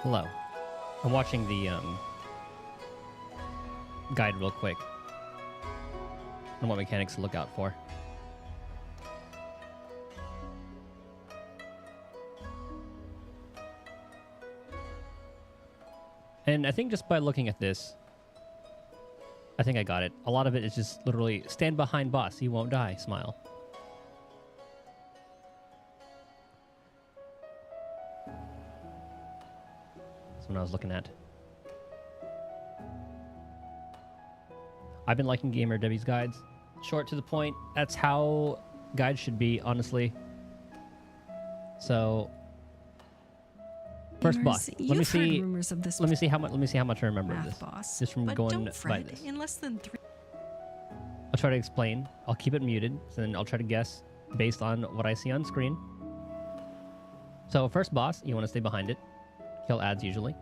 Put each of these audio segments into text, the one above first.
Hello. I'm watching the guide real quick on what mechanics to look out for. And I think just by looking at this, I think I got it. A lot of it is just literally stand behind boss. He won't die. Smile. That's what I was looking at. I've been liking Gamer Debbie's guides. Short to the point. That's how guides should be, honestly. So, first boss. Let me see. Rumors of this let me see how much. Let me see how much I remember of this. boss. Just from But going don't by fret. this. In less than 3. I'll try to explain. I'll keep it muted, so then I'll try to guess based on what I see on screen. So first boss, you want to stay behind it. Kill ads usually.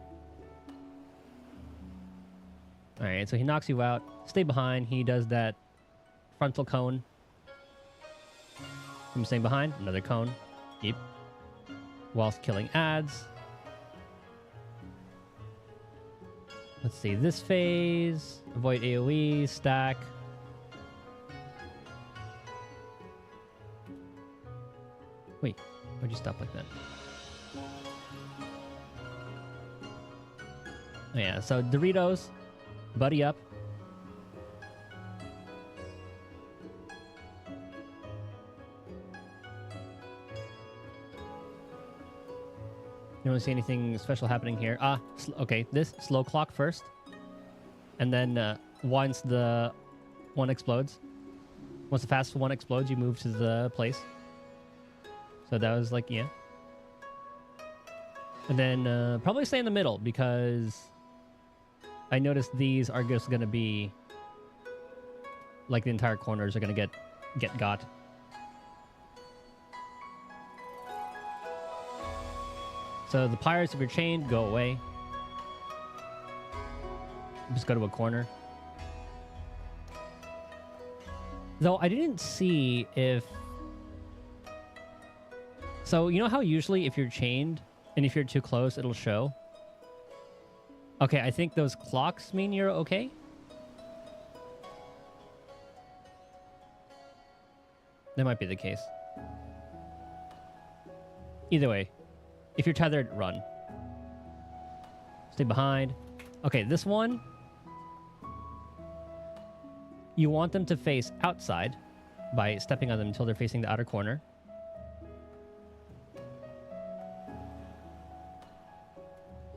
Alright, so he knocks you out. Stay behind. He does that frontal cone. I'm staying behind. Another cone. Keep. Whilst killing ads. Let's see. This phase. Avoid AoE. Stack. Wait. Why'd you stop like that? Oh, yeah, so Doritos. Buddy up. You don't see anything special happening here. Okay, this slow clock first. And then once the one explodes, once the fast one explodes, you move to the place. So that was like, yeah. And then probably stay in the middle because I noticed these are just going to be like the entire corners are going to get got. So the pirates, if you're chained, go away. Just go to a corner. Though I didn't see if... So you know how usually if you're chained and if you're too close, it'll show? Okay, I think those clocks mean you're okay. That might be the case. Either way, if you're tethered, run. Stay behind. Okay, this one, you want them to face outside by stepping on them until they're facing the outer corner.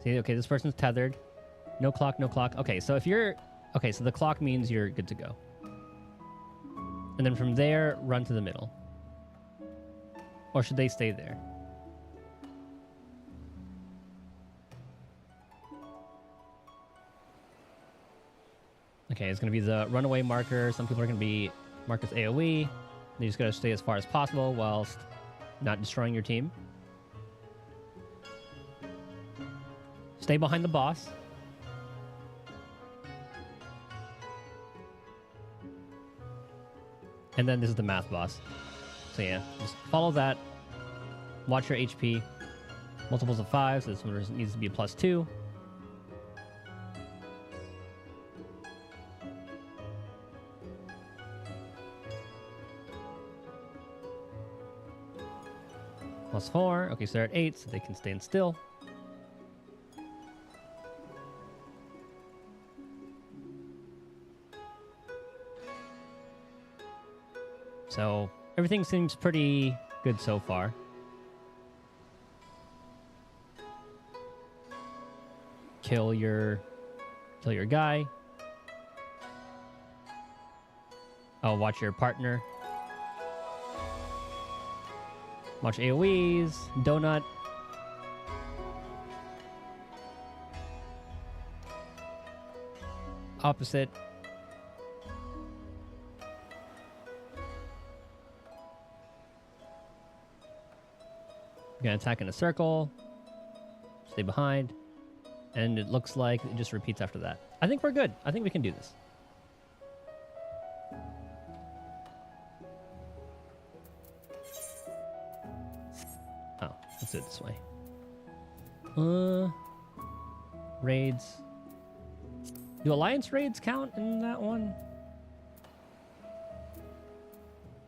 See, okay, this person's tethered. No clock, no clock. Okay, so if you're... Okay, so the clock means you're good to go. And then from there, run to the middle. Or should they stay there? Okay, it's going to be the runaway marker. Some people are going to be marked as AoE. You just got to stay as far as possible whilst not destroying your team. Stay behind the boss. And then this is the math boss. So yeah, just follow that. Watch your HP. Multiples of 5, so this one needs to be +2. +4. Okay, so they're at 8, so they can stand still. So everything seems pretty good so far. Kill your guy. Oh, watch your partner. Watch AoEs. Donut. Opposite. You're gonna attack in a circle. Stay behind. And it looks like it just repeats after that. I think we're good. I think we can do this. Oh, let's do it this way. Raids. Do Alliance raids count in that one?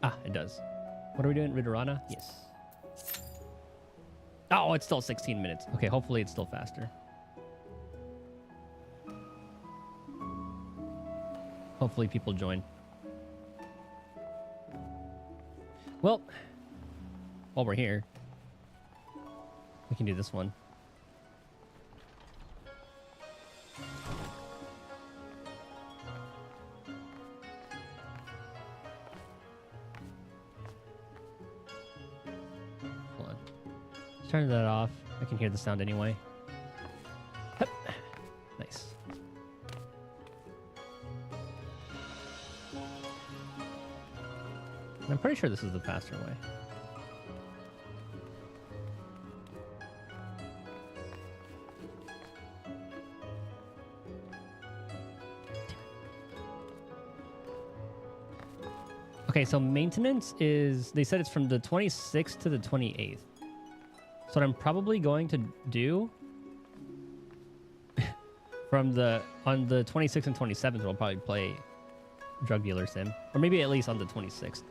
Ah, it does. What are we doing? Ridorana? Yes. Oh, it's still 16 minutes. Okay, hopefully it's still faster. Hopefully people join. Well, while we're here, we can do this one. Hold on. Let's turn that off. I can hear the sound anyway. Hup. Nice. I'm pretty sure this is the faster way. Okay, so maintenance is, they said it's from the 26th to the 28th. So what I'm probably going to do on the 26th and 27th, we'll probably play Drug Dealer Sim. Or maybe at least on the 26th.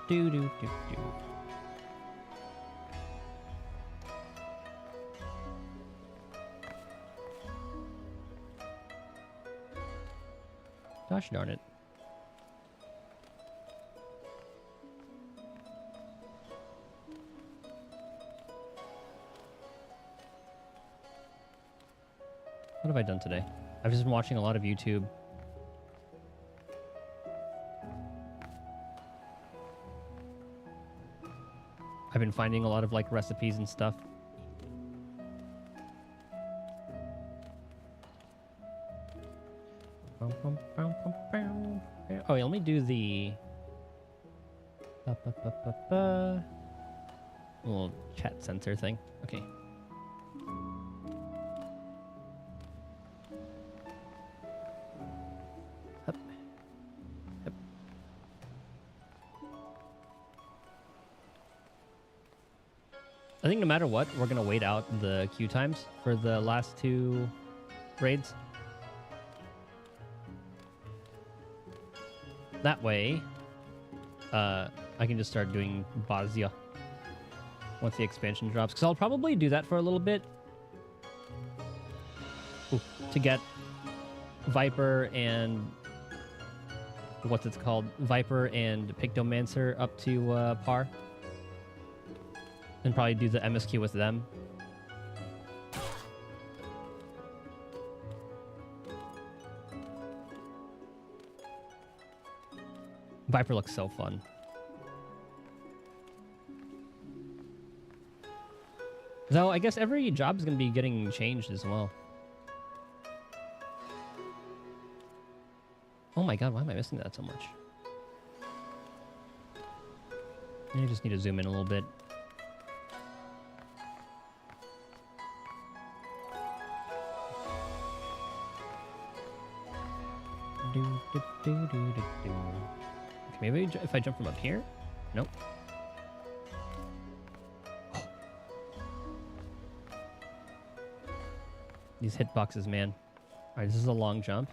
Do. Gosh darn it. What have I done today? I've just been watching a lot of YouTube. I've been finding a lot of like recipes and stuff. Oh, yeah, let me do the little chat sensor thing. Okay. Hup. Hup. I think no matter what, we're gonna wait out the queue times for the last two raids. That way, I can just start doing Bazia once the expansion drops. Because I'll probably do that for a little bit. Ooh, to get Viper and... what's it called? Viper and Pictomancer up to par. And probably do the MSQ with them. Viper looks so fun. Though I guess every job is going to be getting changed as well. Oh my god, why am I missing that so much? I just need to zoom in a little bit. Okay, maybe if I jump from up here? Nope. These hitboxes, man. Alright, this is a long jump.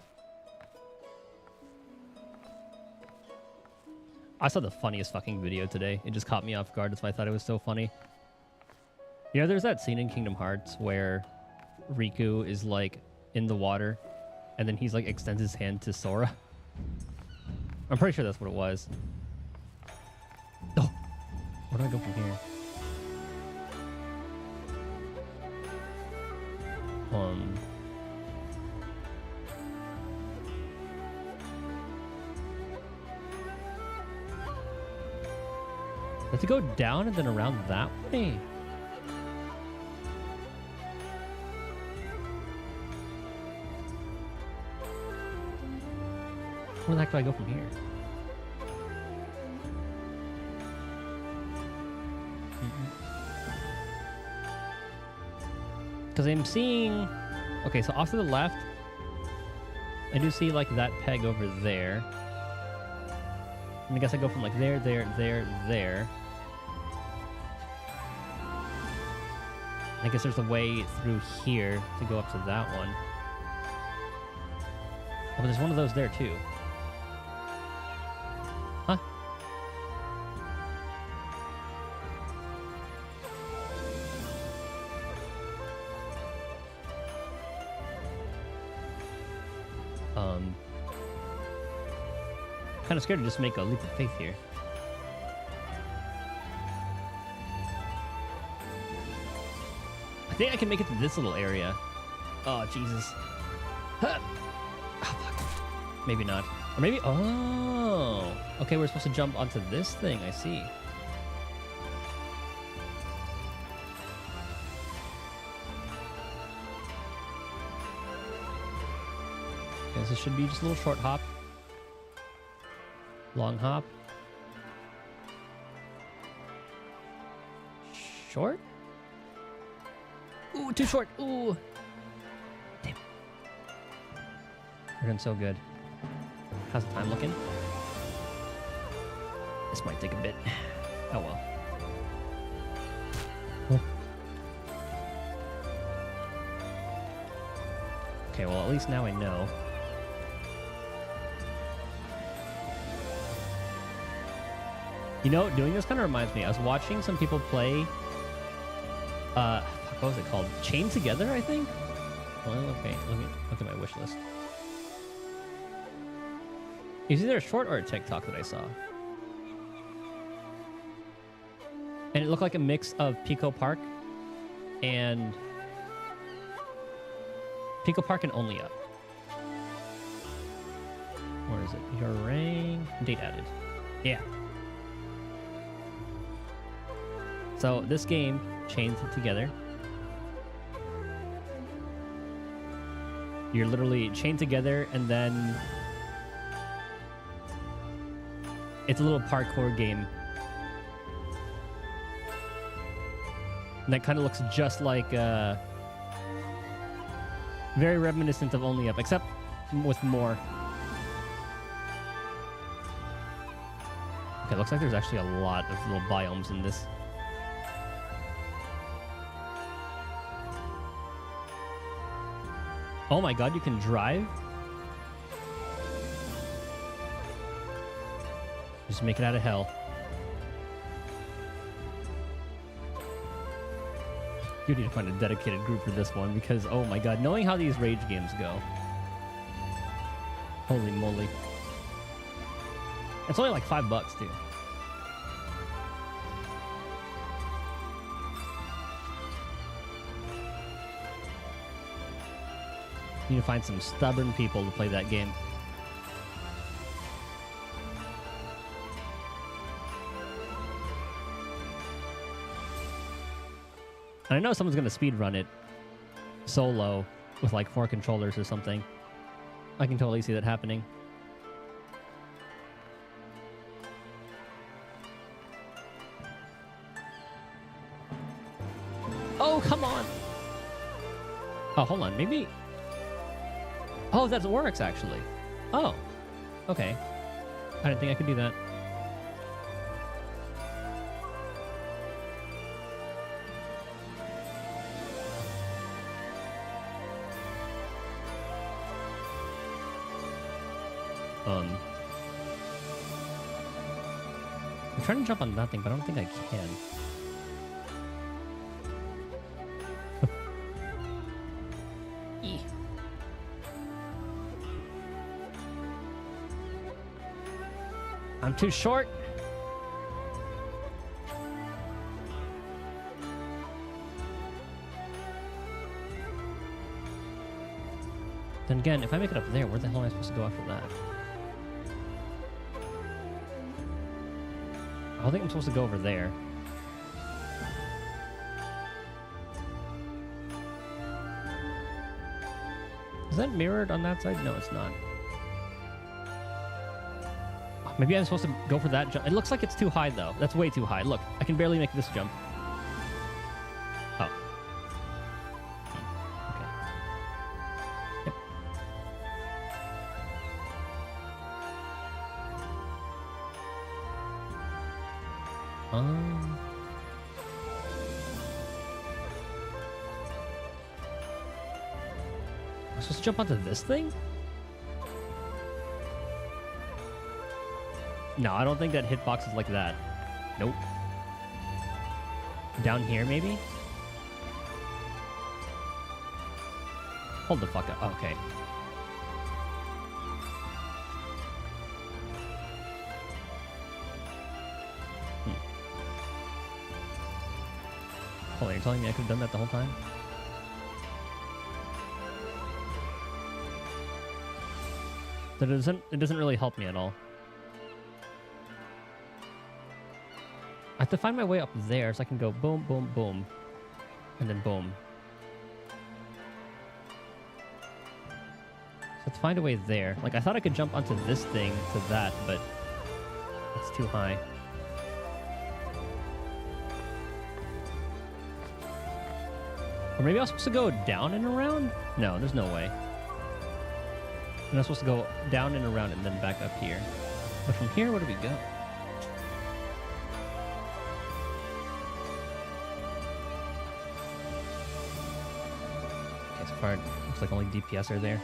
I saw the funniest fucking video today. It just caught me off guard. That's why I thought it was so funny. You know, there's that scene in Kingdom Hearts where Riku is like in the water and then he's like extends his hand to Sora. I'm pretty sure that's what it was. Oh, where do I go from here? Let's go down and then around that way. Where the heck do I go from here? Because I'm seeing Okay, so off to the left, I do see like that peg over there. And I guess I go from like there, there. I guess there's a way through here to go up to that one. Oh, but there's one of those there too. Huh? Kind of scared to just make a leap of faith here. I think I can make it to this little area. Oh, Jesus. Huh. Oh, fuck. Maybe not. Or maybe... Oh! Okay, we're supposed to jump onto this thing. I see. Okay, so this should be just a little short hop. Long hop. Short? Ooh, too short. Ooh. Damn. We're doing so good. How's the time looking? This might take a bit. Oh well. Okay, well at least now I know. You know, doing this kind of reminds me. I was watching some people play. What was it called? Chained Together, I think. Well, okay. Let me look at my wish list. It was either a short or a TikTok that I saw, and it looked like a mix of Pico Park and Only Up. Where is it? Your rank date added. Yeah. So this game chains it together. You're literally chained together, and then it's a little parkour game. And that kind of looks just like very reminiscent of Only Up, except with more. Okay, looks like there's actually a lot of little biomes in this. Oh my god, you can drive? Just make it out of hell. You need to find a dedicated group for this one because, oh my god, knowing how these rage games go. Holy moly. It's only like $5 too. You need to find some stubborn people to play that game. And I know someone's going to speedrun it solo with like 4 controllers or something. I can totally see that happening. Oh, come on! Oh, hold on. Maybe... Oh, that works, actually. Oh. Okay. I didn't think I could do that. I'm trying to jump on that thing, but I don't think I can. I'm too short. Then again, if I make it up there, where the hell am I supposed to go after that? I think I'm supposed to go over there. Is that mirrored on that side? No, it's not. Maybe I'm supposed to go for that jump. It looks like it's too high, though. That's way too high. Look, I can barely make this jump. Oh. Okay. I'm supposed to jump onto this thing? No, I don't think that hitbox is like that. Nope. Down here, maybe? Hold the fuck up. Okay. Hold on, you're telling me I could have done that the whole time? That it doesn't really help me at all. I have to find my way up there so I can go boom, boom, boom. And then boom. So let's find a way there. Like, I thought I could jump onto this thing to that, but it's too high. Or maybe I was supposed to go down and around? No, there's no way. And I'm supposed to go down and around and then back up here. But from here, where do we go? Okay, so far it looks like only DPS are there.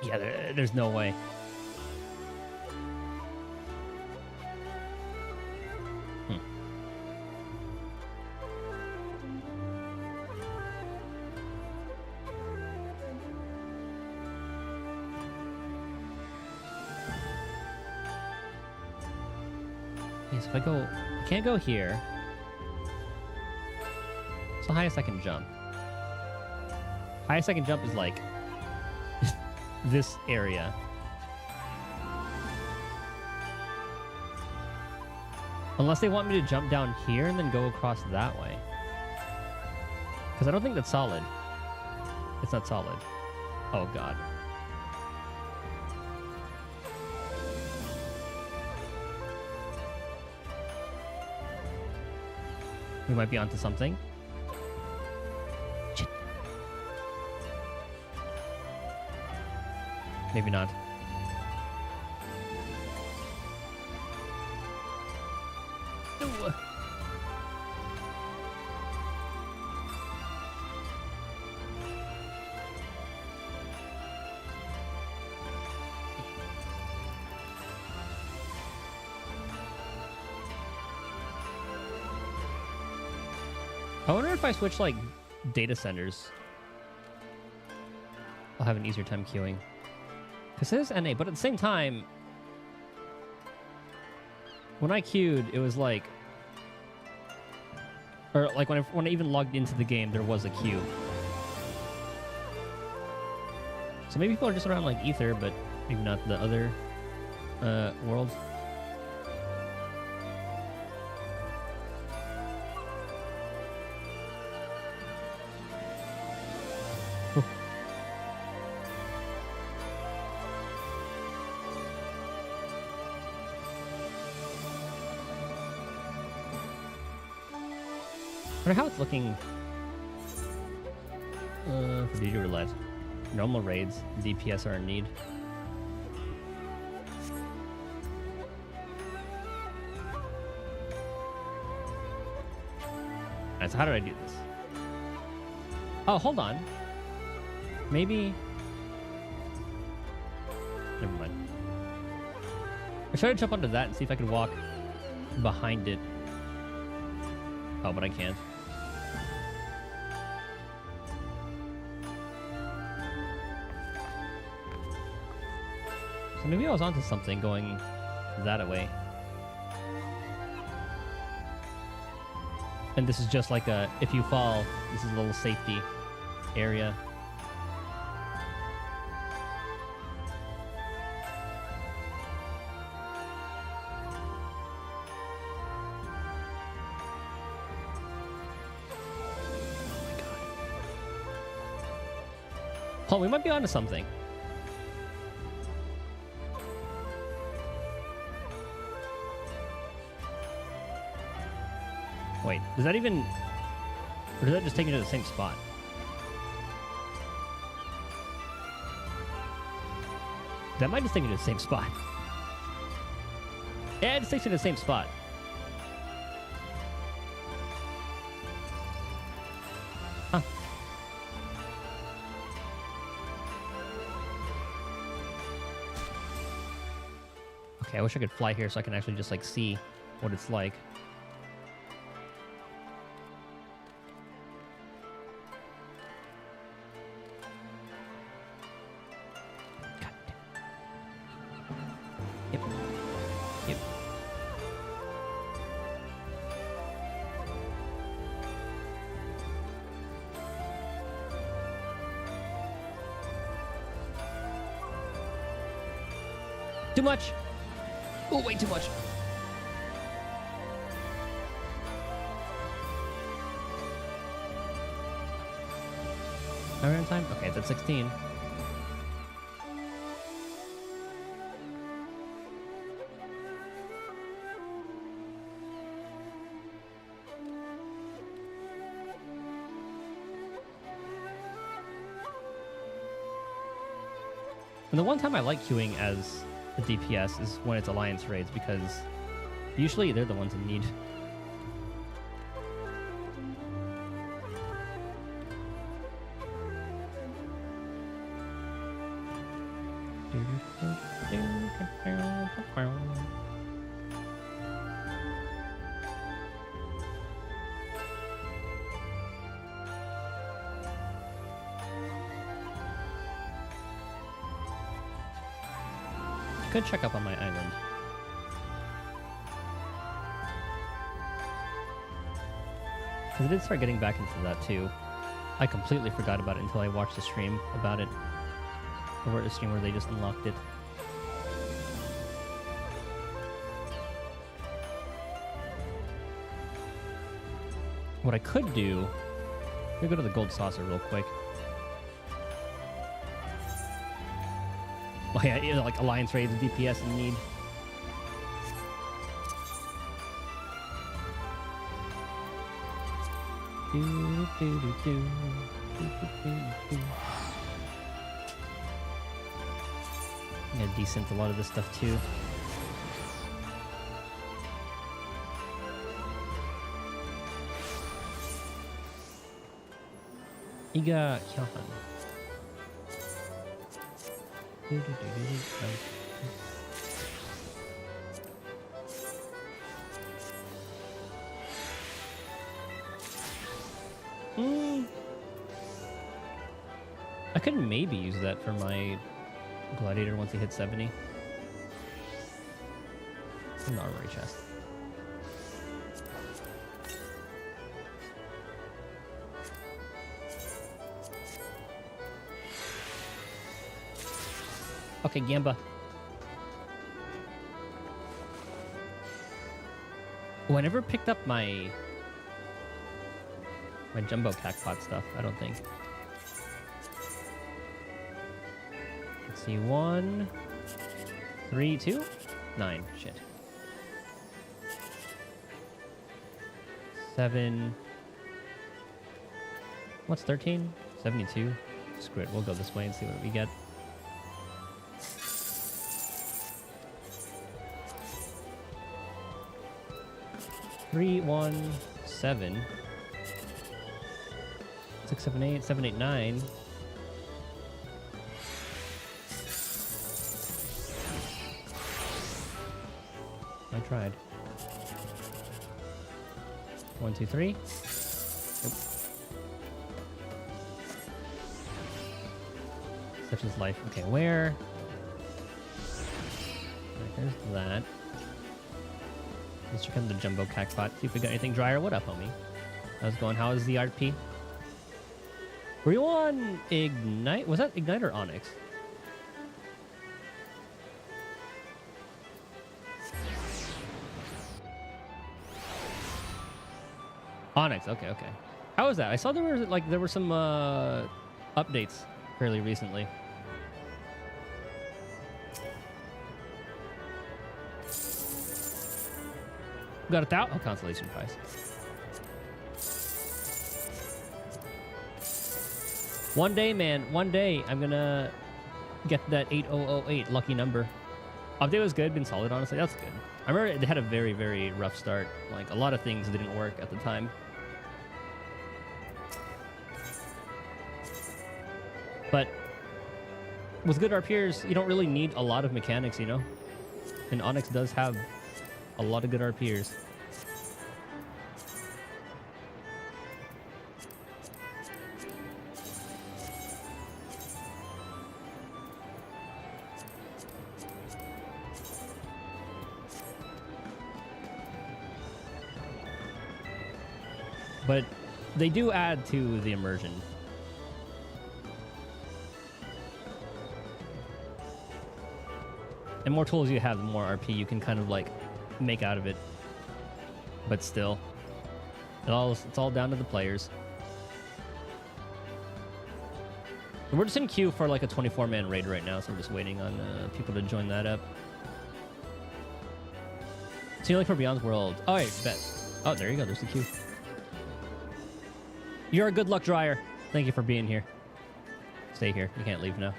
Yeah, there's no way. Yes, if I go... I can't go here. It's the highest I can jump. Highest I can jump is like... this area. Unless they want me to jump down here and then go across that way. Because I don't think that's solid. It's not solid. Oh, God. We might be onto something. Shit. Maybe not. No. I wonder if I switch, like, data centers, I'll have an easier time queuing. Because it is NA, but at the same time, when I queued, it was like... Or, like, when I even logged into the game, there was a queue. So maybe people are just around, like, Ether, but maybe not the other world. I wonder how it's looking for DD Roulette. Normal raids, DPS are in need. Alright, so how did I do this? Oh, hold on. Maybe... Never mind. I tried to jump onto that and see if I could walk behind it. Oh, but I can't. So maybe I was onto something going that way. And this is just like a, if you fall, this is a little safety area. Oh, we might be onto something. Wait, does that even... Or does that just take me to the same spot? That might just take me to the same spot. Yeah, it just takes me to the same spot. Huh. Okay, I wish I could fly here so I can actually just, like, see what it's like. Yep. Yep. Too much. Oh, way too much. Are we on time? Okay, it's at 16. And the one time I like queuing as a DPS is when it's Alliance raids, because usually they're the ones in need. Could check up on my island. Because I did start getting back into that too. I completely forgot about it until I watched a stream about it. Over a stream where they just unlocked it. What I could do... Let me go to the gold saucer real quick. Oh yeah, like Alliance raids, DPS in need. I'm gonna desynth a lot of this stuff too. Iga Kyohan. I could maybe use that for my gladiator once he hits 70. An armory chest. Okay, Gamba. Oh, I never picked up my jumbo cackpot stuff, I don't think. Let's see, 1, 3, 2, 9. Shit. 7. What's 13? 72. Screw it, we'll go this way and see what we get. Three, 1, 7, 6, 7, 8, 7, 8, 9. I tried. 1, 2, 3. Nope. Such is life. Okay, where? Right, there's that. Let's check on the jumbo cackpot. See if we got anything drier. What up, homie? How's it going? How is the RP? Were you on Ignite? Was that Ignite or Onyx? Onyx. Okay, okay. How was that? I saw there were some updates fairly recently. Got a 1,000 consolation prize. One day, man. One day, I'm gonna get that 8008 lucky number. Update was good. Been solid, honestly. That's good. I remember they had a very, very rough start. Like, a lot of things didn't work at the time. But with good RPers, you don't really need a lot of mechanics, you know? And Onyx does have a lot of good RPers. But they do add to the immersion. And more tools you have, the more RP you can kind of like make out of it. But still, it's all down to the players. And we're just in queue for like a 24-man raid right now, so we're just waiting on people to join that up. So you like for Beyond's World? Oh, wait, bet. Oh, there you go. There's the queue. You're a good luck dryer. Thank you for being here. Stay here. You can't leave now.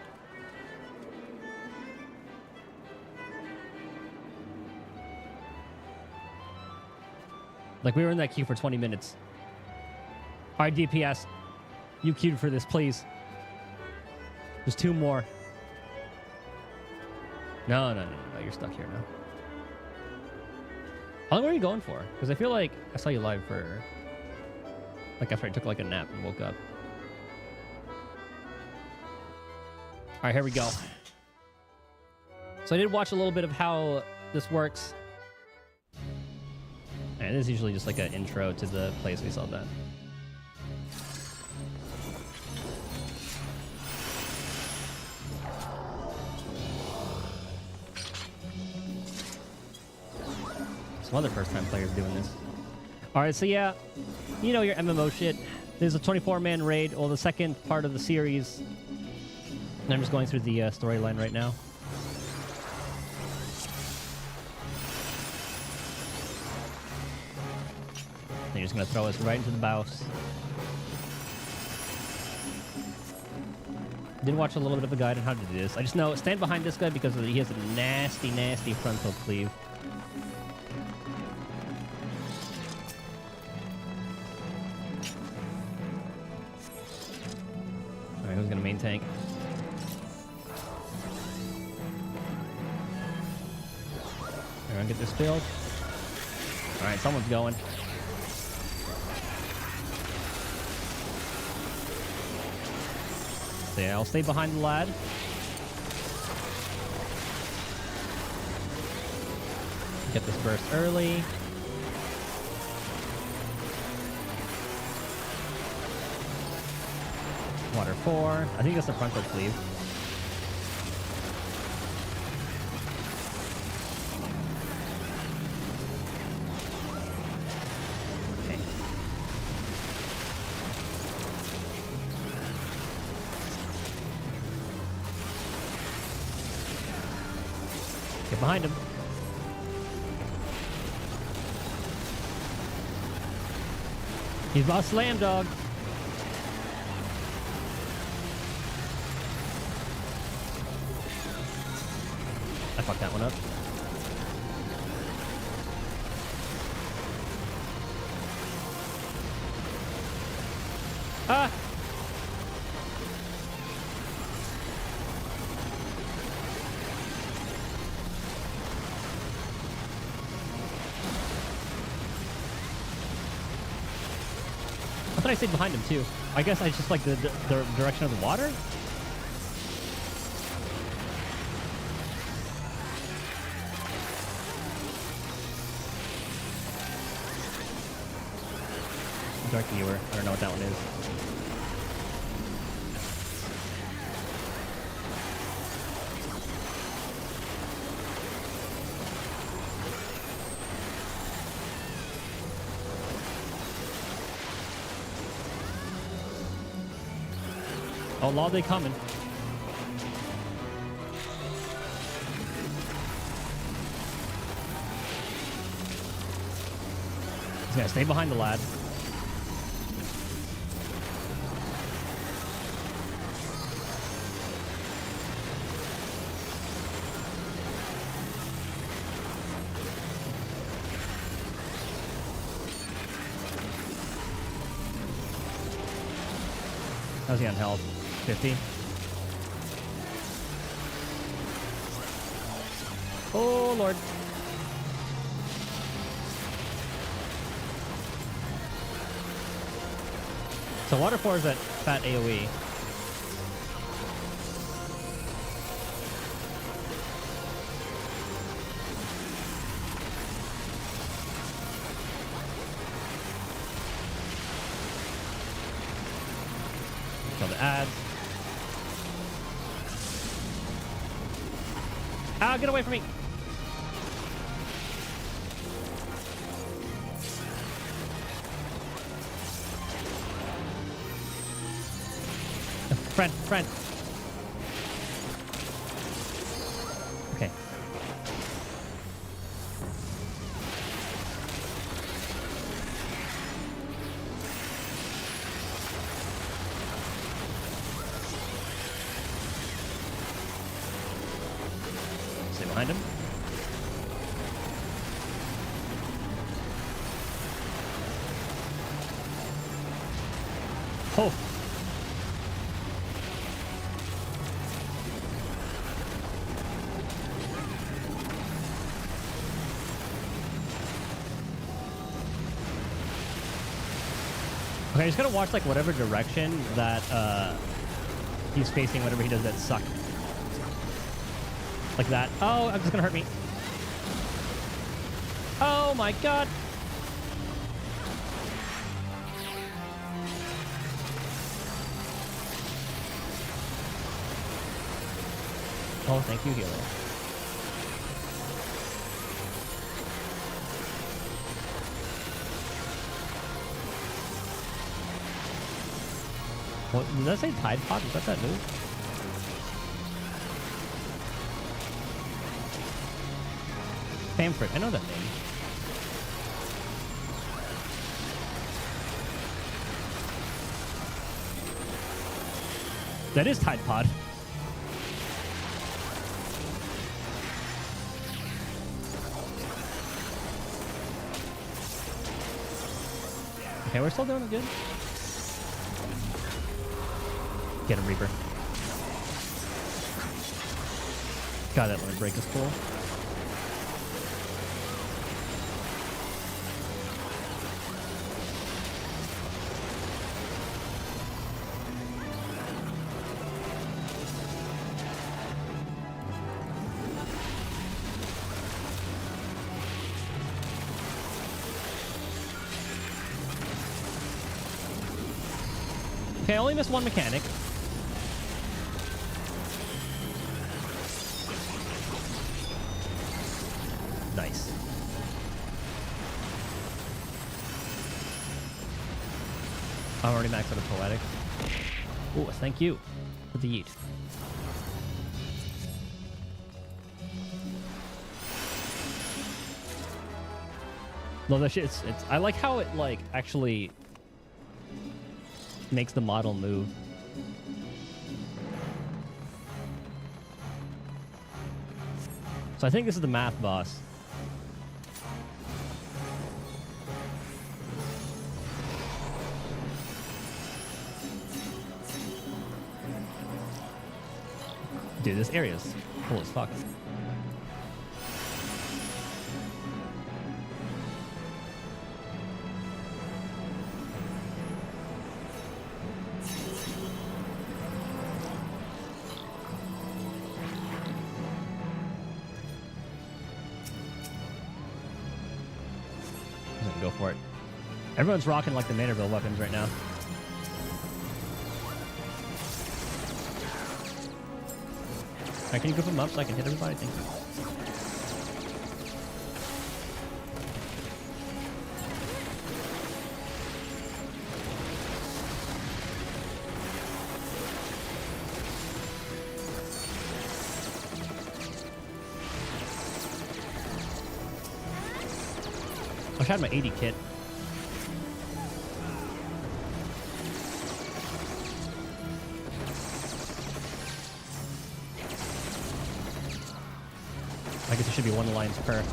Like, we were in that queue for 20 minutes. All right, DPS. You queued for this, please. There's 2 more. No. You're stuck here now. How long were you going for? Because I feel like I saw you live for... Like, after I took, like, a nap and woke up. All right, here we go. So I did watch a little bit of how this works. And this is usually just like an intro to the place we saw that. Some other first-time players doing this. All right, so yeah, you know your MMO shit. There's a 24-man raid, well, the second part of the series. And I'm just going through the storyline right now. You're just going to throw us right into the bouse. Did watch a little bit of a guide on how to do this. I just know, stand behind this guy because he has a nasty, nasty frontal cleave. Alright, who's going to main tank? Everyone get this filled. Alright, someone's going. Yeah, I'll stay behind the lad. Get this burst early. Water 4. I think that's the frontal cleave. Get behind him. He's about to slam dog. I fucked that one up. Ah! I thought I stayed behind him too. I guess I just like the direction of the water. Dark viewer. I don't know what that one is. Oh, law they coming. He's gonna stay behind the lad. How's he on health? 50. Oh, Lord. So Water 4 is that fat AoE. Kill the ads. Ah, get away from me! Friend. Okay. Stay behind him. Oh! Okay, I just gotta watch like whatever direction that he's facing, whatever he does that suck. Like that. Oh, I'm just gonna hurt me. Oh my god! Oh, thank you, healer. What, did that say Tide Pod? Is that move? Famfrit. I know that name. That is Tide Pod. Okay, we're still doing it good. Get him, Reaper. God, that limit break is cool. Okay, I only missed one mechanic. Nice. I'm already maxed out of Poetic. Oh, thank you for the yeet. Love that shit. It's I like how it like actually makes the model move. So I think this is the math boss. Dude, this area is cool as fuck. Go for it. Everyone's rocking like the Manorville weapons right now. Alright, can you group them up so I can hit everybody? Thank you. I had my 80 kit. I guess it should be one alliance per.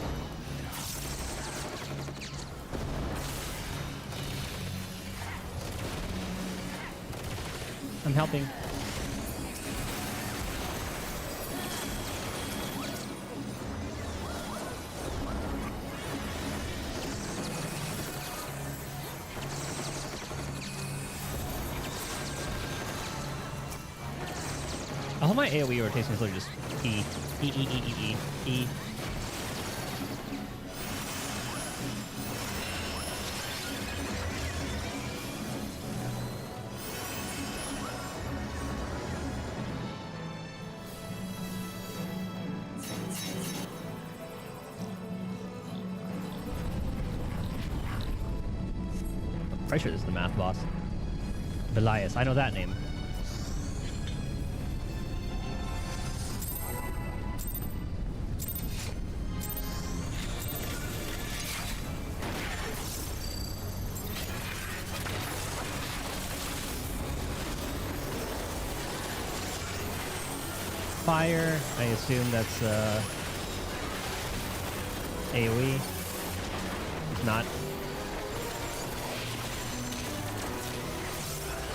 I'm helping. All my AoE rotations are literally just E. E, E, E, E, E, E. Pretty sure this is the math boss. Ivalice, I know that name. Fire, I assume that's AoE. If not,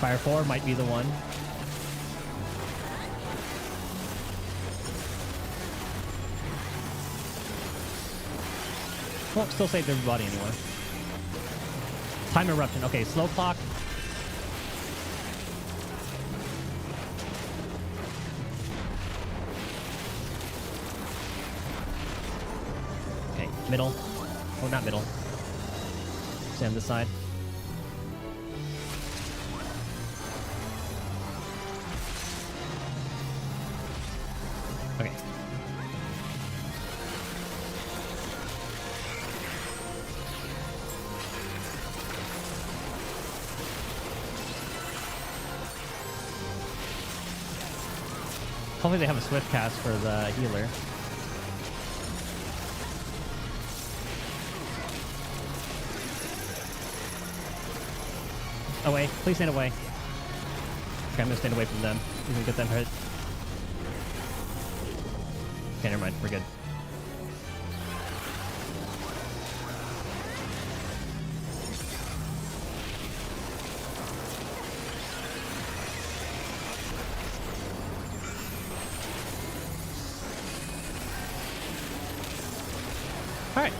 Fire 4 might be the one. Well, still saved everybody anyway. Time eruption. Okay, slow clock. Okay, middle. Oh, not middle. Stay on this side. Okay. Hopefully they have a swift cast for the healer. Away. Please stand away. Okay, I'm gonna stand away from them. You can get them hurt. Okay, never mind. We're good. All right.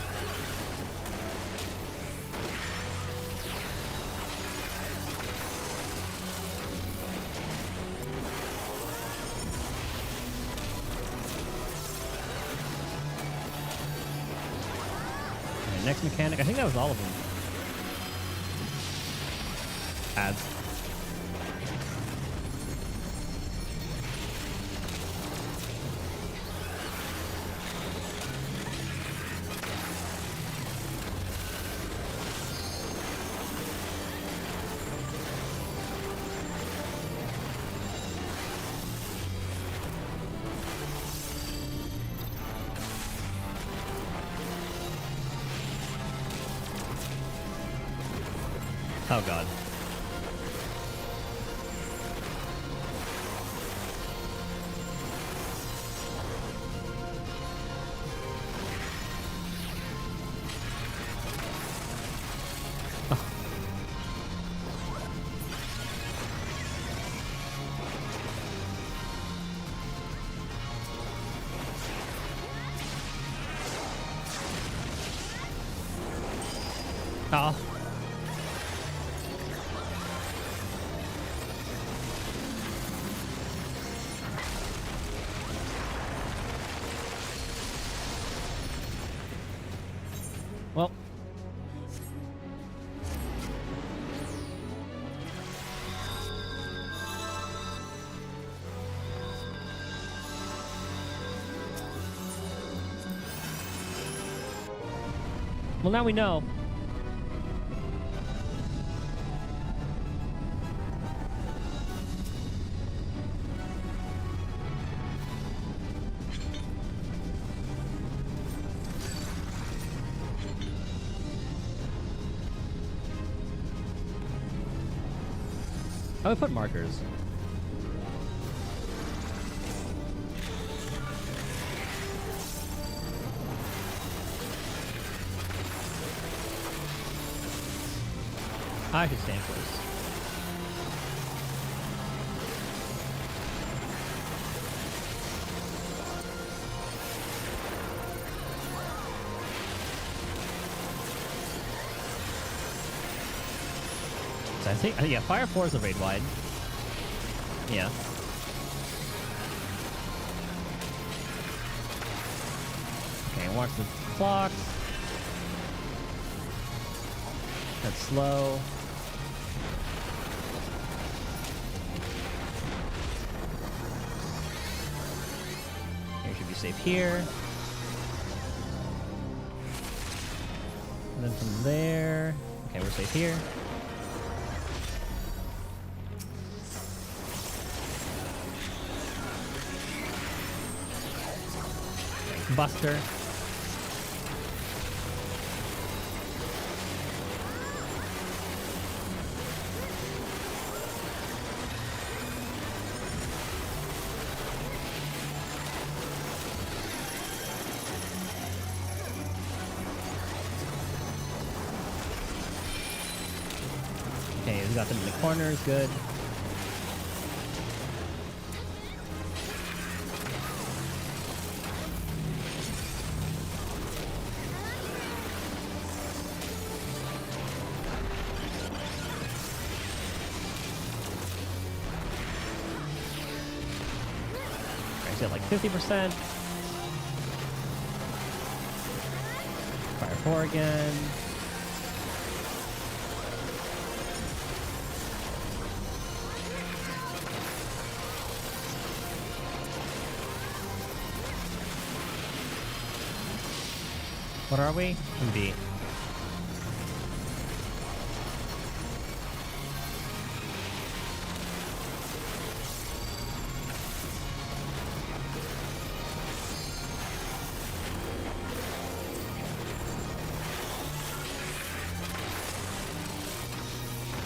Next mechanic, I think that was all of them. Ads. Oh god. Oh. Well. Well, now we know. I would put markers. I should stand close. I think, yeah, Fire 4 is a raid wide. Yeah. Okay, watch the clocks. That's slow. You should be safe here. And then from there... Okay, we're safe here. Okay, Buster. Okay, we got them in the corners, good. Alright, like 50%. Fire 4 again. What are we? In B.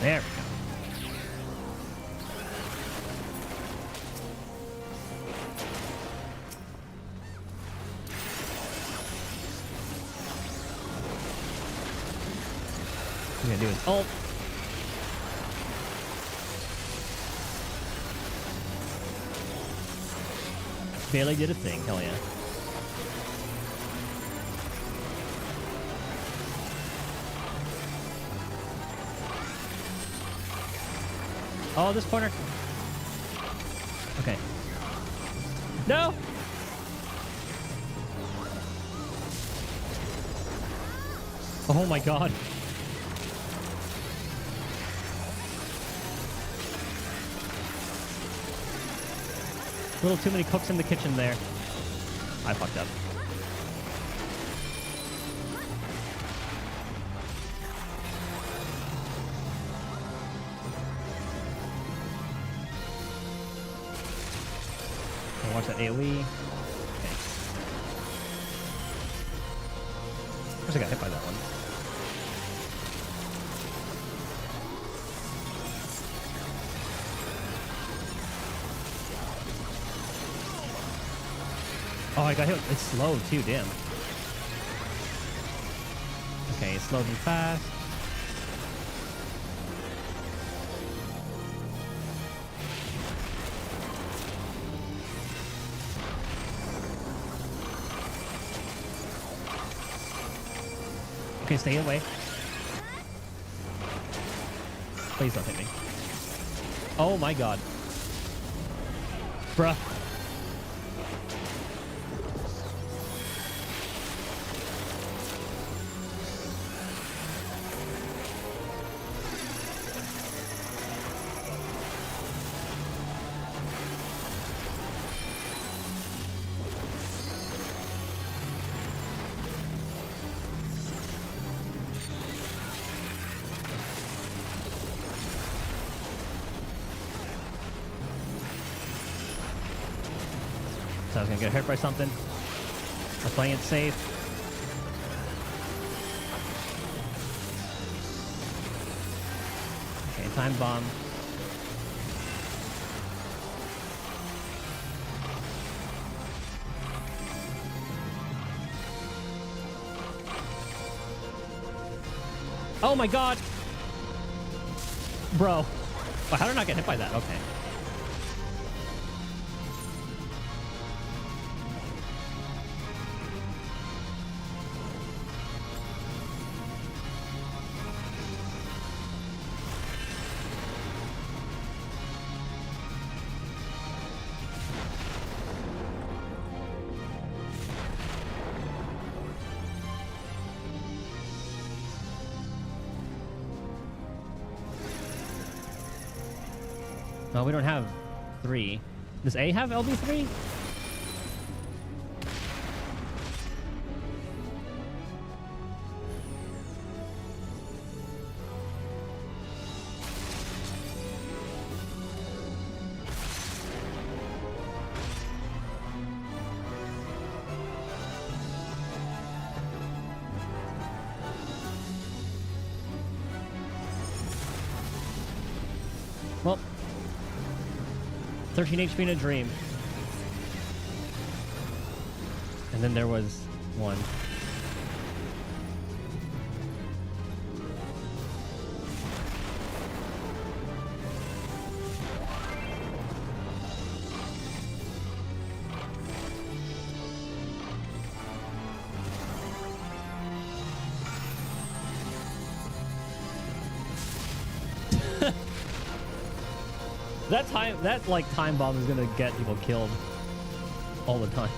There we go. I'm gonna do his ult. Barely did a thing, hell yeah. Oh, this corner. Okay. No! Oh my god. A little too many cooks in the kitchen there. I fucked up. I'll watch that AoE. Okay. Of course I got hit by that one. Oh, I got hit. It's slow too, damn. Okay, it's slow and fast. Okay, stay away. Please don't hit me. Oh my god. Bruh. I was gonna get hurt by something. I'm playing it safe. Okay, time bomb. Oh my god! Bro. Well, how did I not get hit by that? Okay. No, we don't have 3. Does A have LB3? Well, 13 HP in a dream. And then there was 1. That like time bomb is gonna get people killed all the time.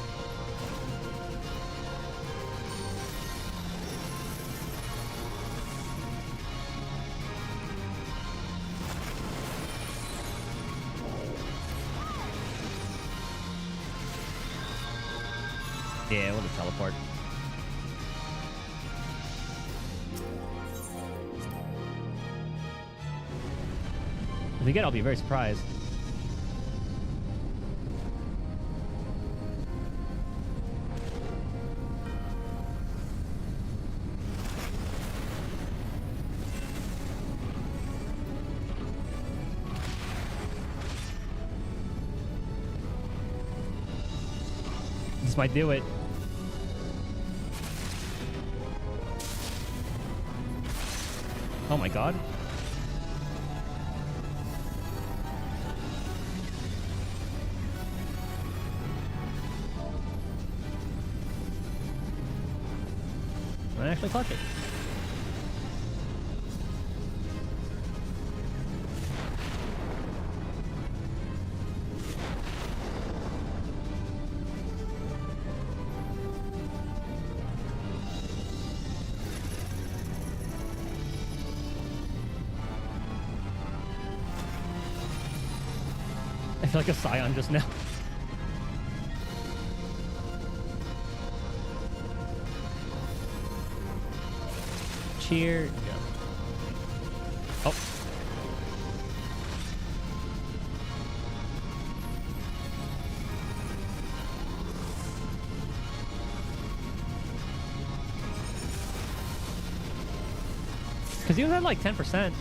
Yeah, we'll just teleport. If we get, I'll be very surprised. This might do it. Oh my god. I actually clutch it. I feel like a Scion just now. Cheer. Yeah. Oh. Because he was at like 10%.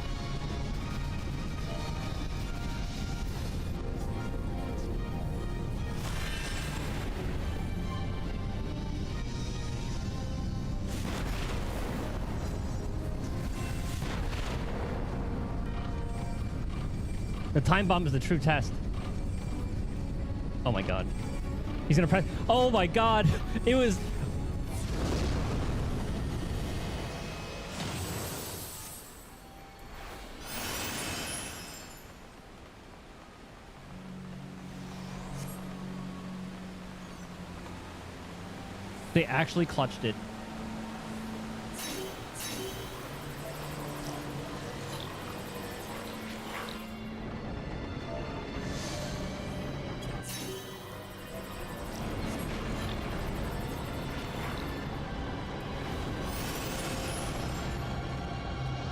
The time bomb is the true test. Oh my god. He's gonna press. Oh my god. It was. They actually clutched it.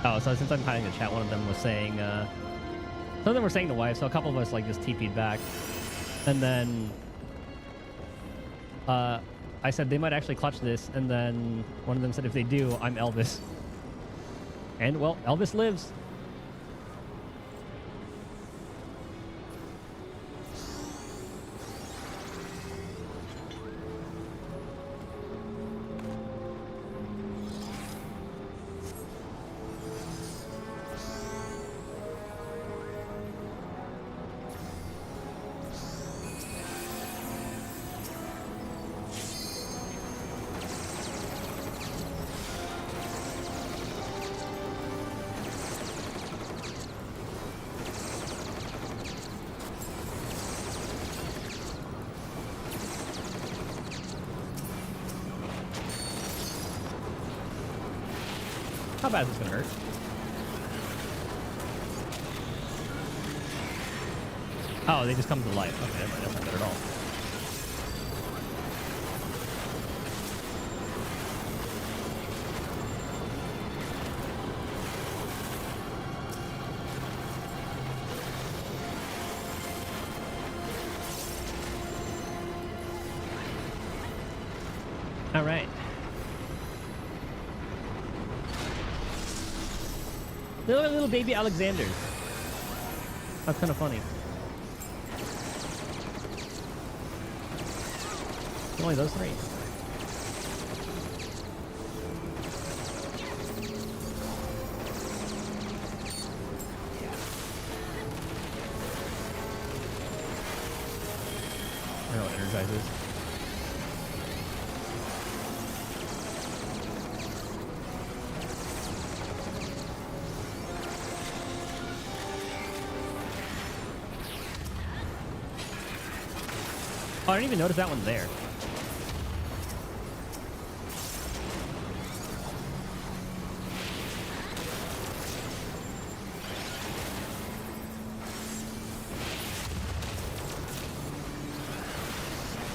Oh, so since I'm hiding in the chat, one of them was saying, some of them were saying the wife, so a couple of us like just TP'd back. And then I said they might actually clutch this, and then one of them said if they do, I'm Elvis. And well, Elvis lives. How bad is this gonna hurt? Oh, they just come to life. Okay, never mind. That's not good at all. All right. They're like little baby Alexanders. That's kind of funny. Only those three. I don't know what energizes. Oh, I didn't even notice that one's there.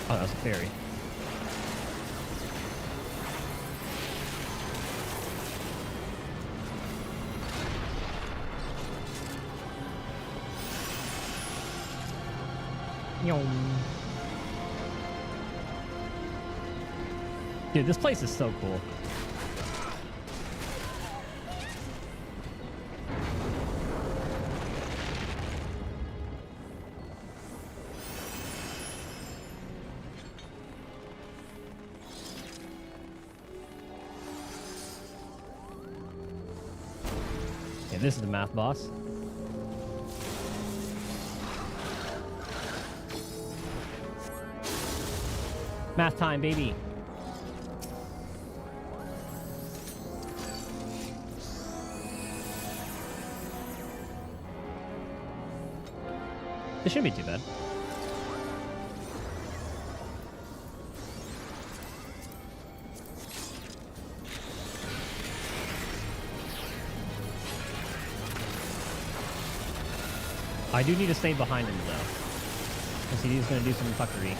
Oh, that was a fairy. Dude, this place is so cool. Okay, this is the math boss. Math time, baby. This shouldn't be too bad. I do need to stay behind him, though. Because he's going to do some fuckery.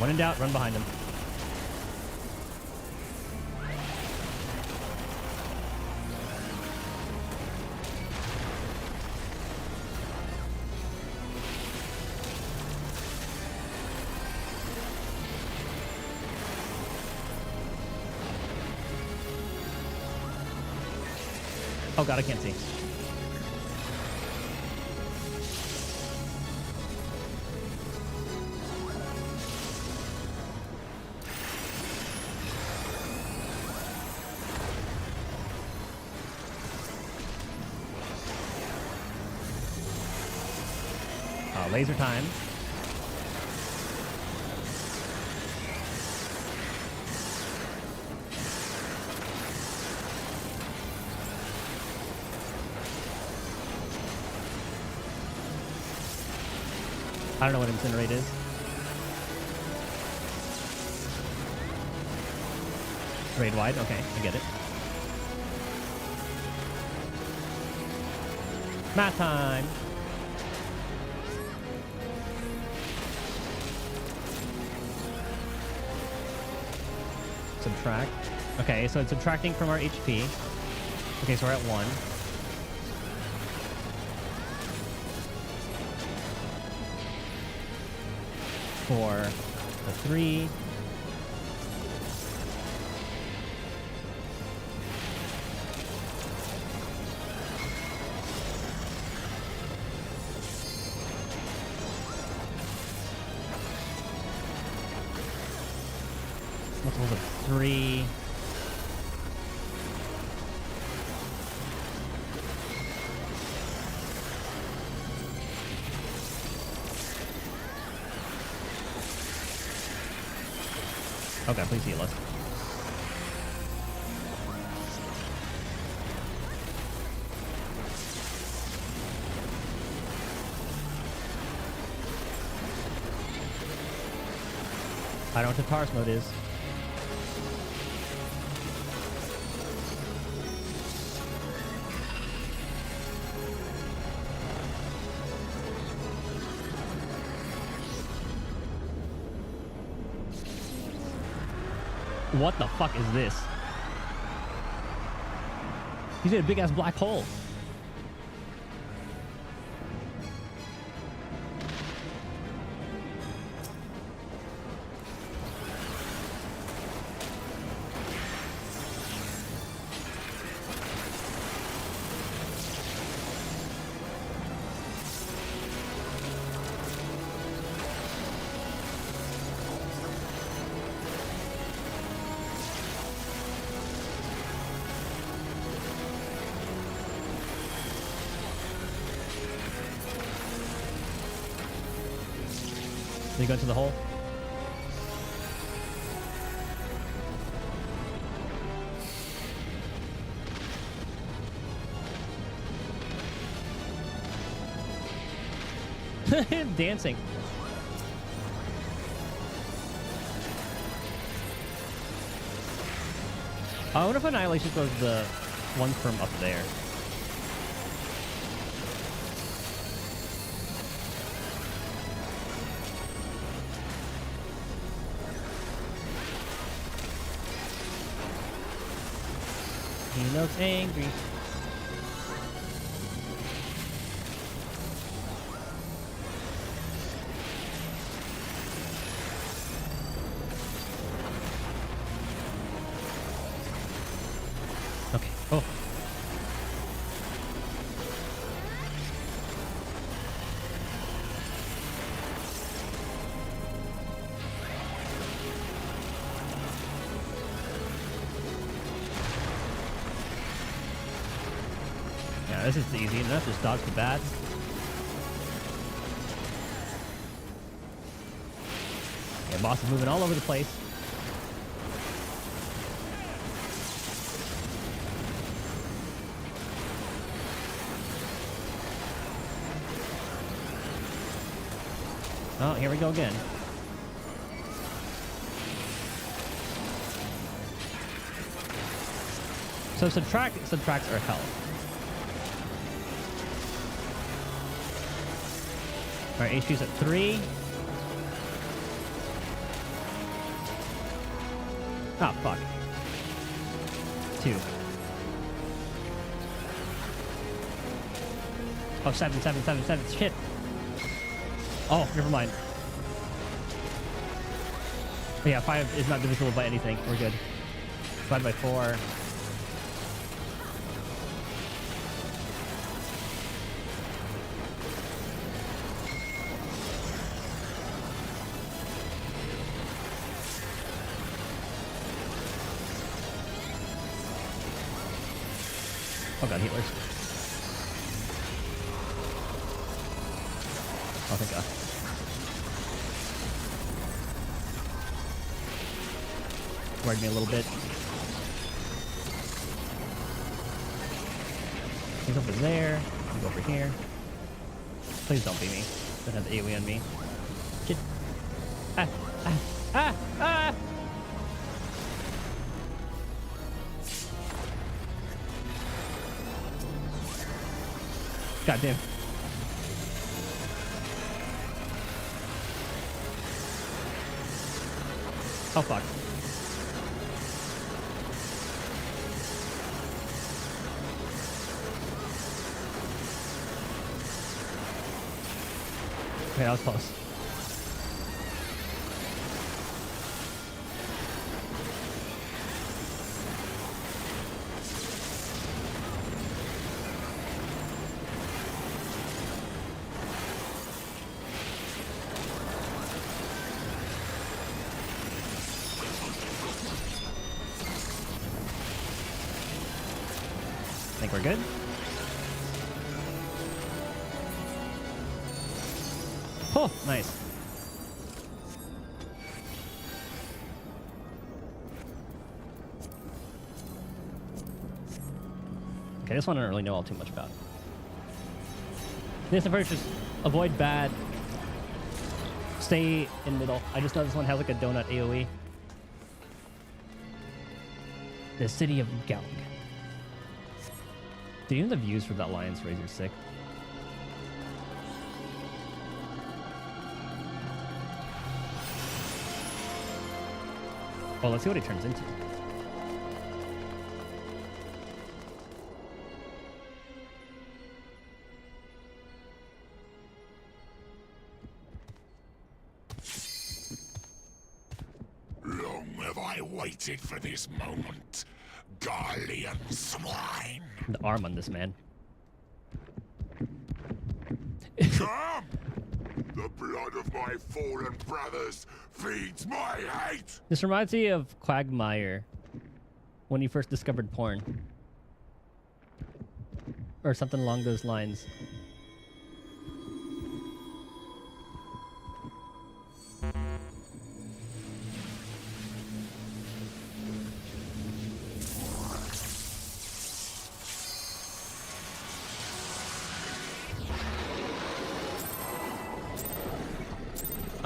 When in doubt, run behind him. Oh god, I can't see. Laser time. I don't know what incinerate is. Raid wide? Okay, I get it. Math time! Subtract. Okay, so it's subtracting from our HP. Okay, so we're at 1. For the 3. Multiples of 3. Okay, please heal us. I don't know what Taurus mode is. What the fuck is this? He's in a big ass black hole. Did he go into the hole? Dancing. I wonder if Annihilation goes the one from up there. He looks angry. Okay. Oh. Yeah, this is easy enough. Just dodge the bad. Yeah, boss is moving all over the place. Oh, here we go again. So subtracts our health. Alright, HP's at 3. Oh, fuck. 2. Oh, 7. Shit. Oh, never mind. But yeah, 5 is not divisible by anything. We're good. 5 by 4. Oh god, healers. Oh, thank god. Worried me a little bit. He's over there. He's over here. Please don't be me. Don't have the AoE on me. Shit. Ah! Ah! Ah! Ah! God damn. Oh fuck. Okay, that was close. I think we're good. Oh, nice. Okay, this one I don't really know all too much about. This approach just avoid bad. Stay in middle. I just know this one has like a donut AoE. The city of Galg. Dude, even the views for that Lion's Razor sick. Well, let's see what he turns into. Long have I waited for this moment, Garlean swine. The arm on this man. Come! The blood of my fallen brothers feeds my hate! This reminds me of Quagmire when he first discovered porn. Or something along those lines.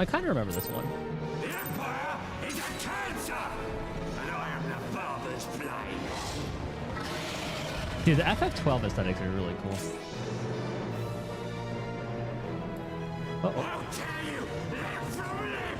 I kind of remember this one. The Empire is a cancer! And I am the father's blade! Dude, the FF12 aesthetics are really cool. Uh-oh. I'll tell you, live from limb!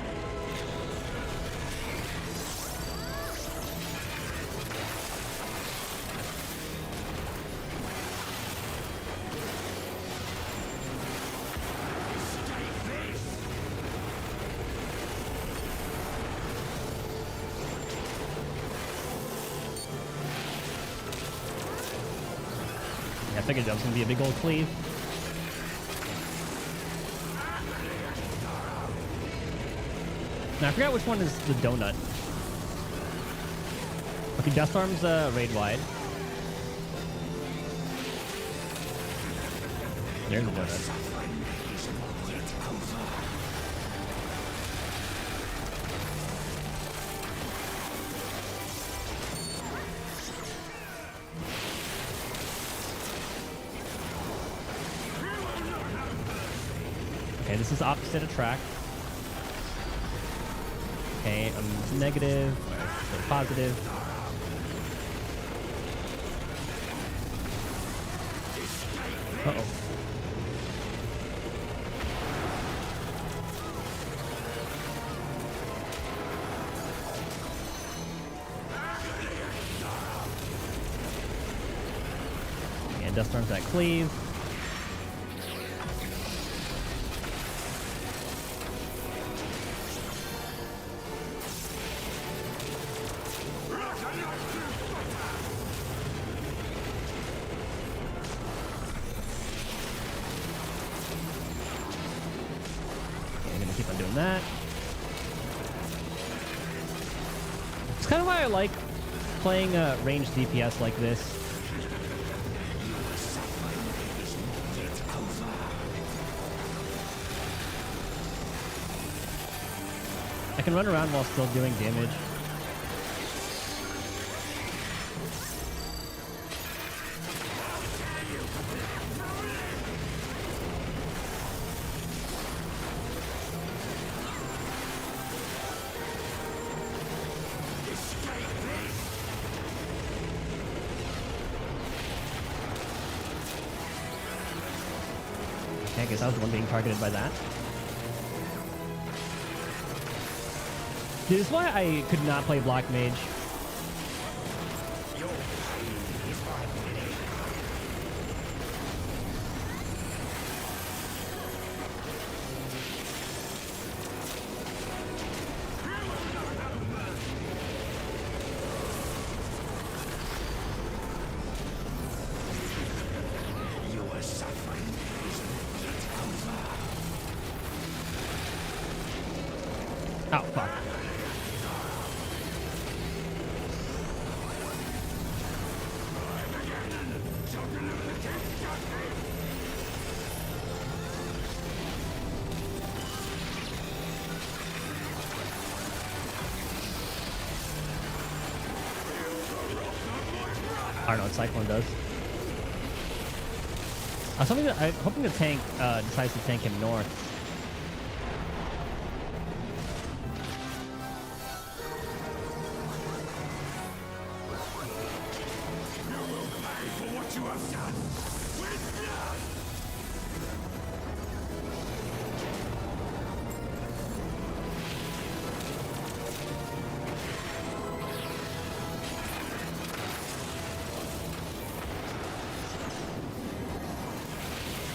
I figured that was gonna be a big old cleave. Now I forgot which one is the donut. Okay, Deathstorm's raid wide. There's the donut. Okay, this is opposite attract. Okay, I'm negative, or positive. Uh-oh. And Deathstorm's that cleave. Keep on doing that. It's kind of why I like playing ranged DPS like this. I can run around while still doing damage. I guess I was the one being targeted by that. Dude, this is why I could not play Black Mage. Oh, fuck. I don't know what Cyclone does. I'm hoping the tank decides to tank him north. For what you have done. With blood.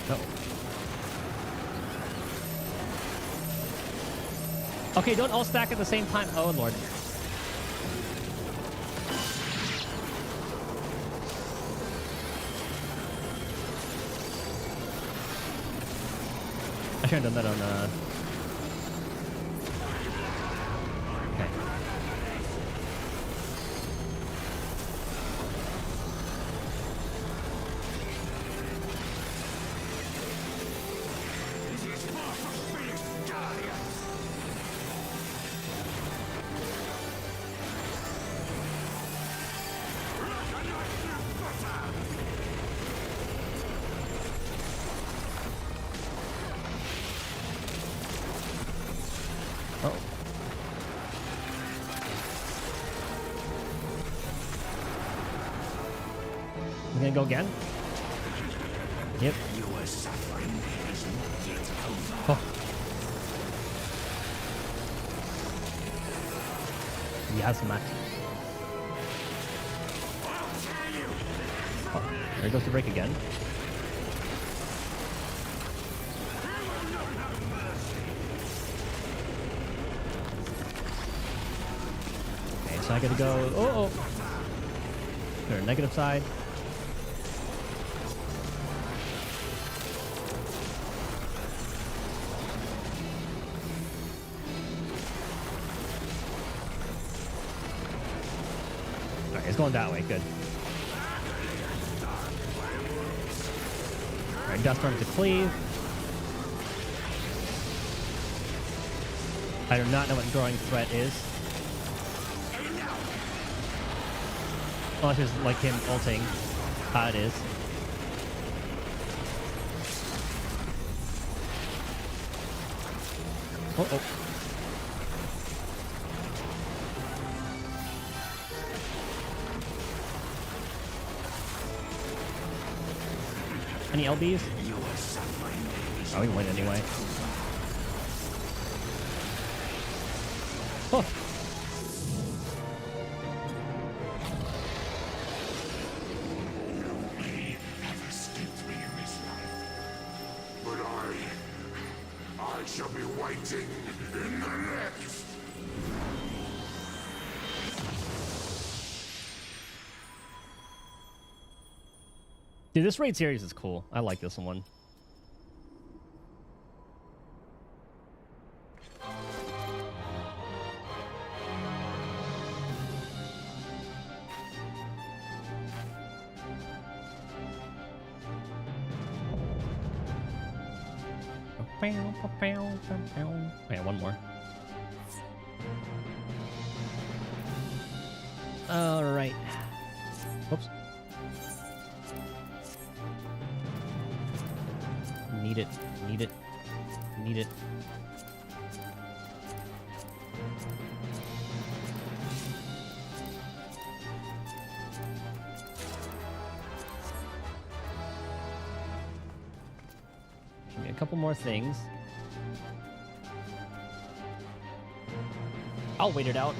No. Okay, don't all stack at the same time. Oh, Lord. I should have done that on, Okay. This is far from being guardians. Oh. You gonna go again? Yep. Your suffering is not yet over. Oh. Yes, Matt. I'll tell you. Oh, there goes the break again. Okay, so I gotta go. Oh, oh. Or negative side. Alright, it's going that way. Good. Alright, Dust Storm to cleave. I do not know what growing threat is. Unless it's like him ulting. It is. Oh, oh. Any LBs? Oh, we can win anyway. Oh. Have escaped me in this life. But I shall be waiting in the next. Dude, this raid series is cool. I like this one. Okay, one more. All right. Whoops. Need it. Need it. Need it. Give me a couple more things. I'll wait it out.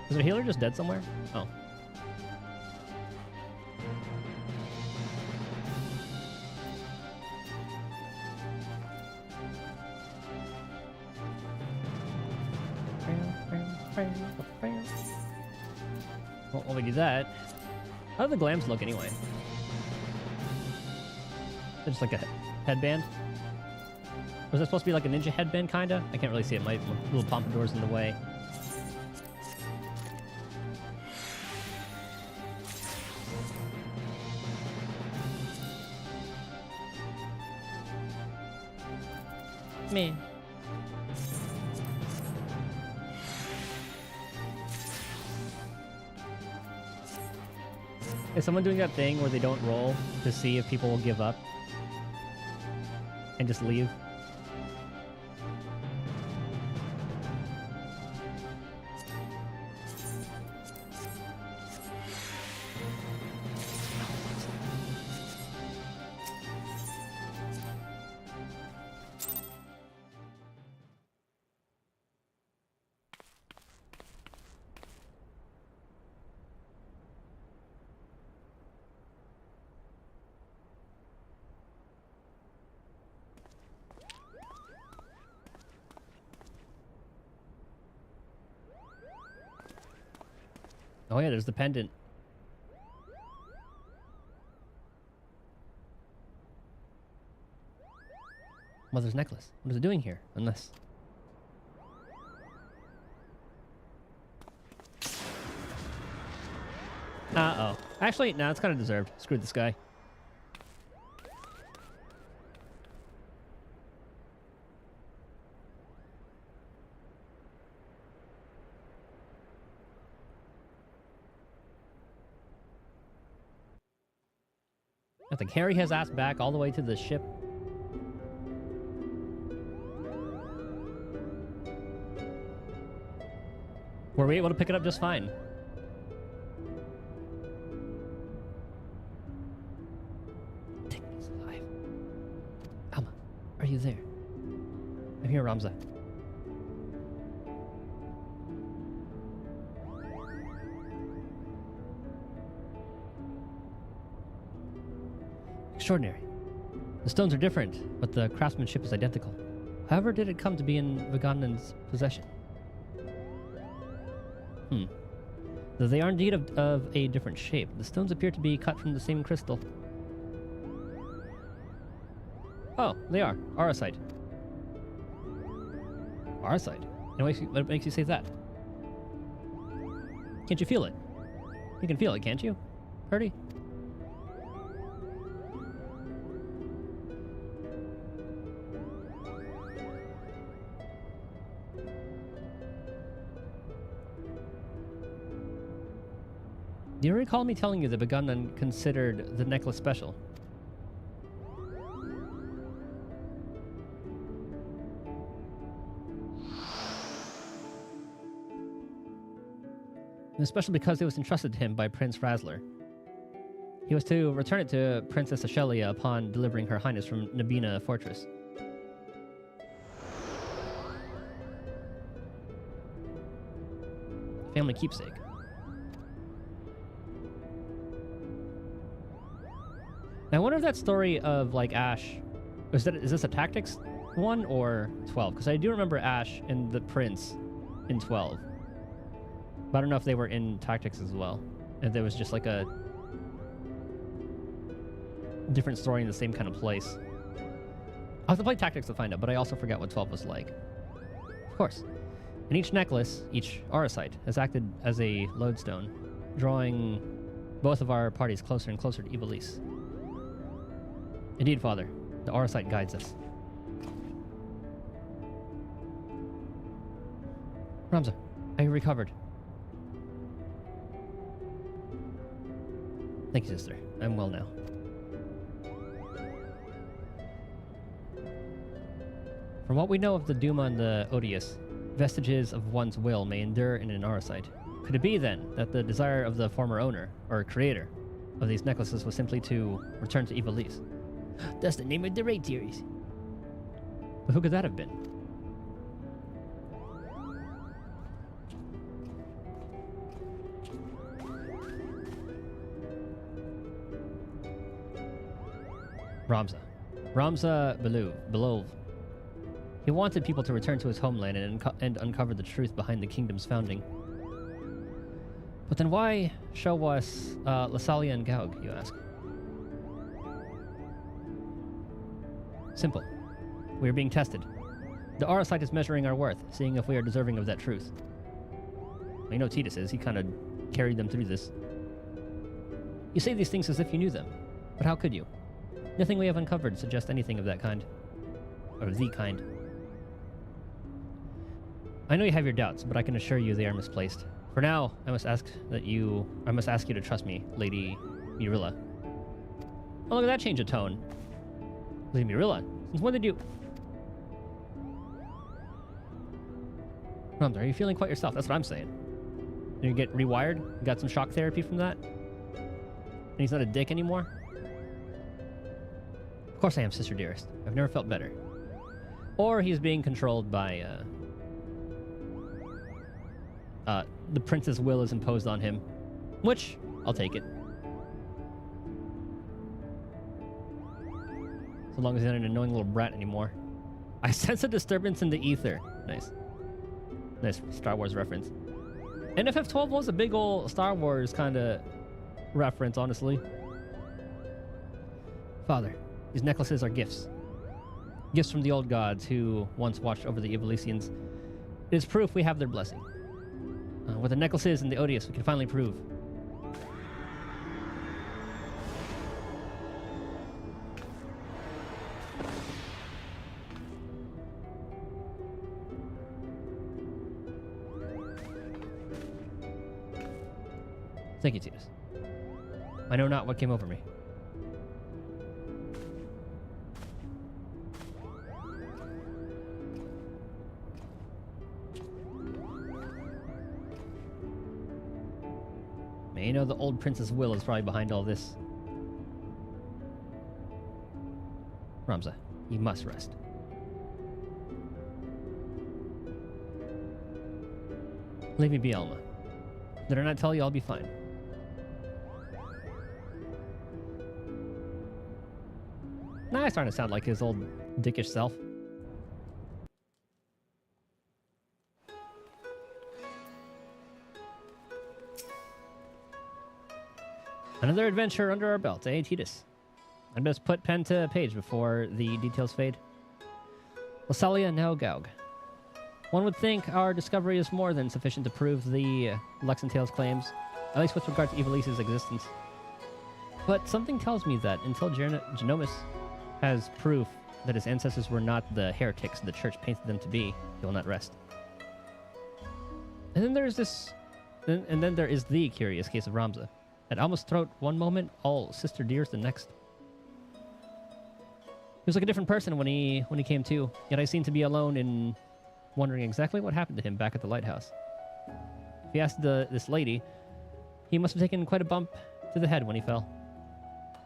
Is the healer just dead somewhere? Oh. Well, while we do that, how do the glams look anyway? They're just like a headband? Was that supposed to be like a ninja headband, kinda? I can't really see it. My little pompadour's in the way. Me. Is someone doing that thing where they don't roll to see if people will give up and just leave? Oh yeah, there's the pendant. Mother's necklace. What is it doing here? Unless... Uh-oh. Actually, no, it's kind of deserved. Screw this guy. I think Harry has asked back all the way to the ship. Were we able to pick it up just fine? Take me alive. Alma, are you there? I'm here, Ramza. Extraordinary. The stones are different, but the craftsmanship is identical. However did it come to be in Vigandan's possession? Though they are indeed of a different shape, the stones appear to be cut from the same crystal. Oh, they are. Auracite. Auracite? What makes you say that? Can't you feel it? You can feel it, can't you? Purdy? Do you recall me telling you that Vigandan considered the necklace special? It was special because it was entrusted to him by Prince Razzler. He was to return it to Princess Ashelia upon delivering Her Highness from Nabina Fortress. Family keepsake. I wonder if that story of, like, Ash... Is this a Tactics one or 12? Because I do remember Ash and the Prince in 12. But I don't know if they were in Tactics as well. If there was just, like, a... different story in the same kind of place. I'll have to play Tactics to find out, but I also forgot what 12 was like. Of course. And each necklace, each Auracite, has acted as a lodestone, drawing both of our parties closer and closer to Ivalice. Indeed, Father. The Auracite guides us. Ramza, are you recovered? Thank you, sister. I'm well now. From what we know of the Duma and the Odious, vestiges of one's will may endure in an Auracite. Could it be, then, that the desire of the former owner, or creator, of these necklaces was simply to return to Ivalice? That's the name of the raid series. But who could that have been? Ramza. Ramza Belov. He wanted people to return to his homeland and uncover the truth behind the kingdom's founding. But then why show us Lasalia and Gaug, you ask? Simple. We are being tested. The Auracite is measuring our worth, seeing if we are deserving of that truth. I know Titus is. He kind of carried them through this. You say these things as if you knew them, but how could you? Nothing we have uncovered suggests anything of that kind. Or the kind. I know you have your doubts, but I can assure you they are misplaced. For now, I must ask you to trust me, Lady Murilla. Oh, look at that change of tone. Leave Murilla. Since when did you... Ramza, are you feeling quite yourself? That's what I'm saying. Did you get rewired? You got some shock therapy from that? And he's not a dick anymore? Of course I am, sister dearest. I've never felt better. Or he's being controlled by, the prince's will is imposed on him. Which, I'll take it. So long as he's not an annoying little brat anymore. I sense a disturbance in the ether. Nice. Nice Star Wars reference. And FF12 was a big old Star Wars kind of reference, honestly. Father, these necklaces are gifts. Gifts from the old gods who once watched over the Ivalicians. It is proof we have their blessing. With the necklaces and the Odious, we can finally prove. Thank you, Titus. I know not what came over me. You know the old prince's will is probably behind all this. Ramza, you must rest. Leave me be, Alma. Did I not tell you I'll be fine? Nah, it's starting to sound like his old dickish self. Another adventure under our belt, eh, Titus? I'd best put pen to page before the details fade. Lasalia now Gaug. One would think our discovery is more than sufficient to prove the Luxentale's claims, at least with regard to Ivalice's existence. But something tells me that until Genomus has proof that his ancestors were not the heretics the church painted them to be, he will not rest. And then there's this... And then there is the curious case of Ramza. At Alma's throat one moment, all sister dears the next. He was like a different person when he came to, yet I seem to be alone in wondering exactly what happened to him back at the lighthouse. If you asked this lady, he must have taken quite a bump to the head when he fell.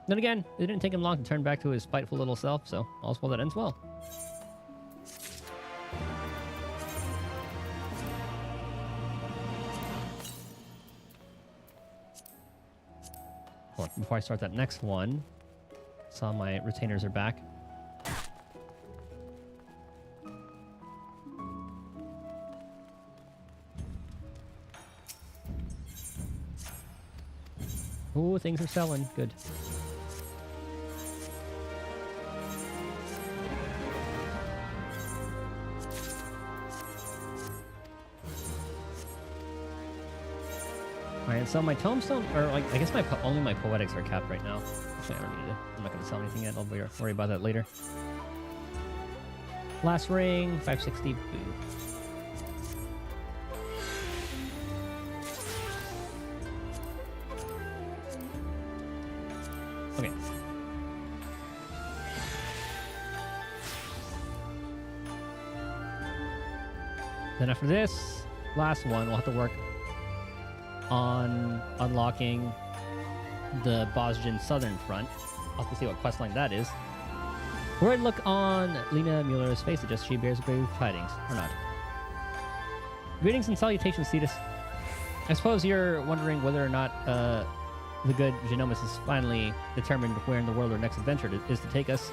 Then again, it didn't take him long to turn back to his spiteful little self, so all's well that ends well. Well, before I start that next one, saw my retainers are back. Ooh, things are selling. Good. Alright, so my tombstone, or like, I guess only my poetics are capped right now. Actually, I don't need it. I'm not going to sell anything yet. I'll worry about that later. Last ring, 560. Boo. Okay. Then after this, last one, we'll have to work on unlocking the Bosgen southern front. I'll have to see what questline that is. Worried look on Lena Mueller's face suggests she bears grave tidings, or not. Greetings and salutations, Cetus. I suppose you're wondering whether or not the good Genomus has finally determined where in the world our next adventure is to take us.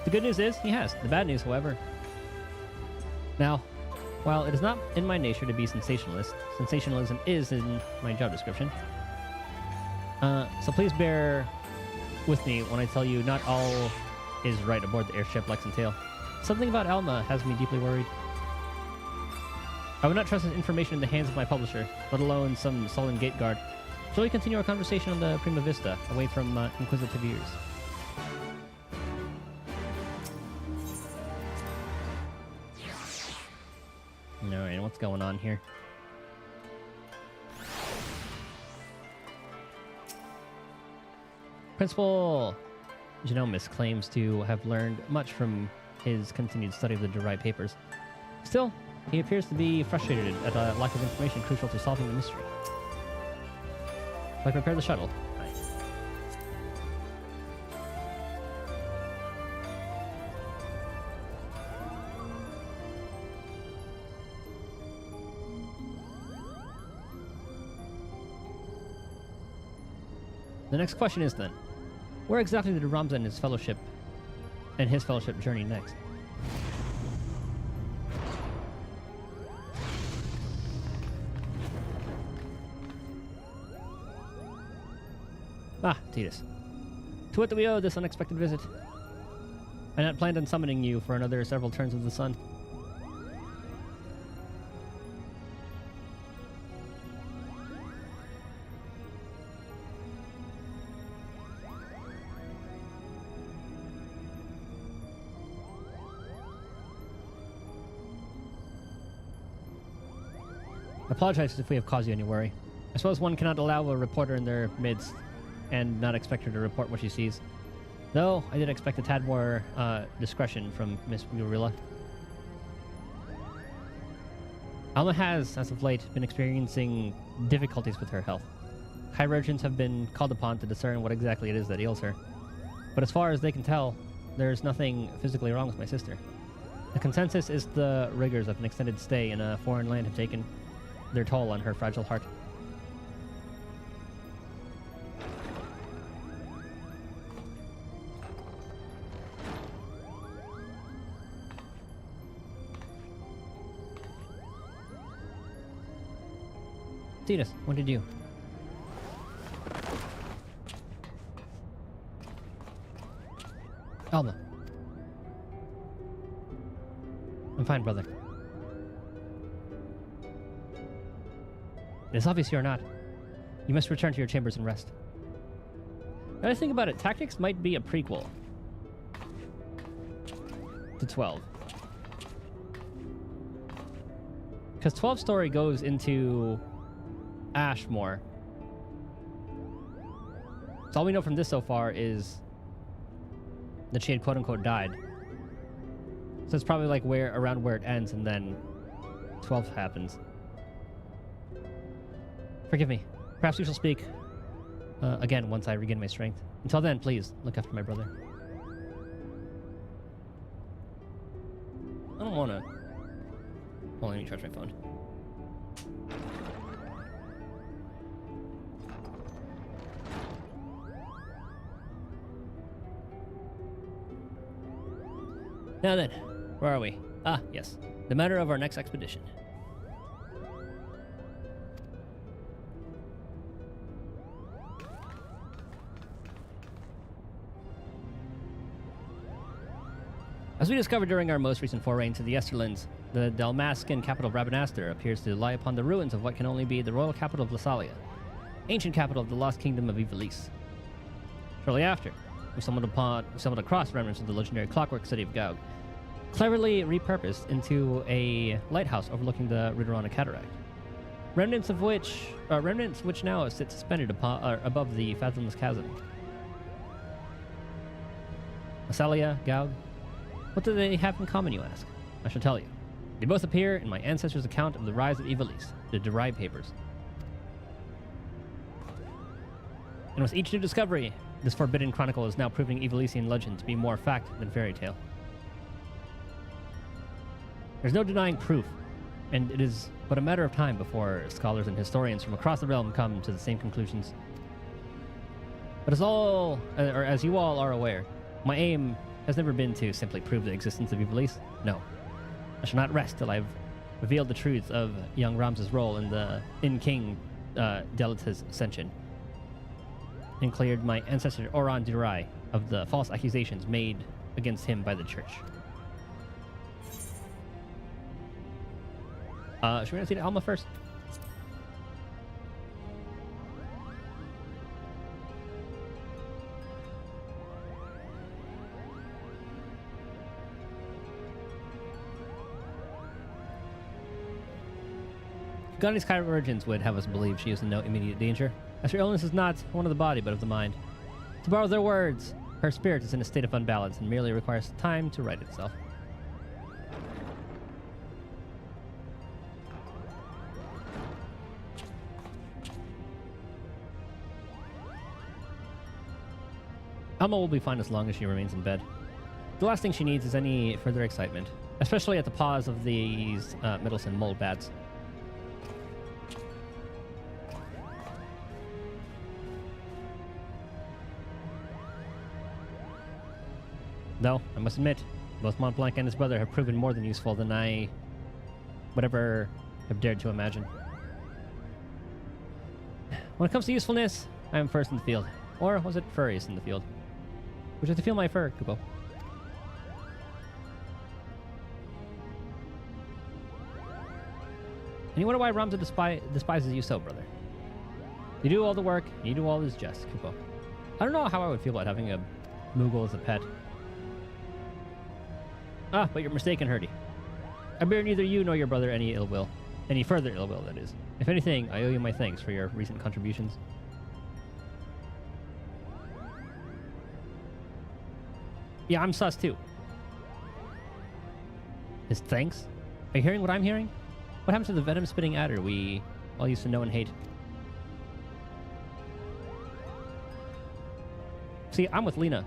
The good news is, he has. The bad news, however. Now, while it is not in my nature to be sensationalist, sensationalism is in my job description. So please bear with me when I tell you not all is right aboard the airship Lexingtale. Something about Alma has me deeply worried. I would not trust this information in the hands of my publisher, let alone some sullen gate guard. Shall we continue our conversation on the Prima Vista, away from inquisitive ears? Alright, what's going on here? Principal Genomics claims to have learned much from his continued study of the derived papers. Still, he appears to be frustrated at a lack of information crucial to solving the mystery. So I prepare the shuttle. Nice. The next question is then, where exactly did Ramza and his fellowship journey next? Ah, Titus. To what do we owe this unexpected visit? I had not planned on summoning you for another several turns of the sun. I apologize if we have caused you any worry. I suppose one cannot allow a reporter in their midst and not expect her to report what she sees. Though, I did expect a tad more discretion from Miss Gorilla. Alma has, as of late, been experiencing difficulties with her health. Chirurgeons have been called upon to discern what exactly it is that ails her. But as far as they can tell, there's nothing physically wrong with my sister. The consensus is the rigors of an extended stay in a foreign land have taken their toll on her fragile heart. Titus, what did you? Alma. I'm fine, brother. It is obvious you're not. You must return to your chambers and rest. Now I think about it, Tactics might be a prequel to 12. Because 12's story goes into Ashmore. So all we know from this so far is that she had quote-unquote died. So it's probably like around where it ends, and then 12 happens. Forgive me. Perhaps we shall speak again once I regain my strength. Until then, please look after my brother. I don't want to. Hold on, let me charge my phone. Now then, where are we? Ah, yes. The matter of our next expedition. As we discovered during our most recent foray into the Esterlands, the Dalmascan capital of Rabanastre appears to lie upon the ruins of what can only be the royal capital of Lassalia, ancient capital of the lost kingdom of Ivalice. Shortly after, we stumbled across remnants of the legendary clockwork city of Gaug, cleverly repurposed into a lighthouse overlooking the Ridorana Cataract. Remnants which now sit suspended above the fathomless chasm. Lassalia, Gaug, what do they have in common, you ask? I shall tell you. They both appear in my ancestors' account of the rise of Ivalice, the derived papers. And with each new discovery, this forbidden chronicle is now proving Ivalician legend to be more fact than fairy tale. There's no denying proof, and it is but a matter of time before scholars and historians from across the realm come to the same conclusions. But as you all are aware, my aim has never been to simply prove the existence of Ivalice. No. I shall not rest till I've revealed the truth of young Ramza's role in King Delita's ascension, and cleared my ancestor Oran Durai of the false accusations made against him by the church. Should we not see the Alma first? Gunny's chirurgeons would have us believe she is in no immediate danger, as her illness is not one of the body but of the mind. To borrow their words, her spirit is in a state of unbalance and merely requires time to right itself. Alma will be fine as long as she remains in bed. The last thing she needs is any further excitement, especially at the paws of these Middleton mole bats. Though, I must admit, both Mont Blanc and his brother have proven more than useful than I would ever have dared to imagine. When it comes to usefulness, I am first in the field. Or was it furriest in the field? Would you like to feel my fur, Kupo? And you wonder why Ramza despises you so, brother? You do all the work, and you do all his jest, Kupo. I don't know how I would feel about having a Moogle as a pet. Ah, but you're mistaken, Herdy. I bear neither you nor your brother any ill will. Any further ill will, that is. If anything, I owe you my thanks for your recent contributions. Yeah, I'm sus too. His thanks? Are you hearing what I'm hearing? What happened to the venom-spitting adder we all used to know and hate? See, I'm with Lena.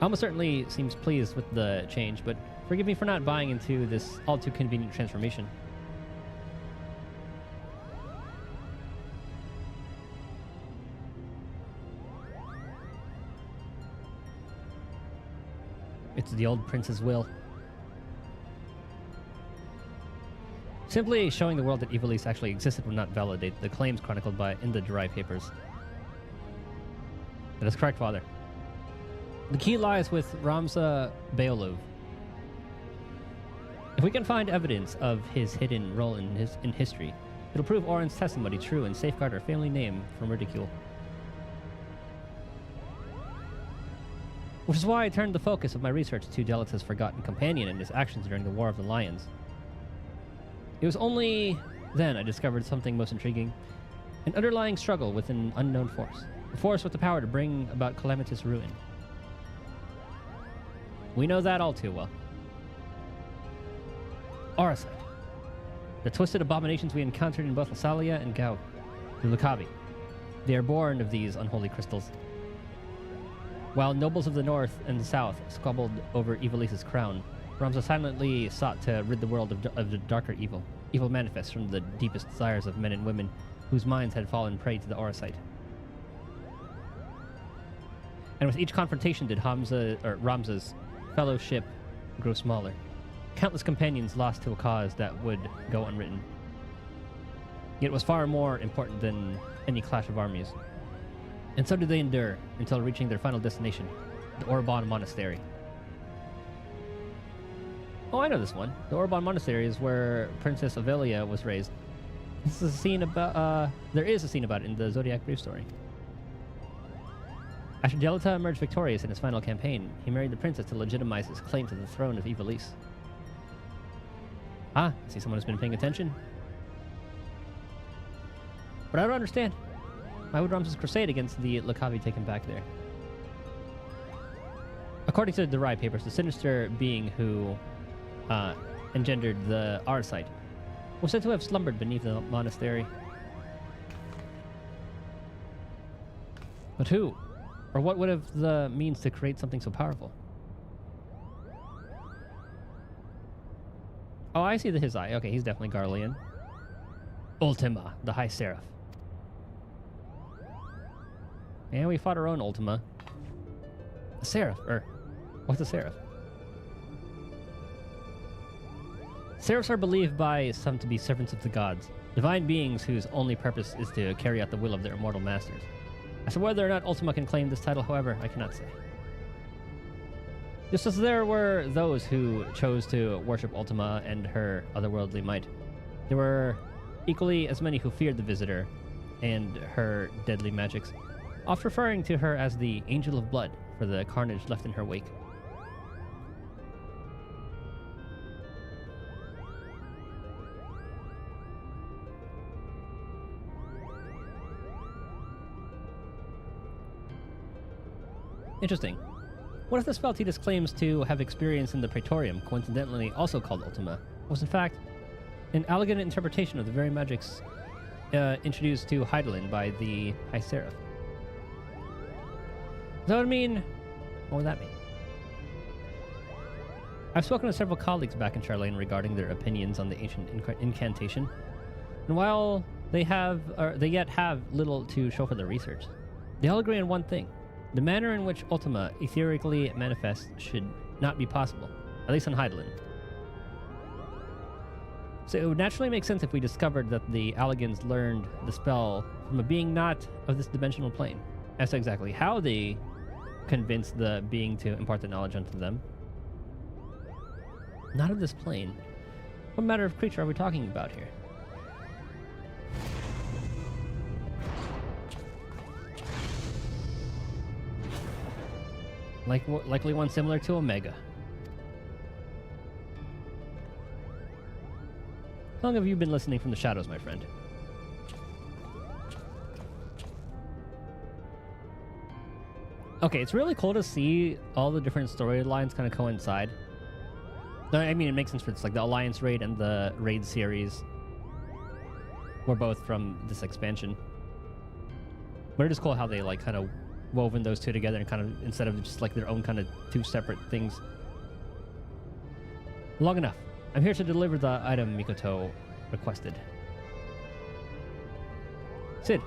Alma certainly seems pleased with the change, but forgive me for not buying into this all-too-convenient transformation. It's the old prince's will. Simply showing the world that Ivalice actually existed would not validate the claims chronicled in the Derived Papers. That is correct, Father. The key lies with Ramza Beolov. If we can find evidence of his hidden role in history, it'll prove Oren's testimony true and safeguard our family name from ridicule. Which is why I turned the focus of my research to Delita's forgotten companion and his actions during the War of the Lions. It was only then I discovered something most intriguing: an underlying struggle with an unknown force, a force with the power to bring about calamitous ruin. We know that all too well. Auracite. The twisted abominations we encountered in both Lasalia and Gau, the Lucavi. They are born of these unholy crystals. While nobles of the north and the south squabbled over Ivalice's crown, Ramza silently sought to rid the world of the darker evil. Evil manifests from the deepest desires of men and women whose minds had fallen prey to the Auracite. And with each confrontation did Ramza's fellowship grow smaller. Countless companions lost to a cause that would go unwritten. Yet it was far more important than any clash of armies. And so did they endure until reaching their final destination, the Orban Monastery. Oh, I know this one. The Orban Monastery is where Princess Avelia was raised. This is a scene about, there is a scene about it in the Zodiac Brief story. After Delita emerged victorious in his final campaign, he married the princess to legitimize his claim to the throne of Ivalice. Ah, I see someone who's been paying attention. But I don't understand. Why would Ramza's crusade against the Lucavi take him back there? According to the Derived Papers, the sinister being who engendered the Arsite was said to have slumbered beneath the monastery. But who? Or what would have the means to create something so powerful? Oh, I see his eye. Okay, he's definitely Garlean. Ultima, the High Seraph. And we fought our own Ultima. A Seraph, what's a Seraph? Seraphs are believed by some to be servants of the gods, divine beings whose only purpose is to carry out the will of their immortal masters. As to whether or not Ultima can claim this title, however, I cannot say. Just as there were those who chose to worship Ultima and her otherworldly might, there were equally as many who feared the Visitor and her deadly magics, oft referring to her as the Angel of Blood for the carnage left in her wake. Interesting. What if the spell Titus claims to have experienced in the Praetorium, coincidentally also called Ultima, was in fact an elegant interpretation of the very magics introduced to Hydaelyn by the High Seraph? Does that mean? What would that mean? I've spoken to several colleagues back in Charlene regarding their opinions on the ancient incantation, and while they yet have little to show for their research, they all agree on one thing: the manner in which Ultima etherically manifests should not be possible, at least on Hydaelyn. So it would naturally make sense if we discovered that the Alligans learned the spell from a being not of this dimensional plane. As to exactly how they convinced the being to impart the knowledge unto them. Not of this plane. What matter of creature are we talking about here? Likely one similar to Omega. How long have you been listening from the shadows, my friend? Okay, it's really cool to see all the different storylines kind of coincide. I mean, it makes sense for it's like the Alliance raid and the raid series were both from this expansion. But it is cool how they like kind of woven those two together and kind of instead of just like their own kind of two separate things. Long enough. I'm here to deliver the item Mikoto requested. Sid,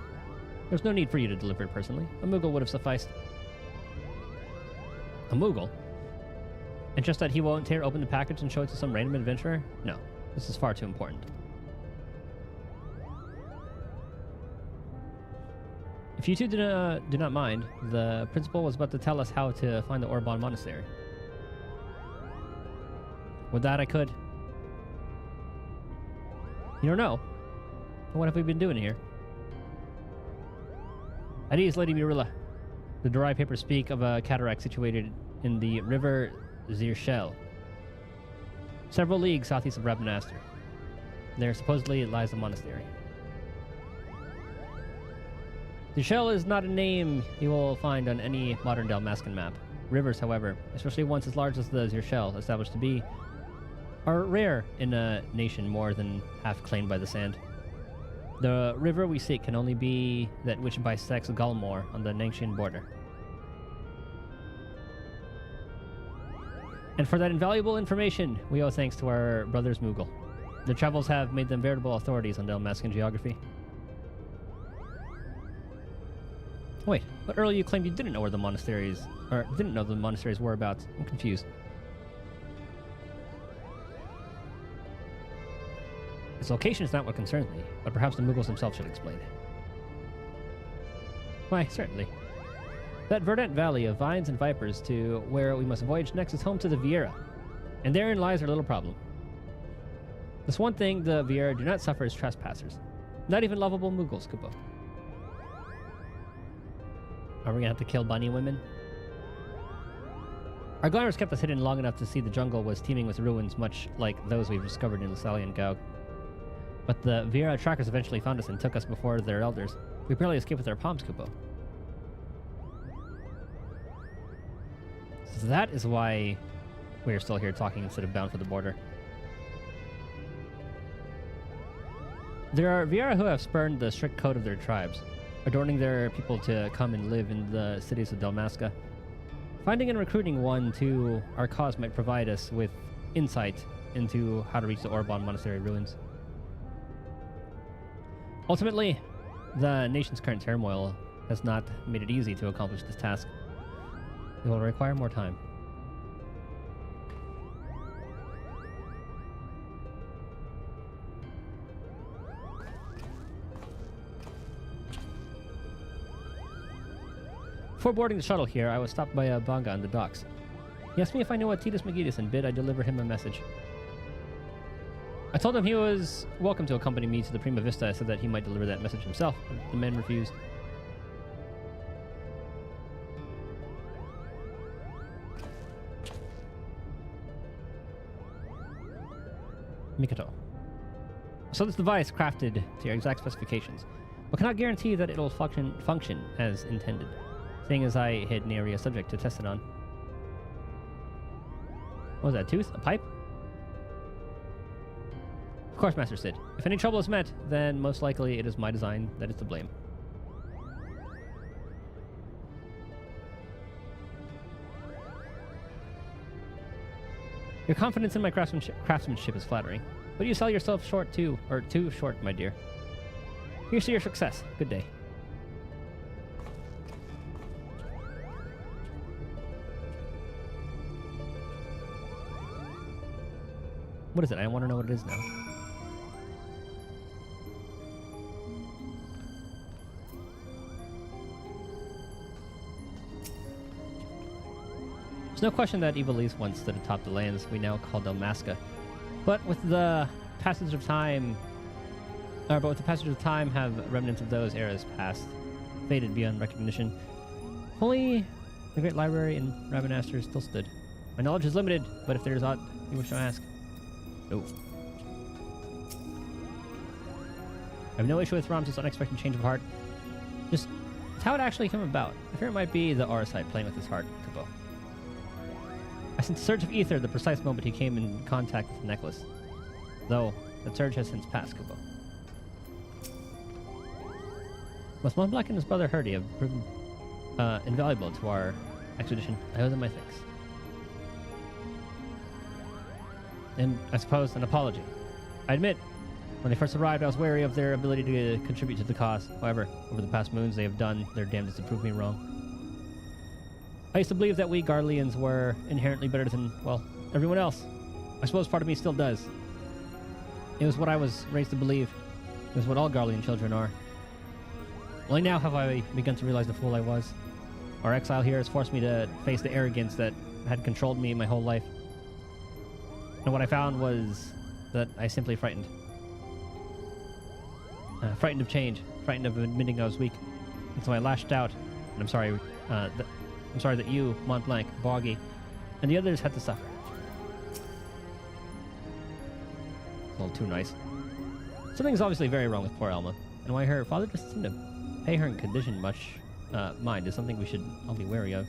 there's no need for you to deliver it personally. A Moogle would have sufficed. A Moogle? And just that he won't tear open the package and show it to some random adventurer? No, this is far too important. If you two do not mind, the principal was about to tell us how to find the Orban Monastery. With that, I could. You don't know? What have we been doing here? At ease, Lady Murilla. The dry papers speak of a cataract situated in the river Zirshel, several leagues southeast of Rabanaster. There supposedly lies a monastery. Zirshel is not a name you will find on any modern Dalmascan map. Rivers, however, especially ones as large as the Zirshel established to be, are rare in a nation more than half claimed by the sand. The river we seek can only be that which bisects Galmor on the Nangshan border. And for that invaluable information, we owe thanks to our brothers Moogle. Their travels have made them veritable authorities on Dalmascan geography. Wait, but earlier you claimed you didn't know where the monasteries, or didn't know the monasteries' whereabouts. I'm confused. Its location is not what concerns me, but perhaps the Moogles themselves should explain. Why, certainly. That verdant valley of vines and vipers to where we must voyage next is home to the Vieira, and therein lies our little problem. This one thing the Vieira do not suffer as trespassers. Not even lovable Moogles, Kupo. Are we gonna have to kill bunny women? Our glimmers kept us hidden long enough to see the jungle was teeming with ruins much like those we've discovered in Lasali and Gaug. But the Vieira trackers eventually found us and took us before their elders. We barely escaped with our palms, Kupo. So that is why we are still here talking instead of bound for the border. There are Vieira who have spurned the strict code of their tribes, adorning their people to come and live in the cities of Dalmasca. Finding and recruiting one to our cause might provide us with insight into how to reach the Orban Monastery ruins. Ultimately, the nation's current turmoil has not made it easy to accomplish this task. It will require more time. Before boarding the shuttle here, I was stopped by a Banga on the docks. He asked me if I knew what Titus Megidus and bid I deliver him a message. I told him he was welcome to accompany me to the Prima Vista. I said that he might deliver that message himself, but the man refused. Mikoto. So this device crafted to your exact specifications, but cannot guarantee that it'll function as intended. seeing as I hid an area subject to test it on. What was that, a tooth? A pipe? Of course, Master Sid. If any trouble is met, then most likely it is my design that is to blame. Your confidence in my craftsmanship is flattering, but you sell yourself short too, or too short, my dear. Here's to your success. Good day. What is it? I want to know what it is now. There's no question that Ivalice once stood atop the lands we now call Dalmasca. But with the passage of time... have remnants of those eras passed, faded beyond recognition. Only the great library in Rabanastre still stood. My knowledge is limited, but if there is aught you wish to ask... No. I have no issue with Ram's unexpected change of heart. Just how it actually came about. I fear it might be the Auracite playing with his heart, Kupo. I sent a surge of ether the precise moment he came in contact with the necklace. Though, the surge has since passed, Kupo. Both Montblanc and his brother Herdy have proven invaluable to our expedition. I owe them my thanks. And, I suppose, an apology. I admit, when they first arrived, I was wary of their ability to contribute to the cause. However, over the past moons, they have done their damnedest to prove me wrong. I used to believe that we Garleans were inherently better than, well, everyone else. I suppose part of me still does. It was what I was raised to believe. It was what all Garlean children are. Only now have I begun to realize the fool I was. Our exile here has forced me to face the arrogance that had controlled me my whole life. And what I found was that I simply frightened. Frightened of change, frightened of admitting I was weak. And so I lashed out, and I'm sorry that you, Montblanc, Boggy, and the others had to suffer. A little too nice. Something's obviously very wrong with poor Alma, and why her father doesn't seem to pay her in condition much mind is something we should all be wary of.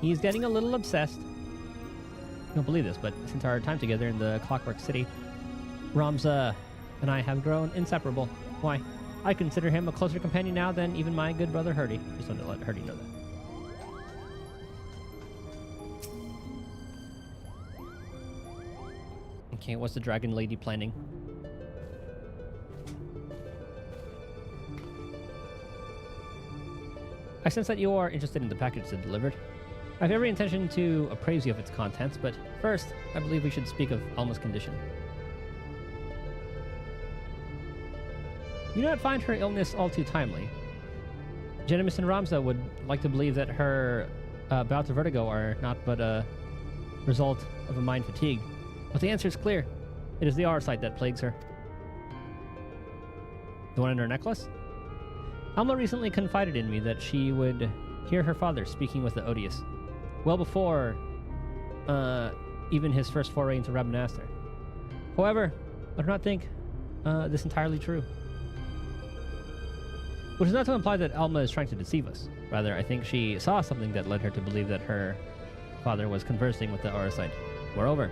He's getting a little obsessed. You don't believe this, but since our time together in the Clockwork City, Ramza and I have grown inseparable. Why, I consider him a closer companion now than even my good brother Herdy. Just wanted to let Herdy know that. Okay, what's the dragon lady planning? I sense that you are interested in the package that delivered. I have every intention to appraise you of its contents, but first, I believe we should speak of Alma's condition. You do not find her illness all too timely. Genimus and Ramza would like to believe that her bouts of vertigo are not but a result of a mind fatigue. But the answer is clear. It is the Auracite that plagues her. The one in her necklace? Alma recently confided in me that she would hear her father speaking with the Odious, well before even his first foray into Rabanastre. However, I do not think this entirely true. Which is not to imply that Alma is trying to deceive us. Rather, I think she saw something that led her to believe that her father was conversing with the Auracite. Moreover,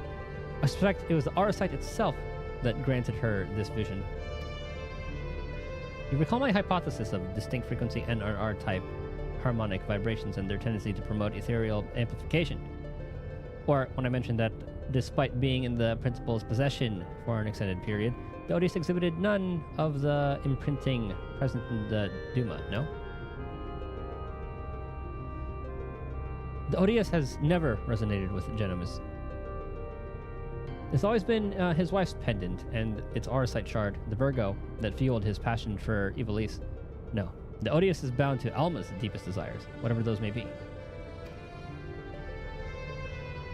I suspect it was the Auracite itself that granted her this vision. You recall my hypothesis of distinct frequency NRR type harmonic vibrations and their tendency to promote ethereal amplification. Or when I mentioned that despite being in the principal's possession for an extended period, the Odious exhibited none of the imprinting present in the Duma, no? The Odious has never resonated with Genimus. It's always been his wife's pendant and its Auracite shard, the Virgo, that fueled his passion for Ivalice. No, the Odious is bound to Alma's deepest desires, whatever those may be.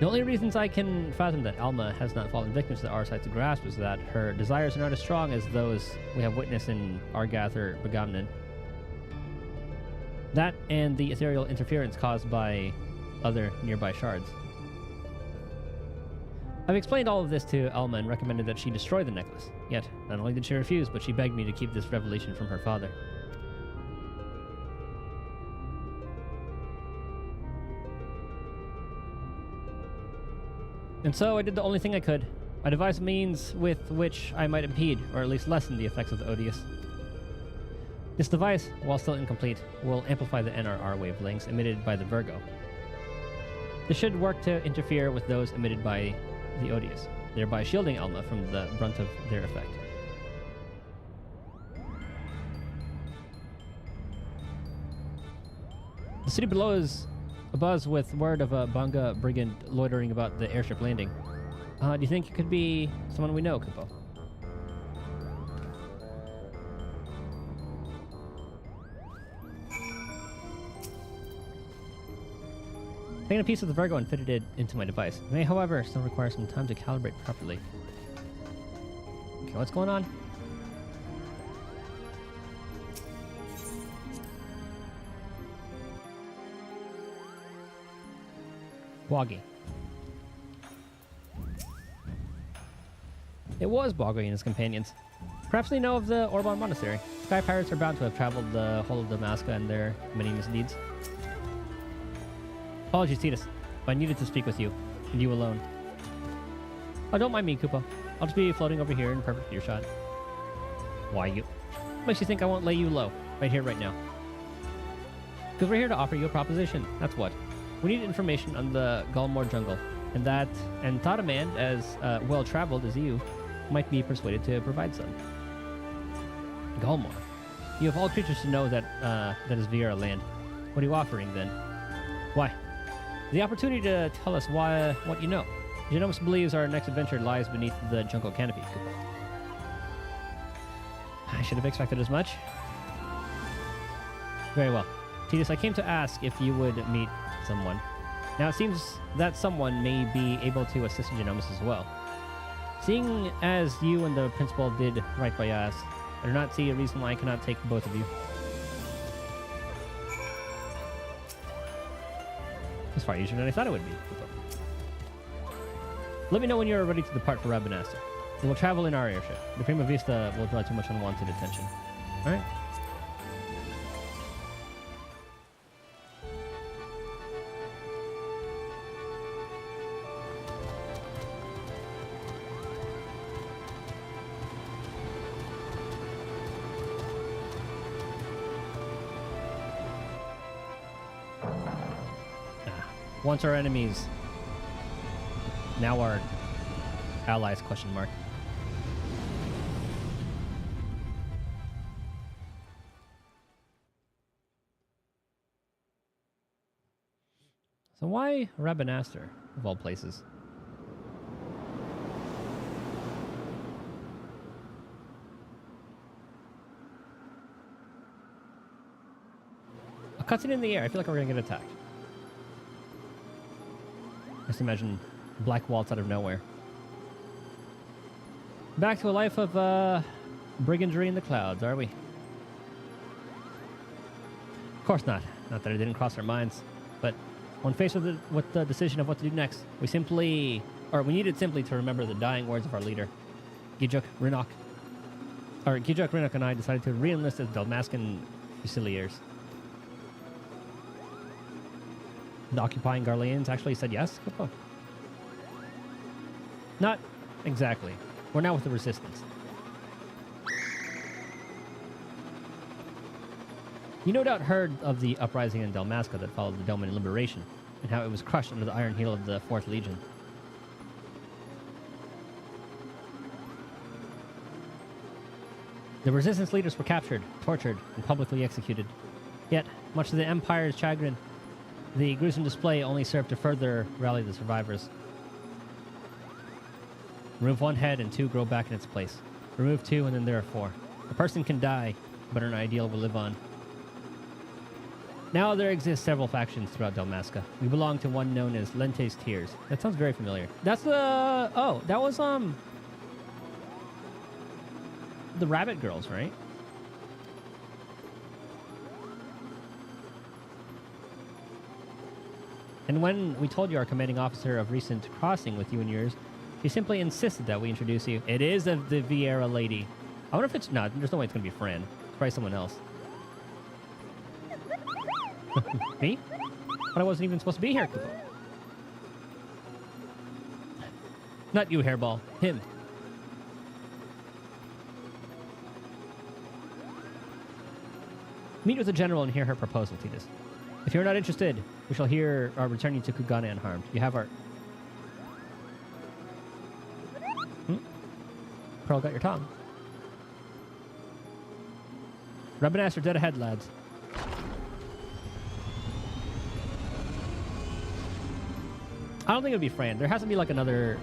The only reasons I can fathom that Alma has not fallen victim to the Auracite's grasp is that her desires are not as strong as those we have witnessed in Argath or Begamnon. That and the ethereal interference caused by other nearby shards. I've explained all of this to Alma and recommended that she destroy the necklace. Yet, not only did she refuse, but she begged me to keep this revelation from her father. And so I did the only thing I could. I devised means with which I might impede, or at least lessen the effects of the Odious. This device, while still incomplete, will amplify the NRR wavelengths emitted by the Virgo. This should work to interfere with those emitted by the Odious, thereby shielding Alma from the brunt of their effect. The city below is abuzz with word of a Banga brigand loitering about the airship landing. Do you think it could be someone we know, Kupo? Taking a piece of the Virgo and fitted it into my device. It may, however, still require some time to calibrate properly. Okay, what's going on? Boggy. It was Boggy and his companions. Perhaps they know of the Orban Monastery. Sky pirates are bound to have traveled the whole of Damascus and their many misdeeds. Apologies, Titus, but I needed to speak with you, and you alone. Oh, don't mind me, Koopa. I'll just be floating over here in perfect earshot. Why you? Makes you think I won't lay you low, right here, right now. Because we're here to offer you a proposition, that's what. We need information on the Gulmore jungle, and thought a man as well-traveled as you might be persuaded to provide some. Gulmore. You have all creatures to know that that is Viera land. What are you offering, then? Why? The opportunity to tell us what you know. Genomus believes our next adventure lies beneath the jungle canopy. I should have expected as much. Very well. Titus, I came to ask if you would meet someone. Now it seems that someone may be able to assist Genomus as well. Seeing as you and the principal did right by us, I do not see a reason why I cannot take both of you. It's far easier than I thought it would be. Let me know when you're ready to depart for Rabanasta. We will travel in our airship. The Prima Vista will draw too much unwanted attention. Alright? Once our enemies, now our allies, question mark. So why Rabanastre, of all places? A cutscene in the air. I feel like we're gonna get attacked. Just imagine black waltz out of nowhere. Back to a life of brigandry in the clouds, are we? Of course not. Not that it didn't cross our minds. But when faced with the decision of what to do next, we needed simply to remember the dying words of our leader, Gijuk Rinok. Gijuk Rinok and I decided to re-enlist as Dalmascan Fusiliers. The occupying Garleans actually said yes? Not exactly. We're now with the Resistance. You no doubt heard of the uprising in Dalmasca that followed the Doman liberation, and how it was crushed under the iron heel of the 4th Legion. The Resistance leaders were captured, tortured, and publicly executed. Yet, much to the Empire's chagrin, the gruesome display only served to further rally the survivors. Remove one head and 2 grow back in its place. Remove 2 and then there are 4. A person can die, but an ideal will live on. Now there exist several factions throughout Dalmasca. We belong to one known as Lente's Tears. That sounds very familiar. That's the... Oh, that was, the Rabbit Girls, right? And when we told you our commanding officer of recent crossing with you and yours, he simply insisted that we introduce you. It is the Viera lady. I wonder if it's... No, there's no way it's going to be Fran. It's probably someone else. Me? But I wasn't even supposed to be here. Not you, hairball. Him. Meet with the general and hear her proposal, Titus. If you're not interested, we shall return you to Kugana unharmed. You have our... Pearl got your tongue. Rubbin' are dead ahead, lads. I don't think it would be Fran. There has to be like another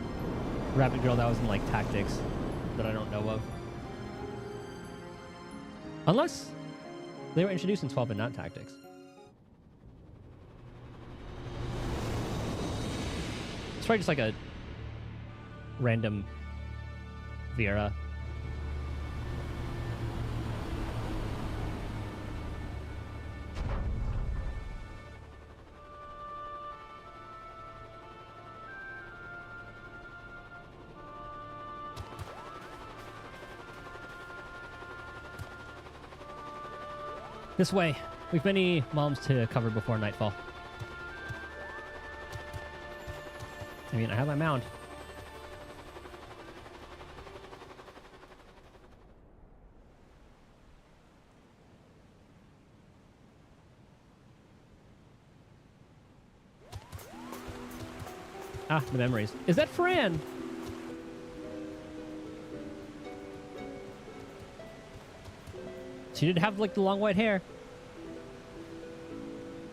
rabbit girl that was in like tactics that I don't know of. Unless they were introduced in 12 and not tactics. It's probably just like a random Vera. This way. We've many moms to cover before nightfall. I mean, I have my mount. Ah, the memories. Is that Fran? She did have like the long white hair.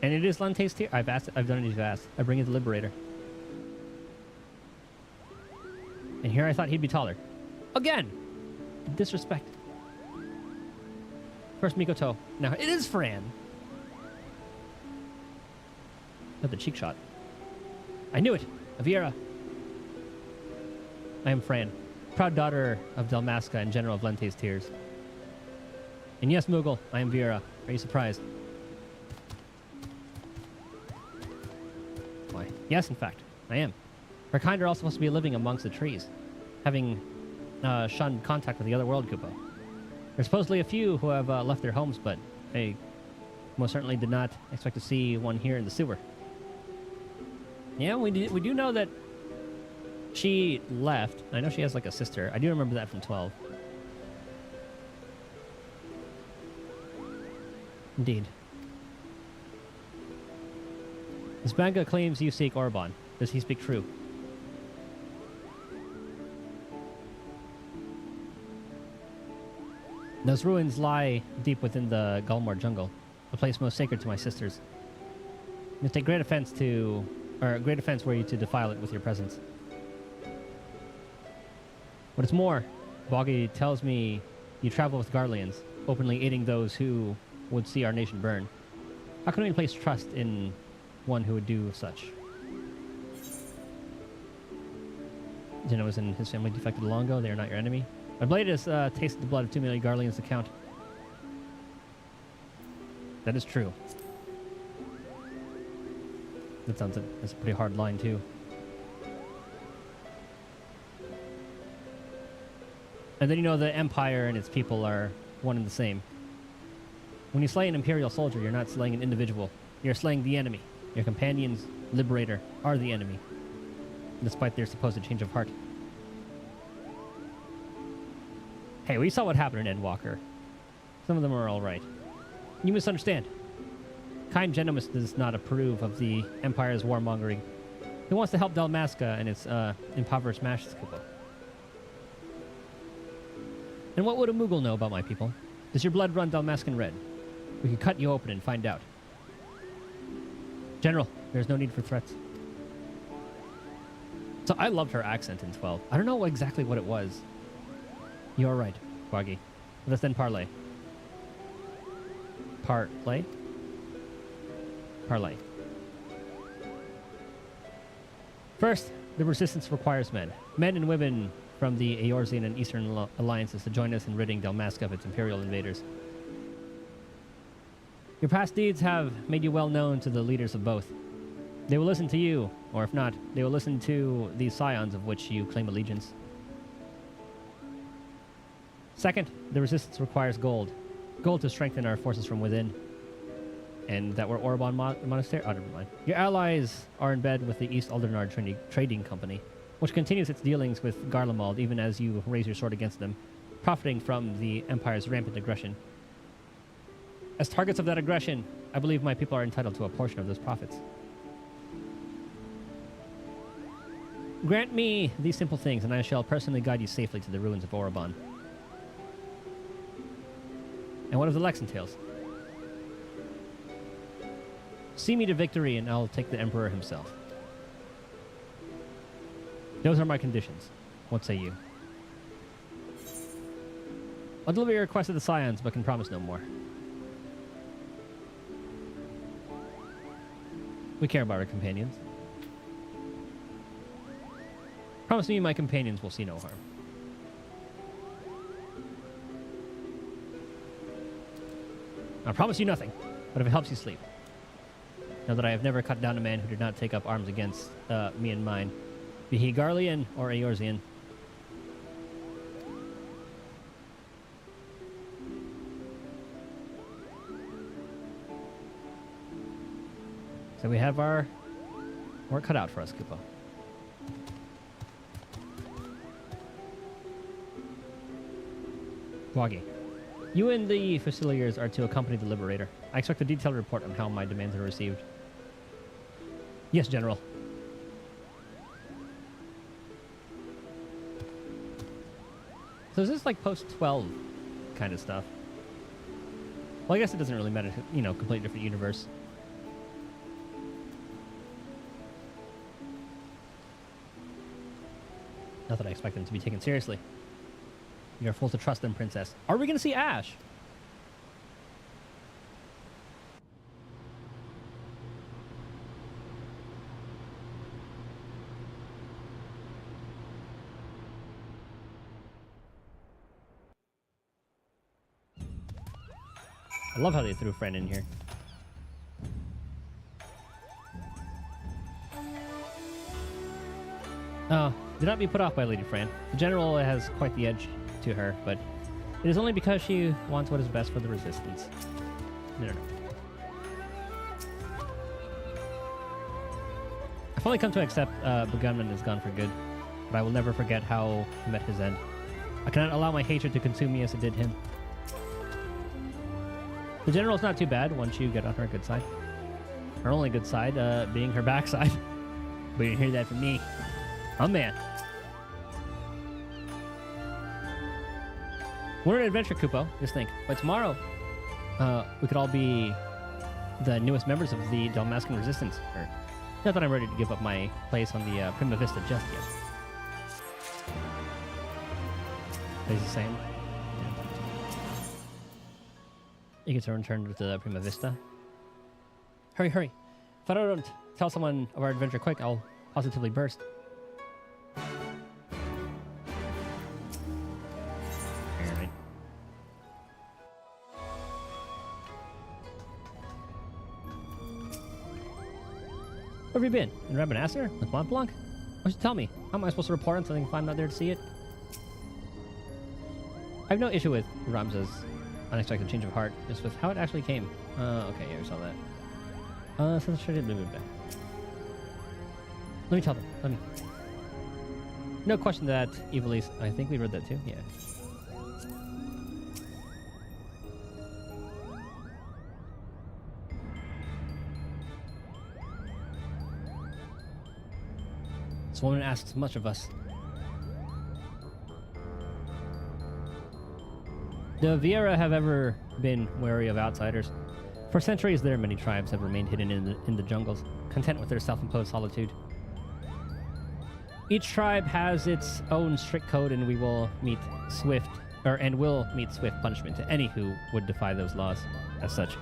And it is Lante's tier. I've done it as fast. I bring in the Liberator. And here I thought he'd be taller. Again! Disrespect. First Mikoto. Now it is Fran. Got the cheek shot. I knew it. Aviera. I am Fran, proud daughter of Dalmasca and General of Lente's Tears. And yes, Moogle, I am Vera. Are you surprised? Why? Yes, in fact, I am. Her kind are all supposed to be living amongst the trees, having shunned contact with the other world, Kupo. There's supposedly a few who have left their homes, but I most certainly did not expect to see one here in the sewer. Yeah, we do know that she left. I know she has like a sister. I do remember that from 12. Indeed. Zbanga claims you seek Orban. Does he speak true? Those ruins lie deep within the Gulmore jungle, a place most sacred to my sisters. It take great offense were you to defile it with your presence. What is more, Boggy tells me you travel with Garleans, openly aiding those who would see our nation burn. How can we place trust in one who would do such? Genoas and his family defected long ago. They are not your enemy. My blade has tasted the blood of too many Garleans to count. That is true. That's a pretty hard line, too. And then, you know, the Empire and its people are one and the same. When you slay an Imperial soldier, you're not slaying an individual. You're slaying the enemy. Your companions, Liberator, are the enemy, despite their supposed change of heart. Hey, we saw what happened in Endwalker. Some of them are all right. You misunderstand. Kind Genomus does not approve of the Empire's warmongering. He wants to help Dalmasca and its impoverished Mashkupo. And what would a Moogle know about my people? Does your blood run Dalmascan red? We can cut you open and find out. General, there's no need for threats. So I loved her accent in 12. I don't know exactly what it was. You're right, Quaggy. Let's then parlay. Parlay? Parlay. First, the resistance requires men. Men and women from the Eorzean and Eastern alliances to join us in ridding Dalmasca of its Imperial invaders. Your past deeds have made you well known to the leaders of both. They will listen to you, or if not, they will listen to these scions of which you claim allegiance. Second, the resistance requires gold. Gold to strengthen our forces from within. And that were Orban Monastery? Oh, never mind. Your allies are in bed with the East Aldernard Trading Company. which continues its dealings with Garlemald even as you raise your sword against them, profiting from the Empire's rampant aggression. As targets of that aggression, I believe my people are entitled to a portion of those profits. Grant me these simple things, and I shall personally guide you safely to the ruins of Orobon. And what of the Lexan tales? See me to victory, and I'll take the Emperor himself. Those are my conditions. What say you? I'll deliver your request to the Scions, but can promise no more. We care about our companions. Promise me my companions will see no harm. I promise you nothing, but if it helps you sleep. Know that I have never cut down a man who did not take up arms against me and mine, be he Garlean or Eorzean. So we have our work cut out for us, Kupo. Wagi, you and the Faciliers are to accompany the Liberator. I expect a detailed report on how my demands are received. Yes, General. So is this like post-12 kind of stuff? Well, I guess it doesn't really matter, you know, completely different universe. Not that I expect them to be taken seriously. You're full to trust them, Princess. Are we going to see Ash? I love how they threw Fran in here. Oh, do not be put off by Lady Fran. The General has quite the edge to her, but it is only because she wants what is best for the Resistance. No. I've finally come to accept Begunman is gone for good, but I will never forget how he met his end. I cannot allow my hatred to consume me as it did him. The General's not too bad once you get on her good side. Her only good side being her backside. But you didn't hear that from me. I'm man. We're an adventure, Kupo. Just think. By tomorrow, we could all be the newest members of the Dalmascan Resistance. Or, not that I'm ready to give up my place on the Prima Vista just yet. Is the same? You get to return to the Prima Vista. Hurry, hurry. If I don't tell someone of our adventure quick, I'll positively burst. Alright. Where have you been? In Rabanasser? With Mont Blanc? Why don't you tell me? How am I supposed to report on something if I'm not there to see it? I have no issue with Ramza's unexpected change of heart, just with how it actually came. Okay, yeah, we saw that. Let me tell them. Let me. No question that Ivalice. I think we read that too. Yeah. This woman asks much of us. The Viera have ever been wary of outsiders. For centuries, their many tribes have remained hidden in the jungles, content with their self-imposed solitude. Each tribe has its own strict code, and we will meet swift punishment to any who would defy those laws. As such,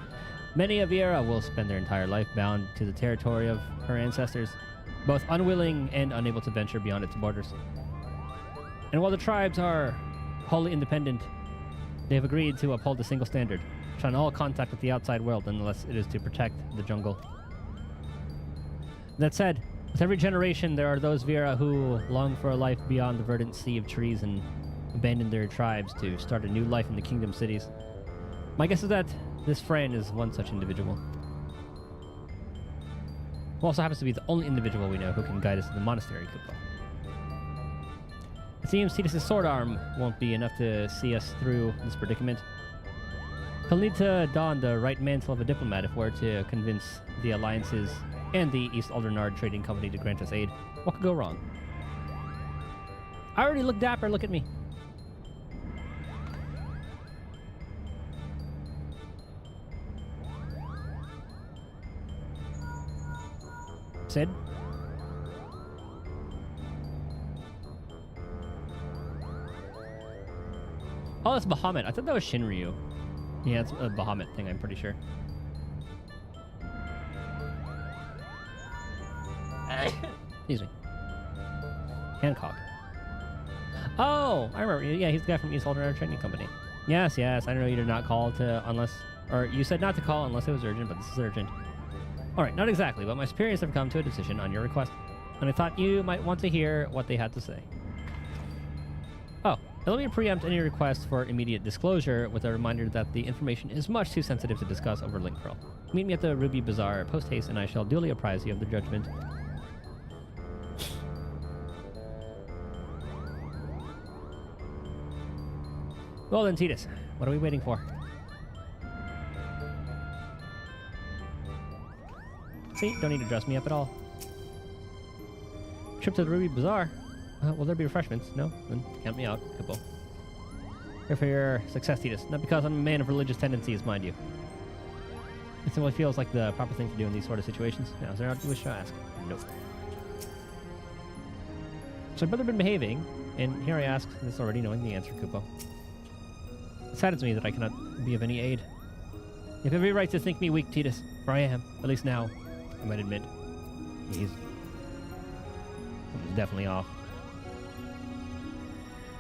many a Viera will spend their entire life bound to the territory of her ancestors, both unwilling and unable to venture beyond its borders. And while the tribes are wholly independent, they have agreed to uphold a single standard, shun all contact with the outside world unless it is to protect the jungle. That said, with every generation there are those Viera who long for a life beyond the verdant sea of trees and abandon their tribes to start a new life in the kingdom cities. My guess is that this Fran is one such individual. Who also happens to be the only individual we know who can guide us to the monastery, Kupo. seems Titus's sword arm won't be enough to see us through this predicament. He'll need to don the right mantle of a diplomat if we're to convince the alliances and the East Aldernard Trading Company to grant us aid. What could go wrong? I already look dapper, look at me. Sid? Oh, that's Bahamut. I thought that was Shinryu. Yeah, it's a Bahamut thing, I'm pretty sure. Excuse me. Hancock. Oh, I remember. Yeah, he's the guy from East Aldernard Trading Company. Yes, yes. I know you did not call to unless... Or you said not to call unless it was urgent, but this is urgent. Alright, not exactly, but my superiors have come to a decision on your request, and I thought you might want to hear what they had to say. Oh, let me preempt any request for immediate disclosure with a reminder that the information is much too sensitive to discuss over Link Pearl. Meet me at the Ruby Bazaar post-haste, and I shall duly apprise you of the judgment. Well then, Titus, what are we waiting for? See, don't need to dress me up at all. Trip to the Ruby Bazaar. Will there be refreshments? No? Then count me out. Kupo. Here for your success, Titus. Not because I'm a man of religious tendencies, mind you. It simply feels like the proper thing to do in these sort of situations. Now, is there not you wish to ask? Nope. So I've better been behaving, and here I ask this already knowing the answer, Kupo. It saddens me that I cannot be of any aid. You have every right to think me weak, Titus, for I am, at least now. I might admit, he's definitely off.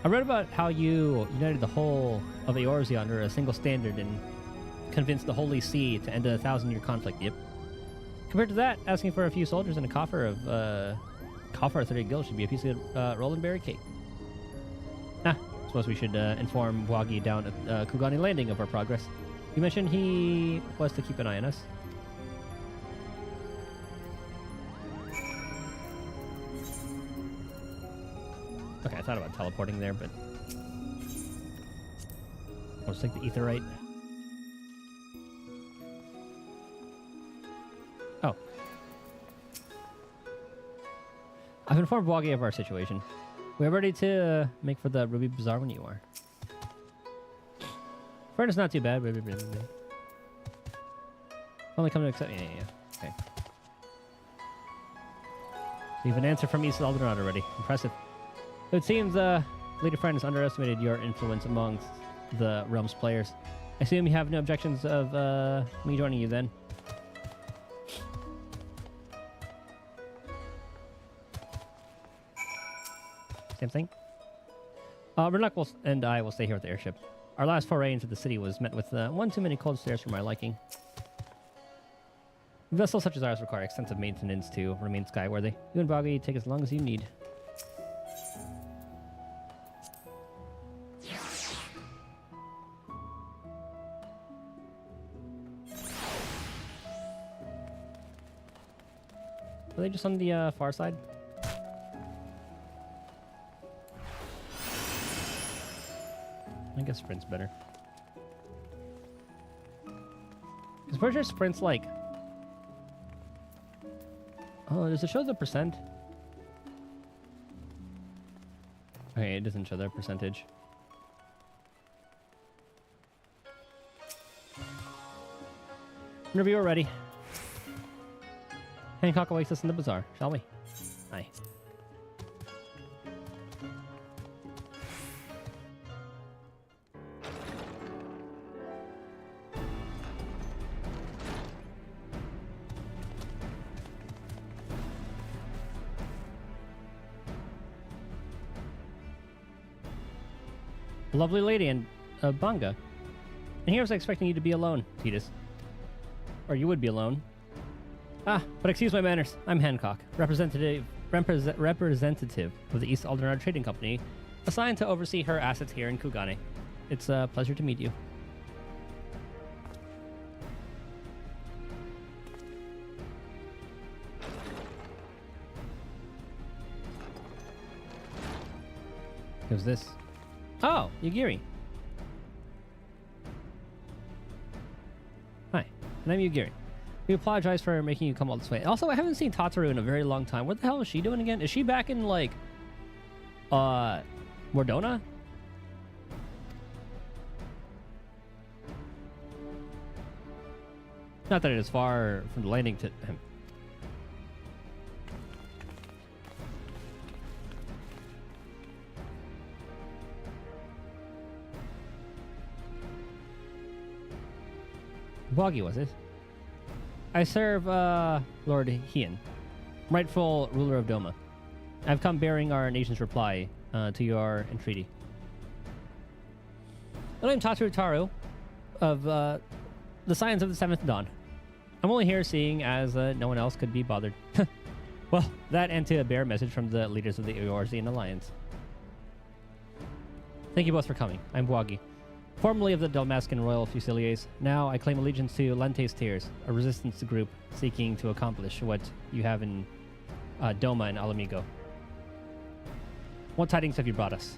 I read about how you united the whole of Eorzea under a single standard and convinced the Holy See to end a 1,000-year conflict. Yep. Compared to that, asking for a few soldiers and a coffer of 30 gil should be a piece of roll-and berry cake. Suppose we should inform Wagi down at Kugani Landing of our progress. You mentioned he was to keep an eye on us. Okay, I thought about teleporting there, but I'll just take the Aetheryte. Oh. I've informed Wagi of our situation. We're ready to make for the Ruby Bazaar when you are. Friend is not too bad. Only come to accept. Yeah. Okay. So you have an answer from East Aldernard already. Impressive. It seems Leader Friend has underestimated your influence amongst the realm's players. I assume you have no objections of me joining you then. Same thing. Renuk and I will stay here with the airship. Our last foray into the city was met with one too many cold stares for my liking. Vessels such as ours require extensive maintenance to remain skyworthy. You and Boggy take as long as you need. Are they just on the far side? I guess sprint's better. Because where's your sprint's like? Oh, does it show the percent? Okay, it doesn't show their percentage. Whenever you're ready. Hancock awaits us in the bazaar, shall we? Aye. A lovely lady and Banga. And here I was expecting you to be alone, Titus. Or you would be alone. Ah, but excuse my manners. I'm Hancock, representative of the East Aldernard Trading Company, assigned to oversee her assets here in Kugane. It's a pleasure to meet you. Who's this? Oh, Yugiri. Hi, and I'm Yugiri. We apologize for making you come all this way. Also, I haven't seen Tataru in a very long time. What the hell is she doing again? Is she back in, like, Mordona? Not that it is far from the landing to him. Boggy, was it? I serve, Lord Hien, rightful ruler of Doma. I've come bearing our nation's reply, to your entreaty. And I'm Tataru Taru of, the Science of the Seventh Dawn. I'm only here seeing as, no one else could be bothered. Well, that and to bear a message from the leaders of the Eorzean Alliance. Thank you both for coming. I'm Bwagi, formerly of the Dalmascan Royal Fusiliers. Now I claim allegiance to Lentes Tears, a resistance group seeking to accomplish what you have in Doma and Alamigo. What tidings have you brought us?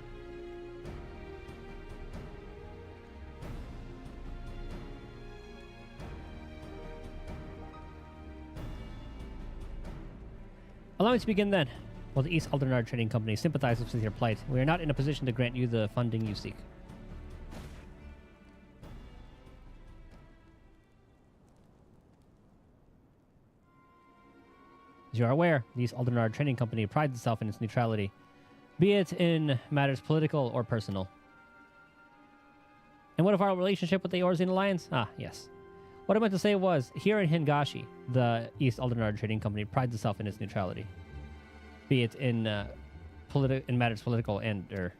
Allow me to begin then. While the East Aldernard Trading Company sympathizes with your plight, we are not in a position to grant you the funding you seek. As you are aware, the East Aldernard Trading Company prides itself in its neutrality, be it in matters political or personal. And what of our relationship with the Eorzean Alliance? Ah, yes. What I meant to say was, here in Hingashi, the East Aldernard Trading Company prides itself in its neutrality, be it in matters political and You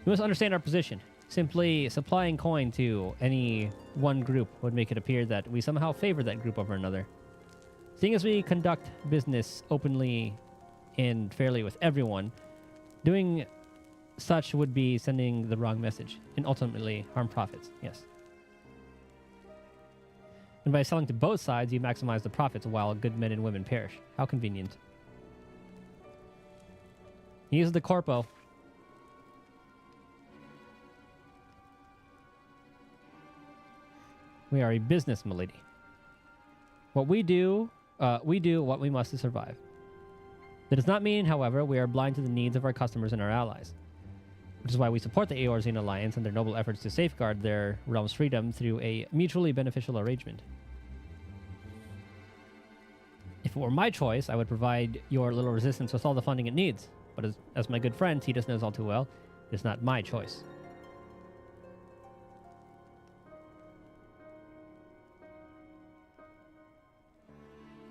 must understand our position. Simply supplying coin to any one group would make it appear that we somehow favor that group over another. Seeing as we conduct business openly and fairly with everyone, doing such would be sending the wrong message and ultimately harm profits. Yes. And by selling to both sides, you maximize the profits while good men and women perish. How convenient. Use the corpo. We are a business, milady. What we do what we must to survive. That does not mean, however, we are blind to the needs of our customers and our allies, which is why we support the Eorzean Alliance and their noble efforts to safeguard their realm's freedom through a mutually beneficial arrangement. If it were my choice, I would provide your little resistance with all the funding it needs, but as my good friend Titus knows all too well, it is not my choice.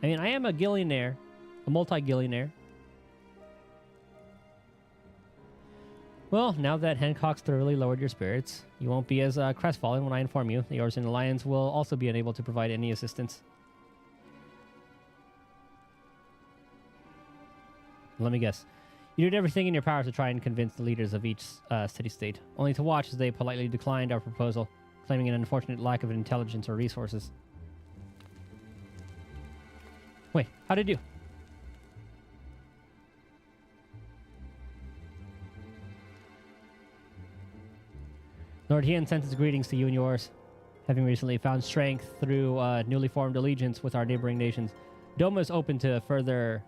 I mean, I am a gillionaire, a multi-gillionaire. Well, now that Hancock's thoroughly lowered your spirits, you won't be as crestfallen when I inform you the Eorzean Alliance will also be unable to provide any assistance. Let me guess. You did everything in your power to try and convince the leaders of each city-state, only to watch as they politely declined our proposal, claiming an unfortunate lack of intelligence or resources. Wait, how did you? Lord Hien sends his greetings to you and yours. Having recently found strength through newly formed allegiance with our neighboring nations, Doma is open to further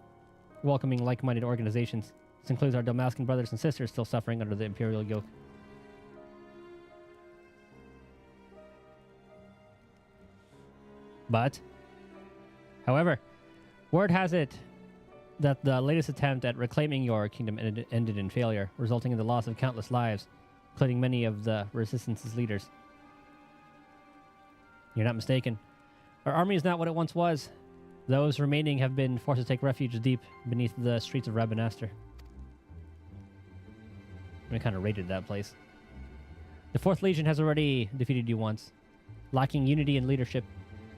welcoming like-minded organizations. This includes our Dalmascan brothers and sisters still suffering under the imperial yoke. However, word has it that the latest attempt at reclaiming your kingdom ended in failure, resulting in the loss of countless lives, including many of the Resistance's leaders. You're not mistaken. Our army is not what it once was. Those remaining have been forced to take refuge deep beneath the streets of Rabanastre. We kind of raided that place. The 4th Legion has already defeated you once. Lacking unity and leadership,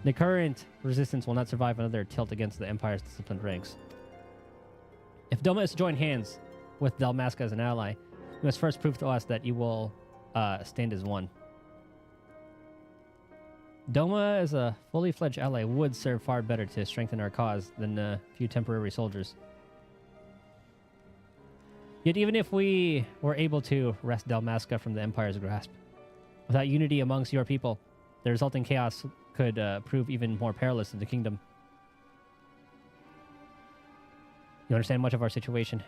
the current resistance will not survive another tilt against the Empire's disciplined ranks. If Doma is to join hands with Dalmasca as an ally, you must first prove to us that you will stand as one. Doma as a fully fledged ally would serve far better to strengthen our cause than a few temporary soldiers. Yet even if we were able to wrest Dalmasca from the Empire's grasp, without unity amongst your people, the resulting chaos could prove even more perilous in the kingdom. You understand much of our situation.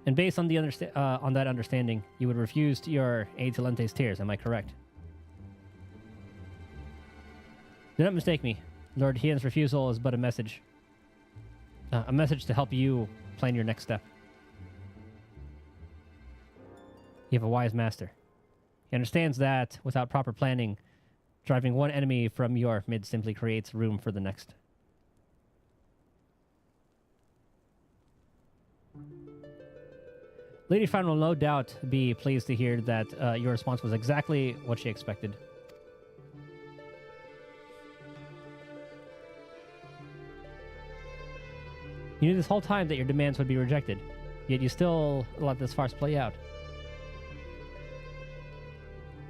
And based on on that understanding, you would refuse your aid to Lente's tears, am I correct? Do not mistake me. Lord Hien's refusal is but a message. A message to help you plan your next step. You have a wise master. He understands that, without proper planning, driving one enemy from your midst simply creates room for the next. Lady Fran will no doubt be pleased to hear that your response was exactly what she expected. You knew this whole time that your demands would be rejected, yet you still let this farce play out.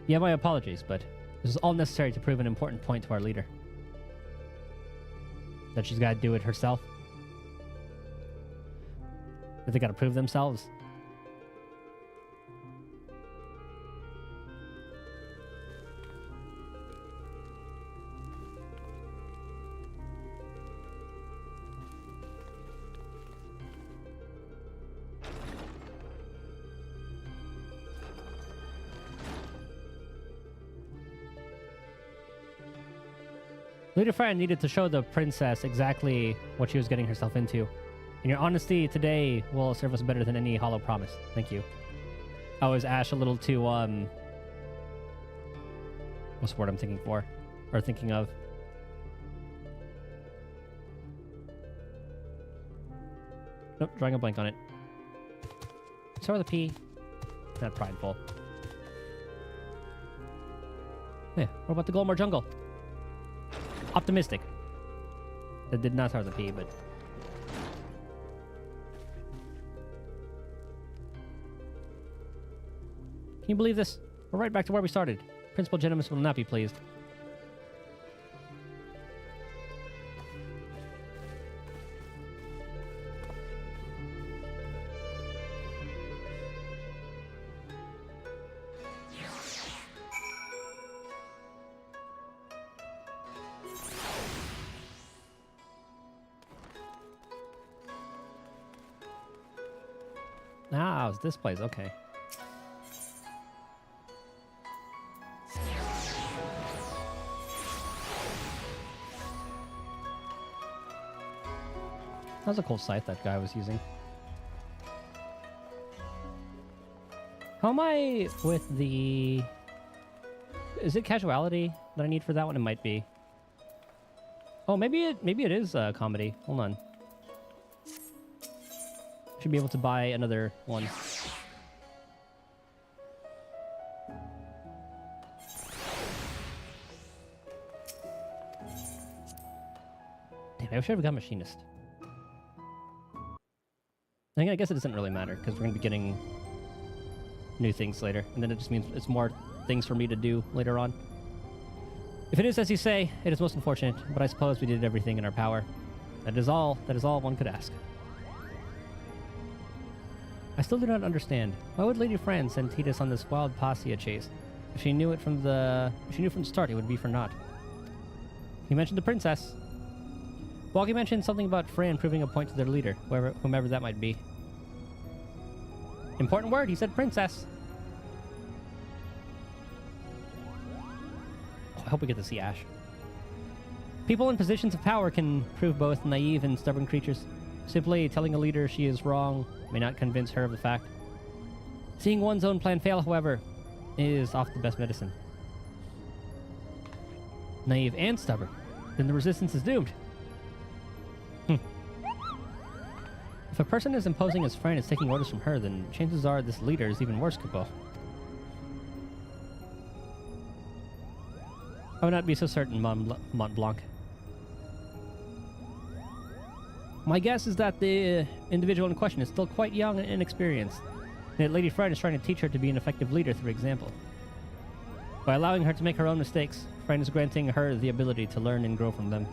You have my apologies, but this is all necessary to prove an important point to our leader. That she's got to do it herself. That they got to prove themselves. Lady Fran needed to show the princess exactly what she was getting herself into. And your honesty today will serve us better than any hollow promise. Thank you. Oh, is Ash a little too, what's the word I'm thinking for? Or thinking of? Nope, drawing a blank on it. Start with a P. Not prideful. Yeah, what about the Golmar jungle? Optimistic. That did not start with a P, but... Can you believe this? We're right back to where we started. Principal Genimus will not be pleased. Ah, it's this place. Okay. That was a cool scythe that guy was using. How am I with the... Is it casuality that I need for that one? It might be. Oh, maybe it is comedy. Hold on. Should be able to buy another one. Damn, I wish I would have got machinist. I guess it doesn't really matter, because we're going to be getting new things later. And then it just means it's more things for me to do later on. If it is as you say, it is most unfortunate, but I suppose we did everything in our power. That is all one could ask. I still do not understand. Why would Lady Fran send Titus on this wild Passia chase? If she knew from the start, it would be for naught. He mentioned the princess. Walkie mentioned something about Fran proving a point to their leader, whomever that might be. Important word, he said princess. Oh, I hope we get to see Ash. People in positions of power can prove both naive and stubborn creatures. Simply telling a leader she is wrong may not convince her of the fact. Seeing one's own plan fail, however, is often the best medicine. Naive and stubborn. Then the resistance is doomed. If a person as imposing as Fran is taking orders from her, then chances are this leader is even worse, Capo. I would not be so certain, Mont Blanc. My guess is that the individual in question is still quite young and inexperienced, and that Lady Fran is trying to teach her to be an effective leader through example. By allowing her to make her own mistakes, Fran is granting her the ability to learn and grow from them.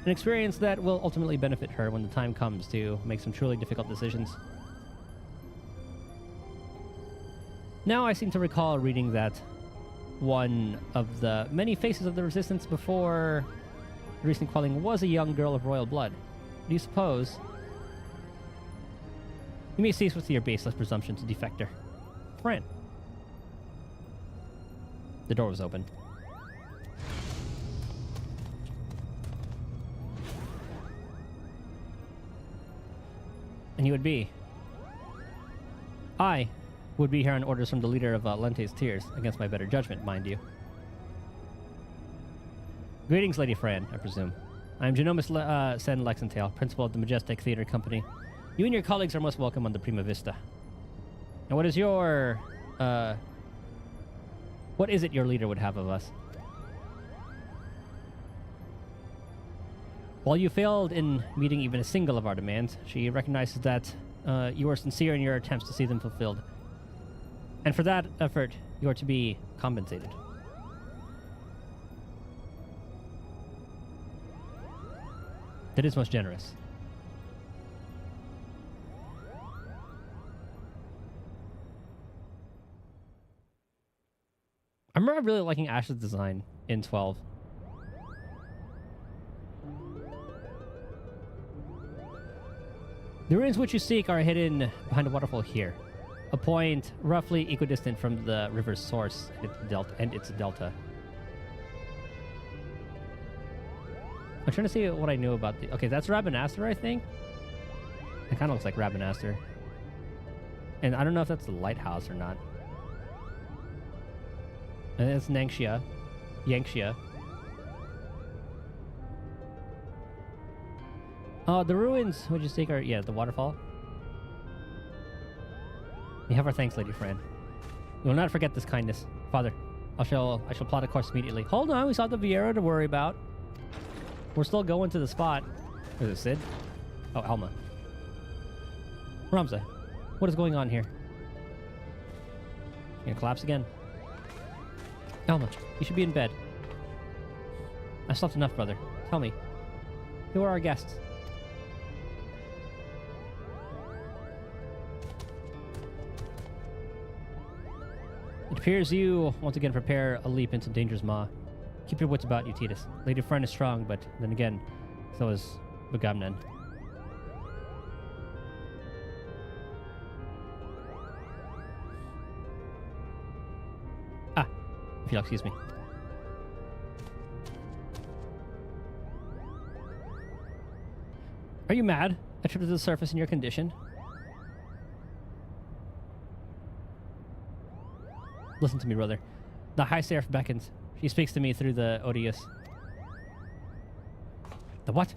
An experience that will ultimately benefit her when the time comes to make some truly difficult decisions. Now I seem to recall reading that one of the many faces of the resistance before the recent quelling was a young girl of royal blood. Do you suppose... You may cease with your baseless presumption to defector. Friend. The door was open. And you would be? I would be here on orders from the leader of Lente's Tears, against my better judgment, mind you. Greetings, Lady Fran, I presume. I am Genomus Sen Lexentale, principal of the Majestic Theater Company. You and your colleagues are most welcome on the Prima Vista. And what is your... what is it your leader would have of us? While you failed in meeting even a single of our demands, she recognizes that you are sincere in your attempts to see them fulfilled. And for that effort, you are to be compensated. That is most generous. I remember really liking Ash's design in 12. The ruins which you seek are hidden behind a waterfall here, a point roughly equidistant from the river's source and its delta. I'm trying to see what I knew about the... Okay, that's Rabanastre, I think. It kind of looks like Rabanastre. And I don't know if that's the lighthouse or not. And it's Nangxia. Yangxia. The ruins, would you think are... Yeah, the waterfall. You have our thanks, Lady Fran. We will not forget this kindness. Father, I shall plot a course immediately. Hold on, we saw the Vieira to worry about. We're still going to the spot. Is it Sid? Oh, Alma. Ramza, what is going on here? You gonna collapse again? Alma, you should be in bed. I slept enough, brother. Tell me, who are our guests? It appears you once again prepare a leap into danger's maw. Keep your wits about you, Titus. Lady Fran is strong, but then again, so is Bagamnan. Ah, if you'll excuse me. Are you mad? I tripped to the surface in your condition. Listen to me, brother. The High Seraph beckons. She speaks to me through the odious. The what?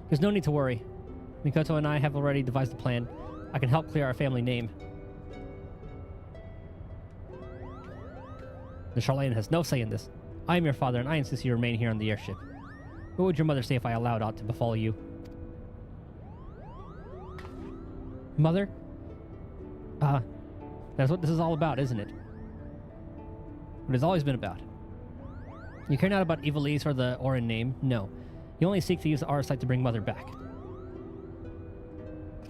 There's no need to worry. Mikoto and I have already devised a plan. I can help clear our family name. The Charlatan has no say in this. I am your father, and I insist you remain here on the airship. What would your mother say if I allowed aught to befall you? Mother? That's what this is all about, isn't it? What it's always been about. You care not about Ivalice or the Orin name? No. You only seek to use the Arsite to bring Mother back.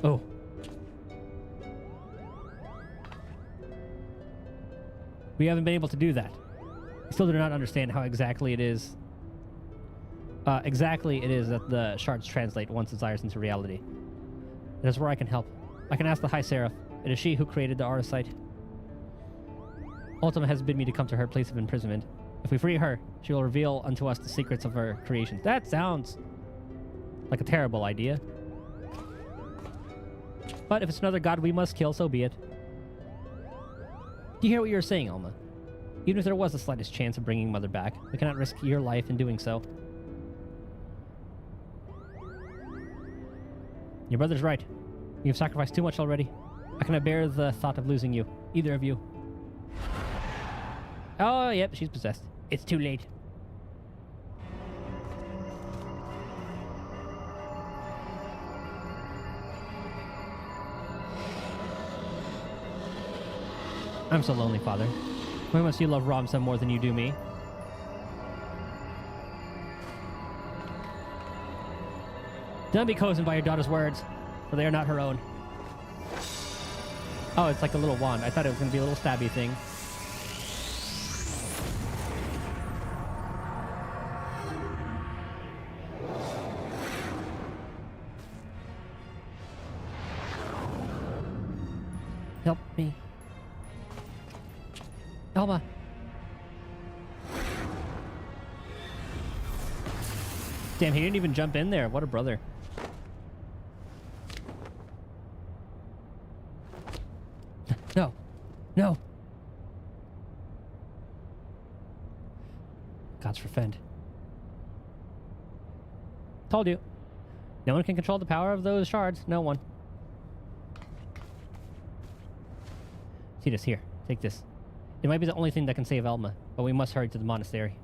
Oh. We haven't been able to do that. I still do not understand how exactly it is that the shards translate one's desires into reality. That is where I can help. I can ask the High Seraph. It is she who created the Arsite. Ultima has bid me to come to her place of imprisonment. If we free her, she will reveal unto us the secrets of her creation. That sounds like a terrible idea. But if it's another god we must kill, so be it. Do you hear what you're saying, Alma? Even if there was the slightest chance of bringing Mother back, we cannot risk your life in doing so. Your brother's right. You've sacrificed too much already. I cannot bear the thought of losing you. Either of you. Oh, yep, she's possessed. It's too late. I'm so lonely, Father. Why must you love Ramsa more than you do me? Don't be cozened by your daughter's words, for they are not her own. Oh, it's like a little wand. I thought it was going to be a little stabby thing. Help me. Elma. Damn, he didn't even jump in there. What a brother. No. No. Gods forfend. Told you. No one can control the power of those shards. No one. See this here. Take this. It might be the only thing that can save Elma, but we must hurry to the monastery.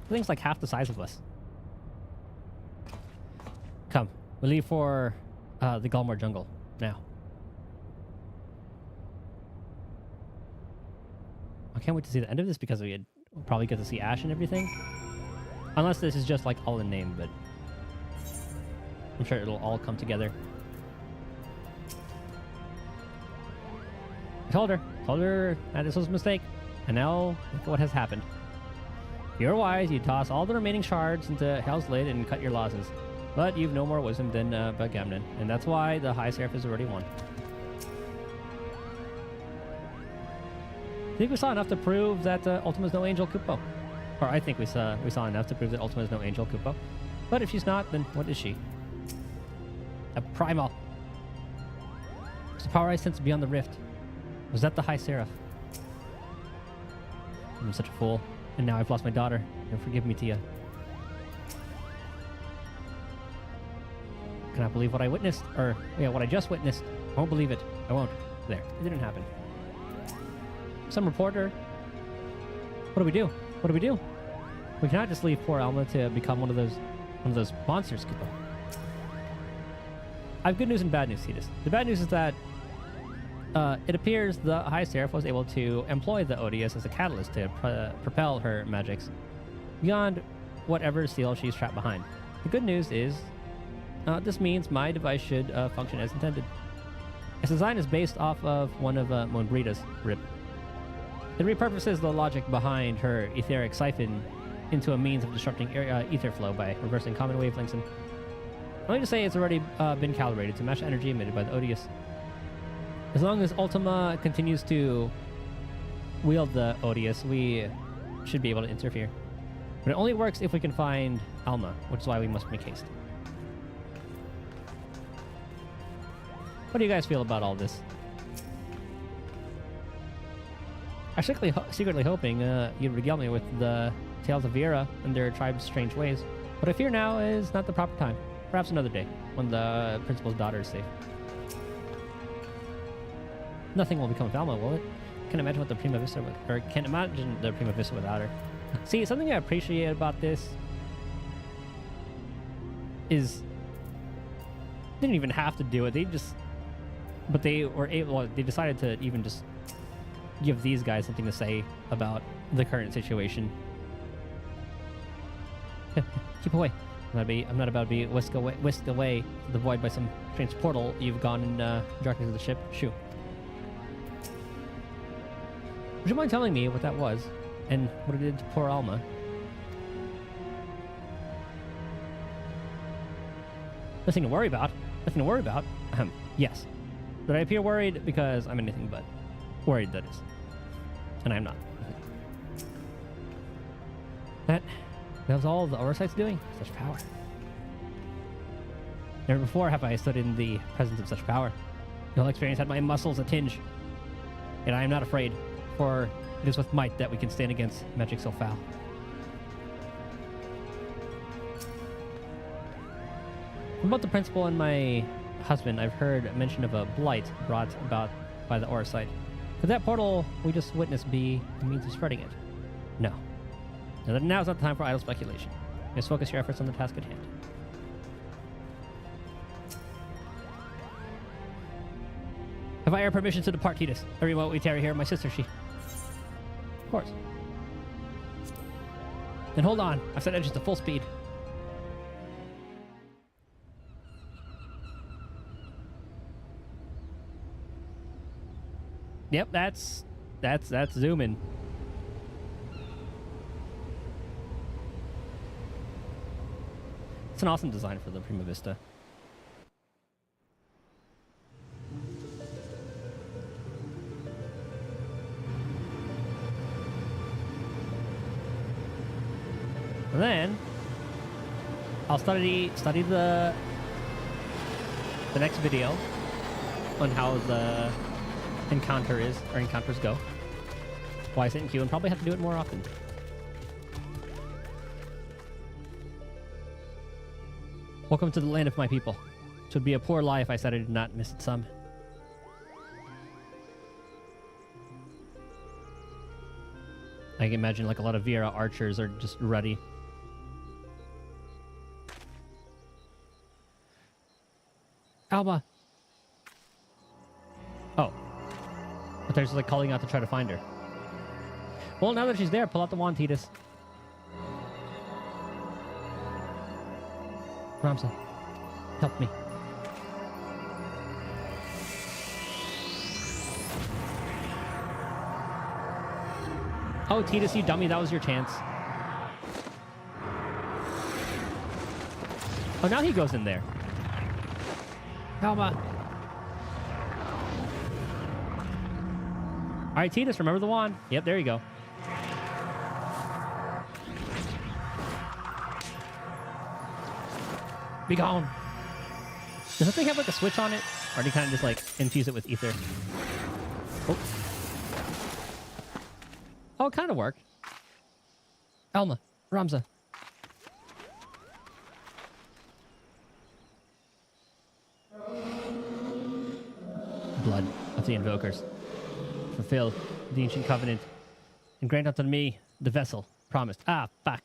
The thing's like half the size of us. Come, we leave for the Gulmore jungle now. I can't wait to see the end of this because we'll probably get to see Ash and everything. Unless this is just like all in name, but I'm sure it'll all come together. I told her that this was a mistake, and now look at what has happened. If you're wise, you toss all the remaining shards into Hell's Lid and cut your losses. But you've no more wisdom than Bagamnon, and that's why the High Seraph has already won. I think we saw enough to prove that Ultima's no Angel Kupo. Or I think we saw enough to prove that Ultima is no Angel Kupo. But if she's not, then what is she? A Primal. It's the power I sense beyond the rift. Was that the High Seraph? I'm such a fool. And now I've lost my daughter. And forgive me, Tia. Cannot believe what I witnessed. Or, yeah, what I just witnessed. I won't believe it. I won't. There. It didn't happen. Some reporter. What do we do? What do we do? We cannot just leave poor Alma to become one of those monsters, Kupo. I have good news and bad news, Cetus. The bad news is that it appears the High Seraph was able to employ the Odious as a catalyst to propel her magics beyond whatever seal she's trapped behind. The good news is this means my device should function as intended. Its design is based off of one of Monbrita's rip. It repurposes the logic behind her etheric siphon into a means of disrupting ether flow by reversing common wavelengths, and I like to say it's already been calibrated to match energy emitted by the Odious. As long as Ultima continues to wield the Odious, we should be able to interfere. But it only works if we can find Alma, which is why we must make haste. What do you guys feel about all this? I'm secretly hoping you'd regale me with the tales of Viera and their tribe's strange ways. But I fear now is not the proper time. Perhaps another day, when the principal's daughter is safe. Nothing will become of Alma, will it? Can't imagine what the Prima Vista would, or can't imagine the Prima Vista without her. See, something I appreciate about this is they didn't even have to do it. But they were able. Well, they decided to even just give these guys something to say about the current situation. Keep away. I'm not about to be whisked away to the void by some strange portal you've gone in darkness of the ship. Shoo. Would you mind telling me what that was and what it did to poor Alma? Nothing to worry about. Nothing to worry about. Yes. But I appear worried because I'm anything but worried, that is. And I'm not. That was all the Oversite's doing. Such power. Never before have I stood in the presence of such power. No experience had my muscles a tinge. Yet I am not afraid, for it is with might that we can stand against magic so foul. From both the principal and my husband, I've heard mention of a blight brought about by the Orsite. Could that portal we just witnessed be the means of spreading it? No. Now's not the time for idle speculation. Just focus your efforts on the task at hand. Have I your permission to depart, Titus? I remotely tarry here, my sister, she. Of course. And hold on, I've set engines to full speed. Yep, that's zooming. It's an awesome design for the Prima Vista. And then I'll study the next video on how the encounters go. Why I sit in queue and probably have to do it more often. Welcome to the land of my people. It would be a poor lie if I said I did not miss it some. I can imagine like a lot of Viera archers are just ready. Alba! Oh. But they're just like calling out to try to find her. Well, now that she's there, pull out the wand, Titus. Ramsa, help me. Oh, Titus, you dummy, that was your chance. Oh, now he goes in there. Alma. All right, Titus, remember the wand. Yep, there you go. Be gone. Does that thing have like a switch on it? Or do you kind of just like infuse it with ether? Oh, oh it kind of worked. Alma, Ramza. Blood of the invokers. Fulfill the ancient covenant and grant unto me the vessel promised. Ah, fuck.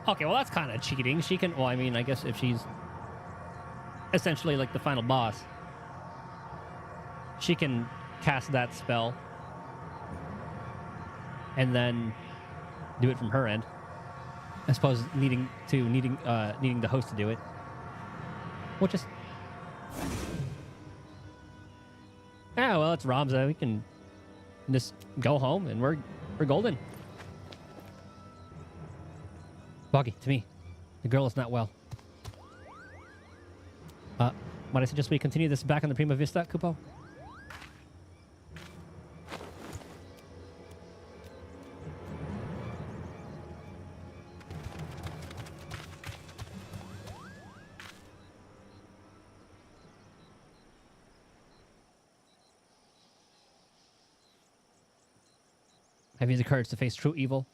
Okay, well that's kind of cheating. She can, well, I mean, I guess if she's essentially like the final boss, she can cast that spell and then do it from her end. I suppose needing the host to do it. We'll just... Yeah, well, it's Ramza. We can just go home and we're golden. Boggy, to me. The girl is not well. Might I suggest we continue this back on the Prima Vista, Kupo? Have you the courage to face true evil?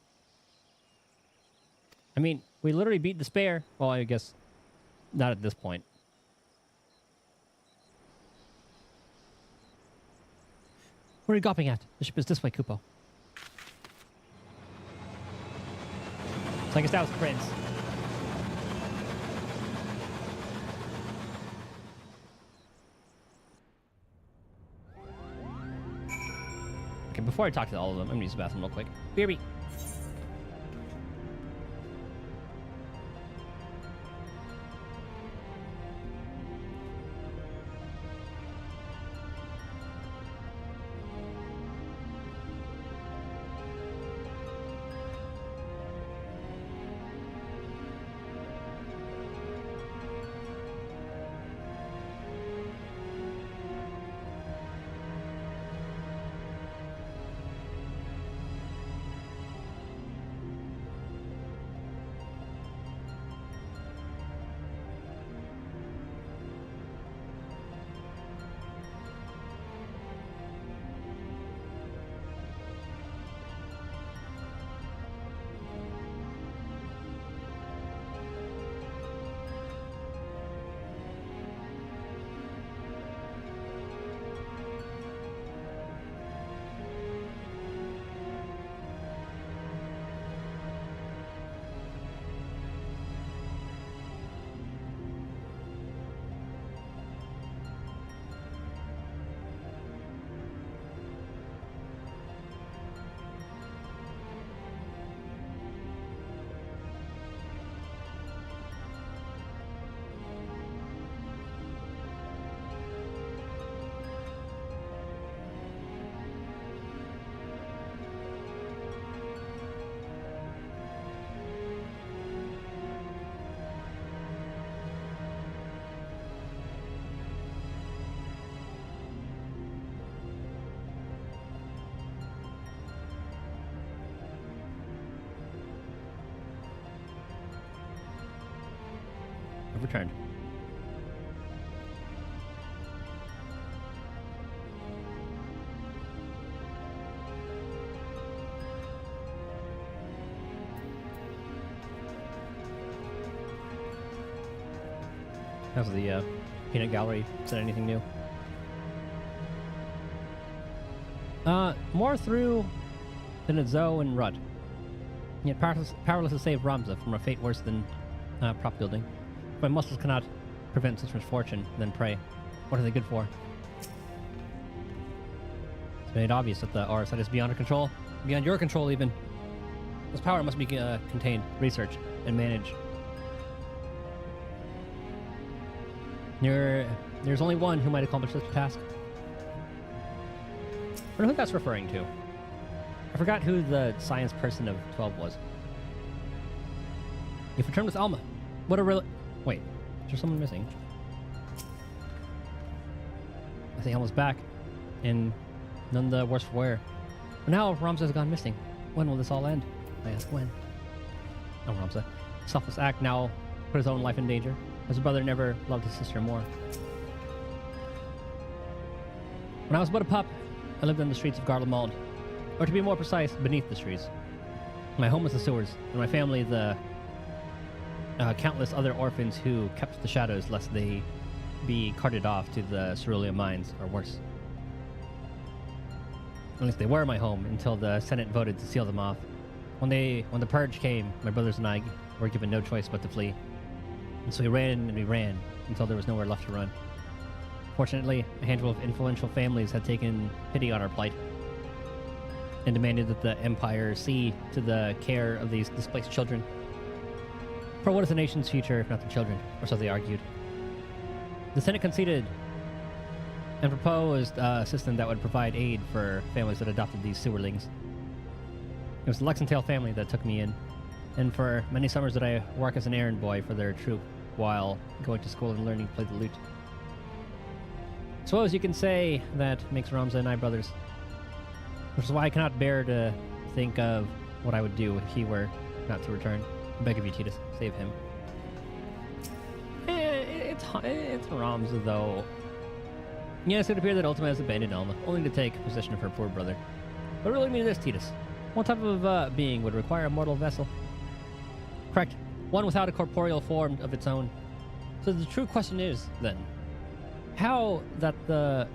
I mean, we literally beat Despair. Well, I guess not at this point. Where are you gawping at? The ship is this way, Kupo. So I guess that was Prince. Okay, before I talk to all of them, I'm gonna use the bathroom real quick. BRB. have returned. How's the peanut gallery? Said anything new? More through than a Zoe and Rudd. Yet powerless to save Ramza from a fate worse than prop building. If my muscles cannot prevent such misfortune, then pray, what are they good for? It's made obvious that the aura side is beyond our control, beyond your control even. This power must be contained, researched, and managed. There's only one who might accomplish this task. I wonder who that's referring to. I forgot who the science person of 12 was. You've returned with Alma. What a Wait, is there someone missing? I think Alma's back, and none the worse for wear. But now Ramza has gone missing. When will this all end? I ask when. Oh, Ramza. Selfless act now put his own life in danger. His brother never loved his sister more. When I was but a pup, I lived on the streets of Garlemald. Or to be more precise, beneath the streets. My home was the sewers, and my family the countless other orphans who kept the shadows lest they be carted off to the cerulean mines, or worse. At least they were my home until the Senate voted to seal them off. When the purge came, my brothers and I were given no choice but to flee. And so we ran until there was nowhere left to run. Fortunately, a handful of influential families had taken pity on our plight and demanded that the Empire see to the care of these displaced children. For what is the nation's future if not the children? Or so they argued. The Senate conceded and proposed a system that would provide aid for families that adopted these sewerlings. It was the Lexingtail family that took me in, and for many summers did I work as an errand boy for their troop while going to school and learning to play the lute. Suppose you can say that makes Ramza and I brothers. Which is why I cannot bear to think of what I would do if he were not to return. I beg of you, Titus, save him. It's Ramza, though. Yes, it would appear that Ultima has abandoned Alma, only to take possession of her poor brother. But really mean this, Titus. What type of being would require a mortal vessel? Correct. One without a corporeal form of its own. So the true question is, then, now that the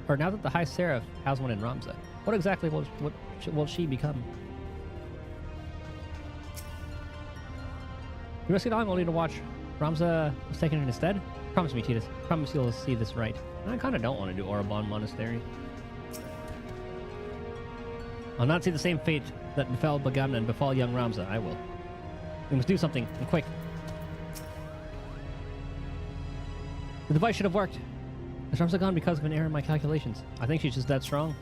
High Seraph has one in Ramza, what exactly will she become? You rescued Alma only to watch Ramza was taken in instead? Promise me, Titus. Promise you'll see this right. I kind of don't want to do Orobon Monastery. I'll not see the same fate that befell Bagamna and befall young Ramza. I will. We must do something, and quick. The device should have worked. Is Ramza gone because of an error in my calculations? I think she's just that strong.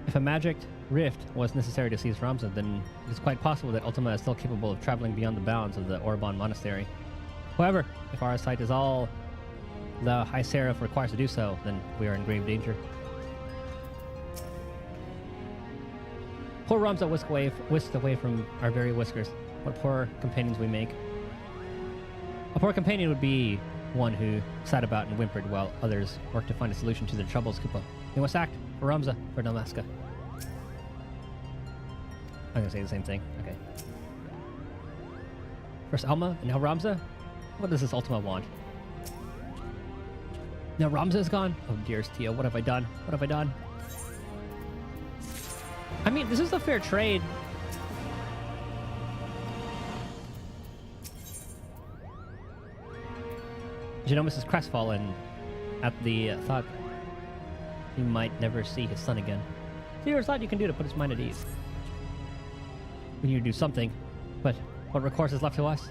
If a magic rift was necessary to seize Ramza, then it is quite possible that Ultima is still capable of traveling beyond the bounds of the Orobon Monastery. However, if our sight is all the High Seraph requires to do so, then we are in grave danger. Poor Ramza whisked away from our very whiskers. What poor companions we make. A poor companion would be one who sat about and whimpered while others worked to find a solution to their troubles, Kupo. We must act for Ramza, for Damaska. I'm gonna say the same thing. Okay. First Alma, and now Ramza? What does this Ultima want? Now Ramza is gone? Oh dearest Tio, what have I done? What have I done? I mean, this is a fair trade. Genomus is crestfallen at the thought he might never see his son again. So there's a lot you can do to put his mind at ease. We need to do something, but what recourse is left to us?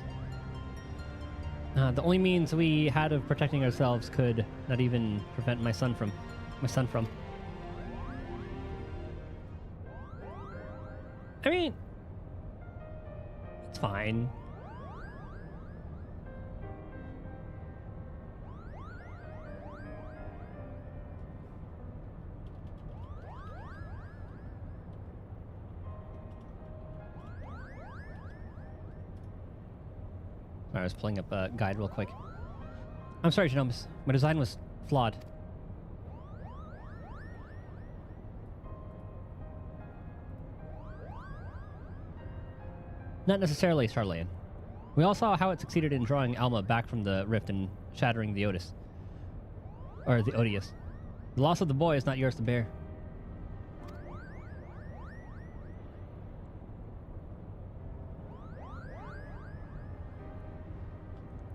The only means we had of protecting ourselves could not even prevent my son from. I mean, it's fine. I was pulling up a guide real quick. I'm sorry, Genomus. My design was flawed. Not necessarily, Charlayan. We all saw how it succeeded in drawing Alma back from the rift and shattering the Otis. Or the Odious. The loss of the boy is not yours to bear.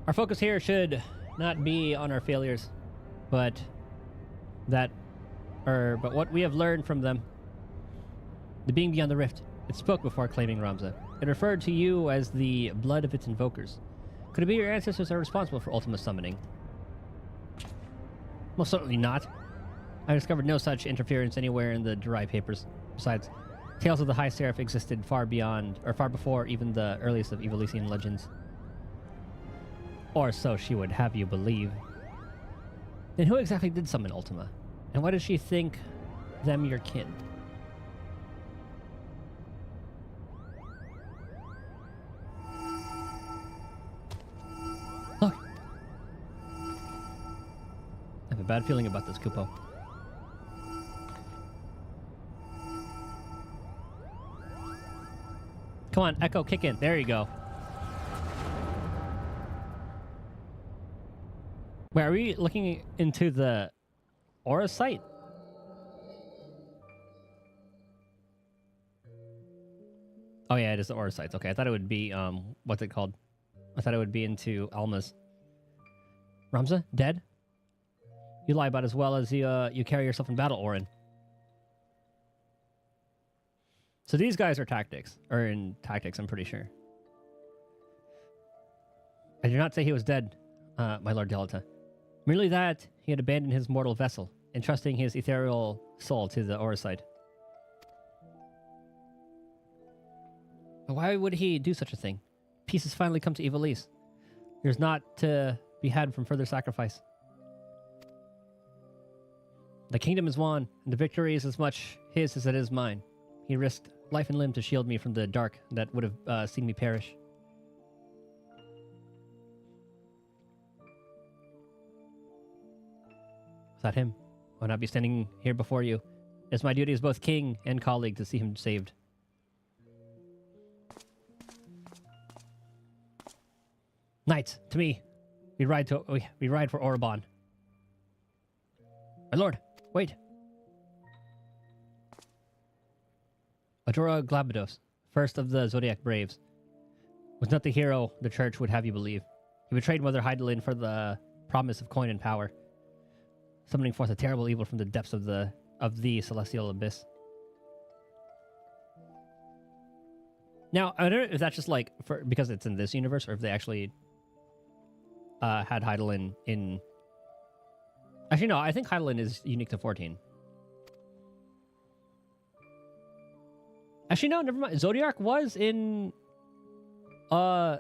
Our focus here should not be on our failures, but what we have learned from them. The being beyond the rift. It spoke before claiming Ramza. It referred to you as the blood of its invokers. Could it be your ancestors are responsible for Ultima summoning? Most certainly not. I discovered no such interference anywhere in the Durai papers. Besides, tales of the High Seraph existed far beyond, or far before even the earliest of Ivalician legends. Or so she would have you believe. Then who exactly did summon Ultima? And why does she think them your kin? Look! I have a bad feeling about this, Kupo. Come on, Echo, kick in. There you go. Wait, are we looking into the aura site? Oh yeah, it is the aura sites. Okay, I thought it would be, what's it called? I thought it would be into Alma's. Ramza, dead? You lie about as well as you carry yourself in battle, Orin. So these guys are tactics, or in tactics, I'm pretty sure. I do not say he was dead, my Lord Delta. Merely that he had abandoned his mortal vessel, entrusting his ethereal soul to the aura site. But why would he do such a thing? Peace has finally come to Ivalice. There's not to be had from further sacrifice. The kingdom is won, and the victory is as much his as it is mine. He risked life and limb to shield me from the dark that would have seen me perish. Without him, I would not be standing here before you. It's my duty as both king and colleague to see him saved. Knights, to me, we ride for Orobon. My lord, wait. Adora Glabados, first of the Zodiac Braves, was not the hero the church would have you believe. He betrayed Mother Heidelin for the promise of coin and power, summoning forth a terrible evil from the depths of the celestial abyss. Now, I don't know if that's just like because it's in this universe, or if they actually had Heidelin in. Actually, no. I think Heidelin is unique to 14. Actually, no. Never mind. Zodiac was in 12.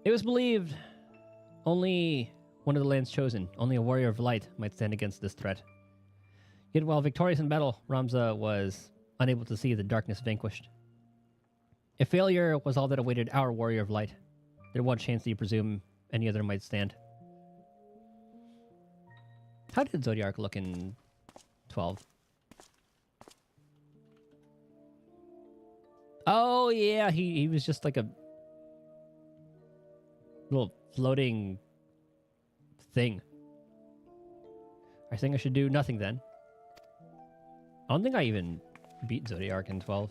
It was believed only one of the lands chosen, only a warrior of light, might stand against this threat. Yet while victorious in battle, Ramza was unable to see the darkness vanquished. If failure was all that awaited our warrior of light, there was chance that you presume any other might stand. How did Zodiac look in 12? Oh yeah, he was just like a little floating thing. I think I should do nothing then. I don't think I even beat Zodiac in 12.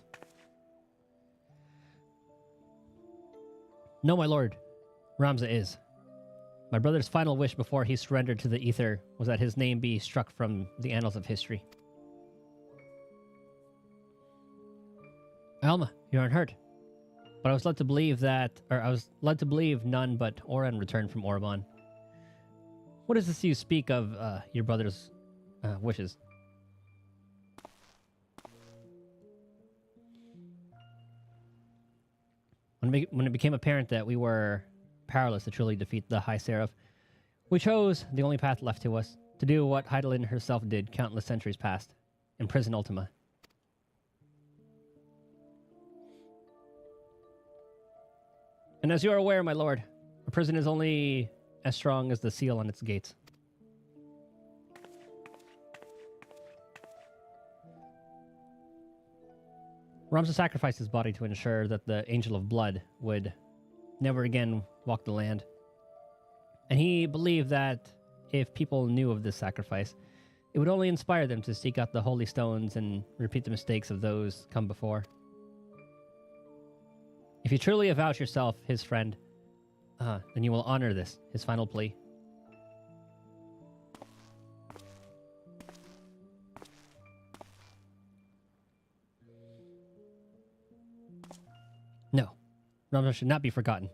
No, my lord. Ramza is. My brother's final wish before he surrendered to the Ether was that his name be struck from the annals of history. Alma, you aren't hurt. But I was led to believe none but Oran returned from Orobon. What is this you speak of your brother's wishes? When it became apparent that we were powerless to truly defeat the High Seraph, we chose the only path left to us, to do what Heidelin herself did countless centuries past, imprison Ultima. And as you are aware, my lord, a prison is only as strong as the seal on its gates. Ramza sacrificed his body to ensure that the Angel of Blood would never again walk the land. And he believed that if people knew of this sacrifice, it would only inspire them to seek out the holy stones and repeat the mistakes of those come before. If you truly avouch yourself his friend, then you will honor this, his final plea. No, Ramza should not be forgotten.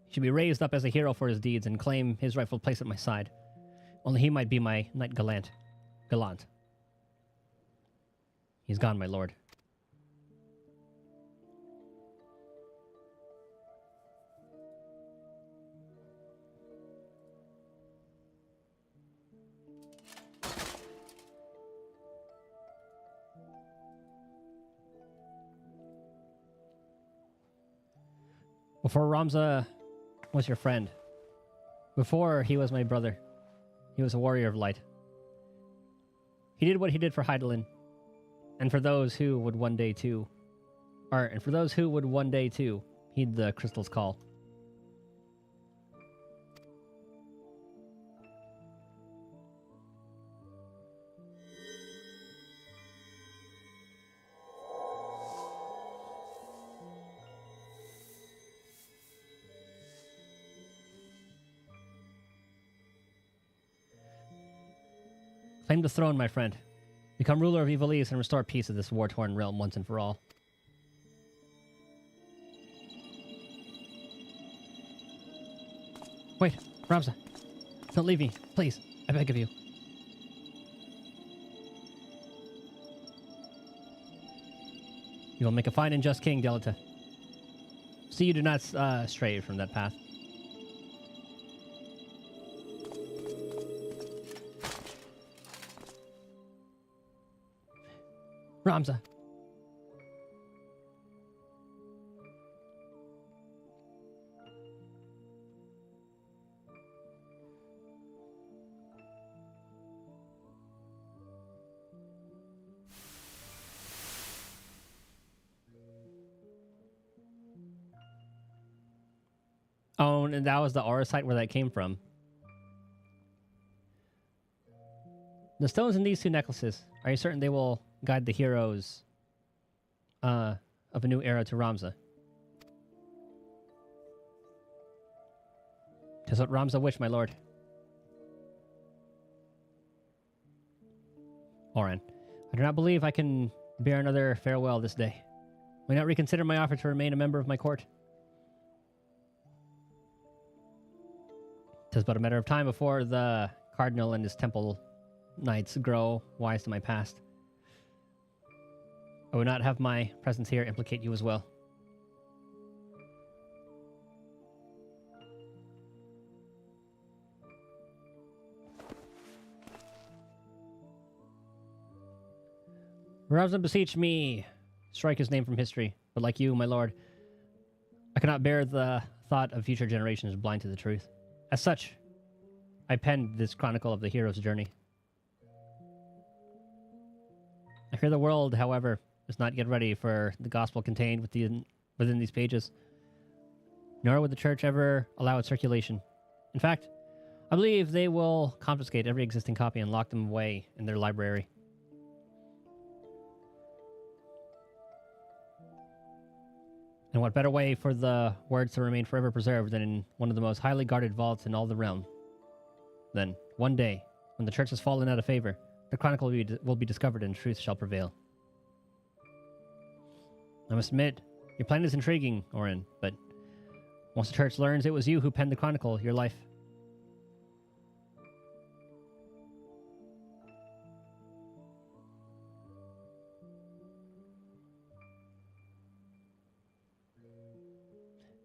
He should be raised up as a hero for his deeds and claim his rightful place at my side. Only he might be my knight gallant. He's gone, my lord. Before Ramza was your friend. Before he was my brother. He was a warrior of light. He did what he did for Hydaelyn. And for those who would one day too. And for those who would one day too heed the crystal's call. Claim the throne, my friend. Become ruler of Ivalice and restore peace to this war-torn realm once and for all. Wait, Ramza. Don't leave me, please. I beg of you. You will make a fine and just king, Delita. See you do not stray from that path. Ramza. Oh, and that was the aura site where that came from. The stones in these two necklaces, are you certain they will guide the heroes of a new era to Ramza? 'Tis what Ramza wished, my lord. Oren, I do not believe I can bear another farewell this day. May not reconsider my offer to remain a member of my court. 'Tis but a matter of time before the cardinal and his temple knights grow wise to my past. I would not have my presence here implicate you as well. Ramza beseech me, strike his name from history, but like you, my lord, I cannot bear the thought of future generations blind to the truth. As such, I penned this chronicle of the hero's journey. I fear the world, however, is not yet ready for the gospel contained within these pages, nor would the church ever allow its circulation. In fact, I believe they will confiscate every existing copy and lock them away in their library. And what better way for the words to remain forever preserved than in one of the most highly guarded vaults in all the realm? Then, one day, when the church has fallen out of favor, the chronicle will be discovered and truth shall prevail. I must admit, your plan is intriguing, Oren, but once the church learns it was you who penned the chronicle, your life...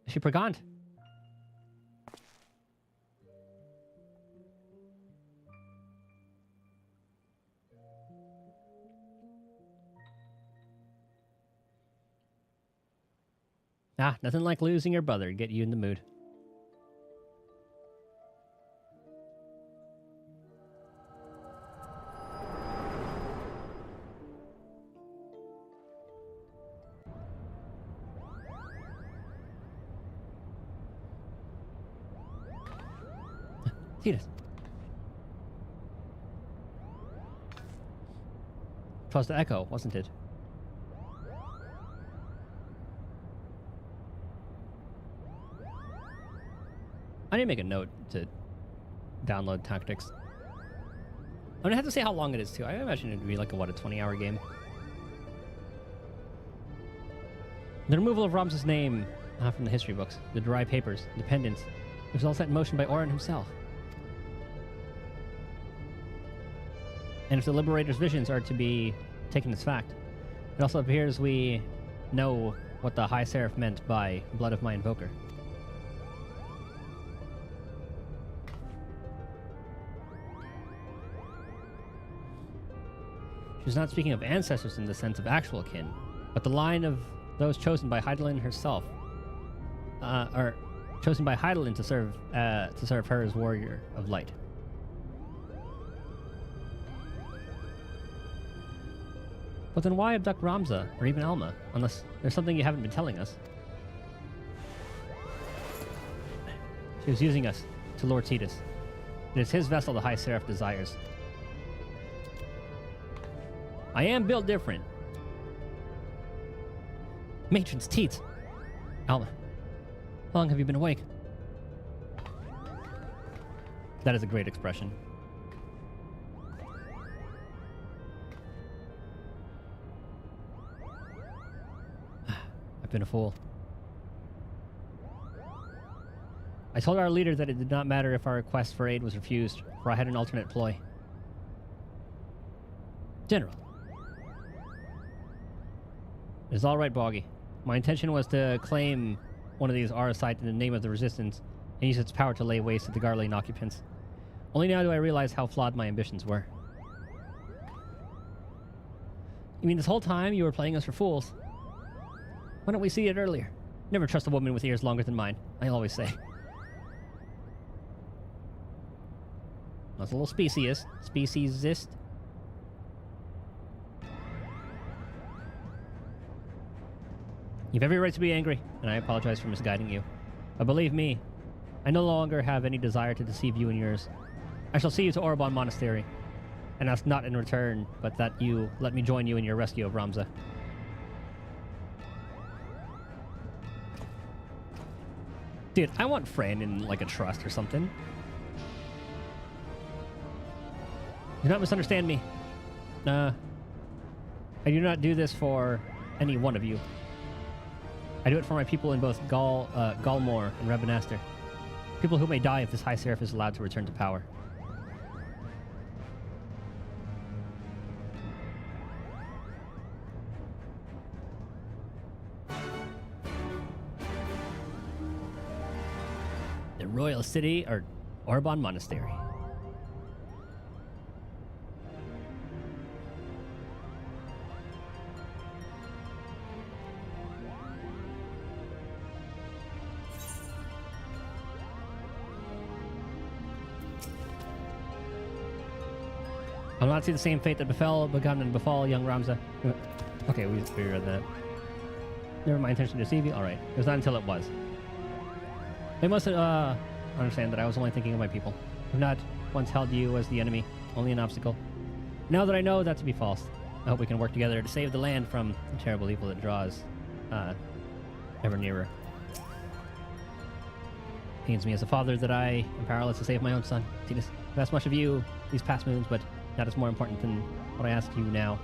Is she pregant? Ah, nothing like losing your brother to get you in the mood. Titus. 'Twas the echo, wasn't it? I need to make a note to download tactics. I'm gonna have to say how long it is too. I imagine it would be like a 20-hour game. The removal of Ramza's name from the history books, the dry papers, dependence, it was all set in motion by Orin himself. And if the Liberator's visions are to be taken as fact, it also appears we know what the High Seraph meant by blood of my invoker. She was not speaking of ancestors in the sense of actual kin, but the line of those chosen by Hydaelyn herself, or chosen by Hydaelyn to serve her as warrior of light. But then why abduct Ramza, or even Alma, unless there's something you haven't been telling us? She was using us to lure Titus. It is his vessel the High Seraph desires. I am built different. Matrons, teats. Alma, how long have you been awake? That is a great expression. I've been a fool. I told our leader that it did not matter if our request for aid was refused, for I had an alternate ploy. General. It is all right, Boggy. My intention was to claim one of these Arasite in the name of the Resistance and use its power to lay waste to the Garlean occupants. Only now do I realize how flawed my ambitions were. You mean this whole time you were playing us for fools? Why don't we see it earlier? Never trust a woman with ears longer than mine, I always say. That's a little speciesist. Speciesist. You've every right to be angry, and I apologize for misguiding you. But believe me, I no longer have any desire to deceive you and yours. I shall see you to Orobon Monastery, and ask not in return, but that you let me join you in your rescue of Ramza. Dude, I want Fran in, like, a trust or something. Do not misunderstand me. I do not do this for any one of you. I do it for my people in both Galmor and Rabanastre. People who may die if this High Seraph is allowed to return to power. The Royal City, or Orobon Monastery. I'll not see the same fate that befell Begum and befall young Ramza. Okay, we read that. Never my intention to deceive you. Alright. It was not until it was. They must understand that I was only thinking of my people. I've not once held you as the enemy, only an obstacle. Now that I know that to be false, I hope we can work together to save the land from the terrible evil that draws ever nearer. Pains me as a father that I am powerless to save my own son. Titus, I've asked much of you these past moons, but that is more important than what I ask you now.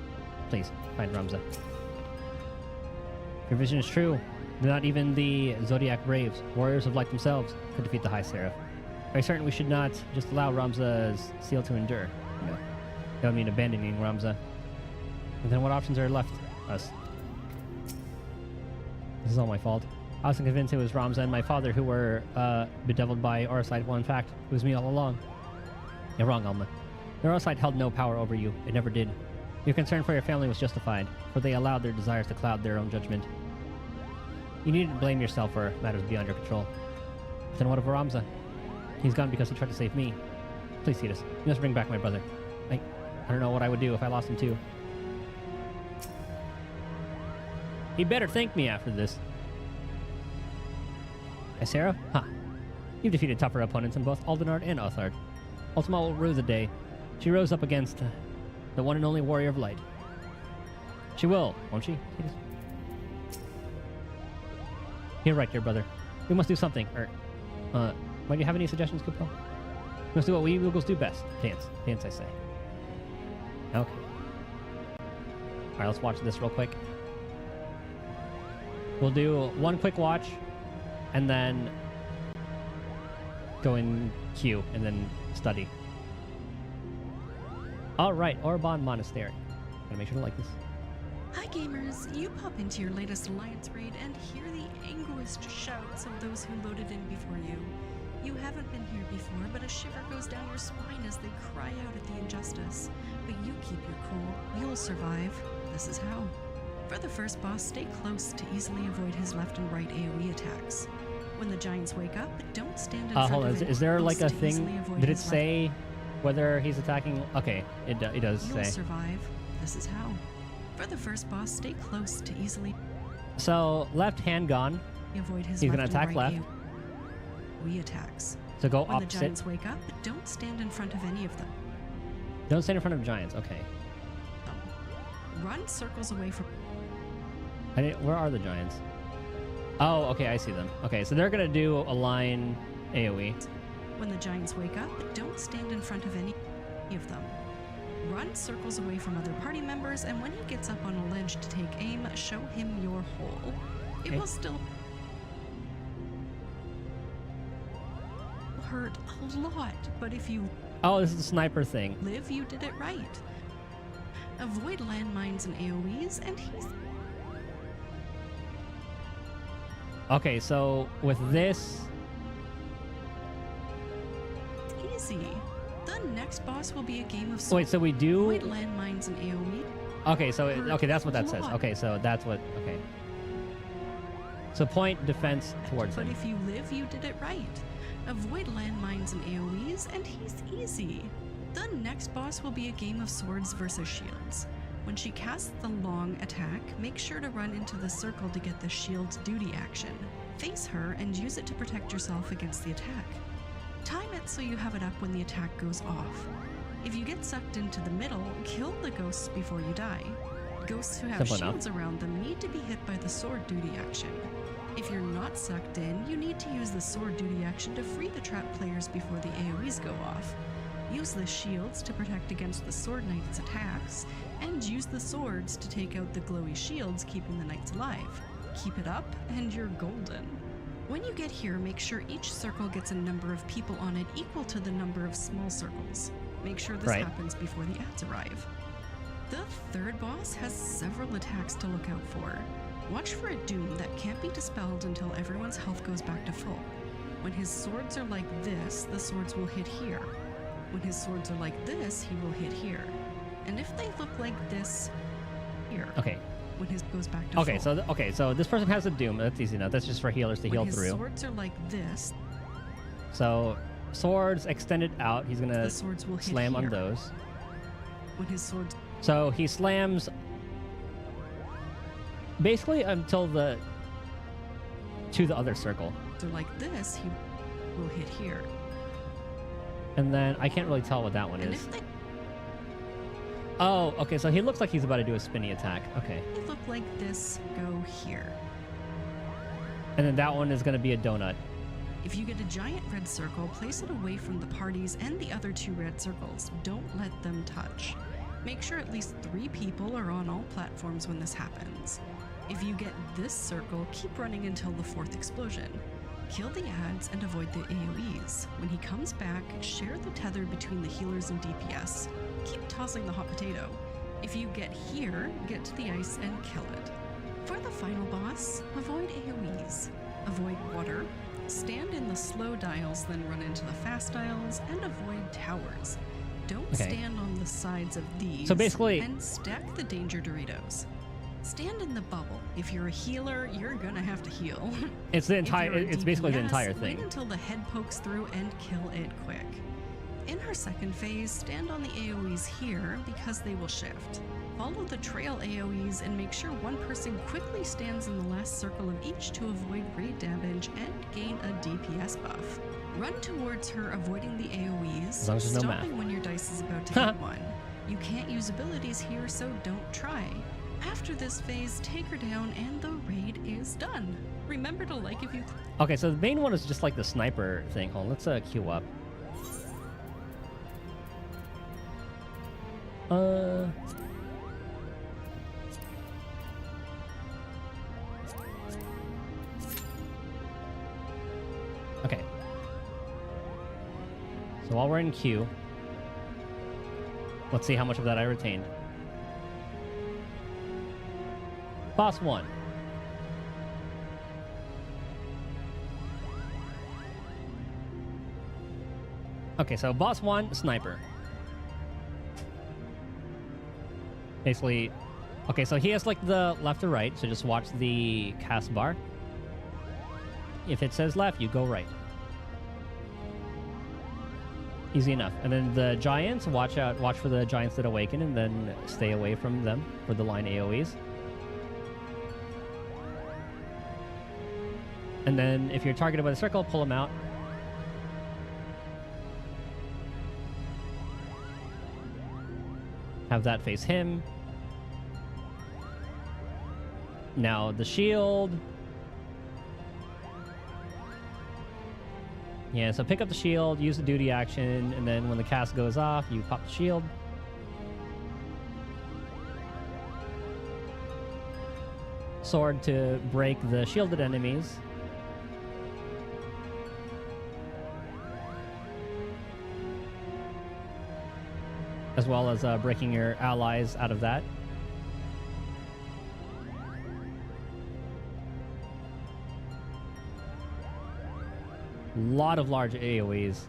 Please, find Ramza. If your vision is true, not even the Zodiac Braves, warriors of light themselves, could defeat the High Seraph. Very certain we should not just allow Ramza's seal to endure. No. That would mean abandoning Ramza. And then what options are left us? This is all my fault. I was convinced it was Ramza and my father who were bedeviled by Arasite. Well, in fact, it was me all along. You're wrong, Alma. The Arasite held no power over you. It never did. Your concern for your family was justified, for they allowed their desires to cloud their own judgment. You needn't blame yourself for matters beyond your control. But then what of Ramza? He's gone because he tried to save me. Please, Thetis, you must bring back my brother. I don't know what I would do if I lost him too. He better thank me after this. Ysera? Ha! You've defeated tougher opponents in both Aldenard and Othard. Ultima will rue the day she rose up against the one and only warrior of light. She will, won't she? You're right, dear brother. We must do something. Might you have any suggestions, Kupel? We must do what we Eagles do best. Dance. Dance, I say. Okay. Alright, let's watch this real quick. We'll do one quick watch, and then go in queue, and then study. Alright, Orban Monastery. Gotta make sure to like this. Hi gamers, you pop into your latest Alliance raid and hear the anguished shouts of those who loaded in before you. You haven't been here before, but a shiver goes down your spine as they cry out at the injustice. But you keep your cool, you'll survive. This is how. For the first boss, stay close to easily avoid his left and right AoE attacks. When the giants wake up, don't stand in front hold on. of it. Is there like a thing? Did it say whether he's attacking? Okay, it does say. You'll survive. This is how. For the first boss, stay close to easily So left hand gone. avoid his He's gonna left attack and right left. AoE attacks. So go When the opposite. giants wake up, don't stand in front of any of them. Don't stand in front of giants. Okay. Run circles away from. Where are the giants? Oh, okay, I see them. Okay, so they're gonna do a line AoE. When the giants wake up, don't stand in front of any of them. Run circles away from other party members, and when he gets up on a ledge to take aim, show him your hole. It will still hurt a lot, but if you Oh, this is the sniper thing. live, you did it right. Avoid landmines and AoEs, and he's Okay, so with this, easy. The next boss will be a game of wait, so we do. avoid landmines and AoE. Okay, so okay, that's what that says. Lot. Okay, so that's what. Okay. So point defense towards But him. if you live, you did it right. Avoid landmines and AoEs, and he's easy. The next boss will be a game of swords versus shields. When she casts the long attack, make sure to run into the circle to get the shield's duty action. Face her and use it to protect yourself against the attack. Time it so you have it up when the attack goes off. If you get sucked into the middle, kill the ghosts before you die. Ghosts who have Simple enough. shields around them need to be hit by the sword duty action. If you're not sucked in, you need to use the sword duty action to free the trapped players before the AoEs go off. Use the shields to protect against the sword knight's attacks, and use the swords to take out the glowy shields keeping the knights alive. Keep it up, and you're golden. When you get here, make sure each circle gets a number of people on it equal to the number of small circles. Make sure this Right. happens before the ads arrive. The third boss has several attacks to look out for. Watch for a doom that can't be dispelled until everyone's health goes back to full. When his swords are like this, the swords will hit here. When his swords are like this, he will hit here. And if they look like this, here. Okay. When his goes back to Okay, full. so this person has a doom. That's easy enough. That's just for healers to When heal his through. swords are like this, So swords extended out. He's gonna the swords will hit slam here. on those. When his swords So he slams basically until to the other circle. are like this, he will hit here. And then I can't really tell what that one And is. if they Oh, okay, so he looks like he's about to do a spinny attack. Okay. look like this, go here. And then that one is going to be a donut. If you get a giant red circle, place it away from the parties and the other two red circles. Don't let them touch. Make sure at least 3 people are on all platforms when this happens. If you get this circle, keep running until the 4th explosion. Kill the ads and avoid the AoEs. When he comes back, share the tether between the healers and DPS. Keep tossing the hot potato. If you get here, get to the ice and kill it. For the final boss, avoid AoEs. Avoid water. Stand in the slow dials, then run into the fast dials, and avoid towers. Don't Okay. stand on the sides of these. So basically- and stack the danger Doritos. Stand in the bubble. If you're a healer, you're gonna have to heal. It's the If entire. you're a It's basically the DPS, entire thing. Wait until the head pokes through and kill it quick. In her second phase, stand on the AoEs here because they will shift. Follow the trail AoEs and make sure one person quickly stands in the last circle of each to avoid raid damage and gain a DPS buff. Run towards her, avoiding the AoEs, As long as there's no math. stopping when your dice is about to hit one. You can't use abilities here, so don't try. After this phase, take her down and the raid is done. Remember to like if you... Okay, so the main one is just like the sniper thing. Hold on, let's queue up. Okay. So while we're in queue, let's see how much of that I retained. Boss 1. Okay, so boss 1, sniper. Basically, okay, so he has like the left or right, so just watch the cast bar. If it says left, you go right. Easy enough. And then the giants, watch for the giants that awaken, and then stay away from them for the line AoEs. And then if you're targeted by the circle, pull them out. Have that face him. Now the shield. Yeah, so pick up the shield, use the duty action, and then when the cast goes off, you pop the shield. Sword to break the shielded enemies. As well as breaking your allies out of that. Lot of large AoEs.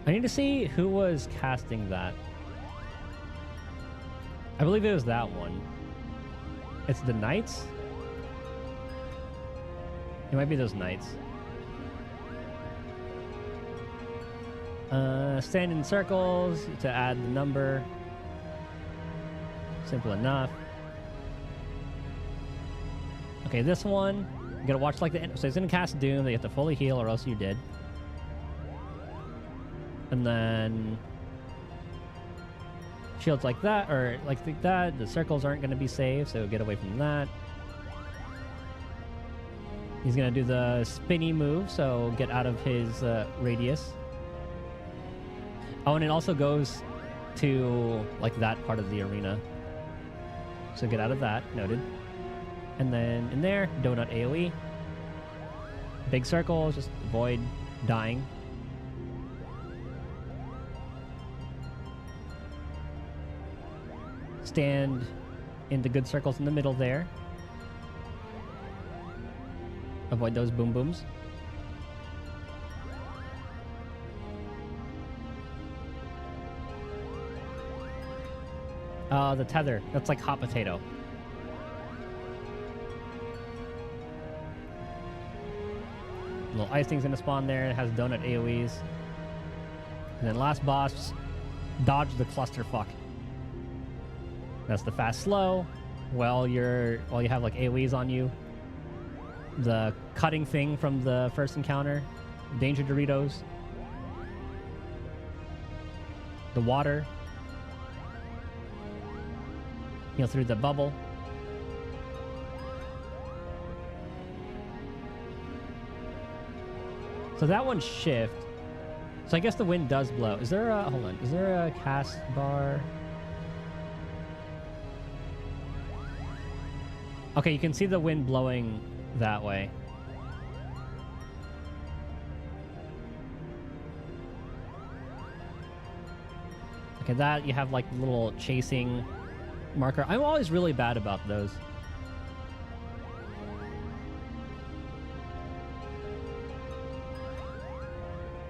I need to see who was casting that. I believe it was that one. It's the knights? It might be those knights. Stand in circles to add the number. Simple enough. Okay, this one, you gotta watch like the so it's gonna cast Doom. They have to fully heal, or else you're dead. And then shields like that, or like that. The circles aren't gonna be safe, so get away from that. He's gonna do the spinny move, so get out of his radius. Oh, and it also goes to like that part of the arena. So get out of that, noted. And then in there, donut AoE. Big circles, just avoid dying. Stand in the good circles in the middle there. Avoid those boom booms. The tether. That's like hot potato. Little ice thing's gonna spawn there. It has donut AoEs. And then last boss, dodge the clusterfuck. That's the fast slow. While you have like AoEs on you. The cutting thing from the first encounter. Danger Doritos. The water. Heal through the bubble. So that one's shift. So I guess the wind does blow. Is there a... Hold on. Is there a cast bar? Okay, you can see the wind blowing that way. Okay, that you have like little chasing marker. I'm always really bad about those.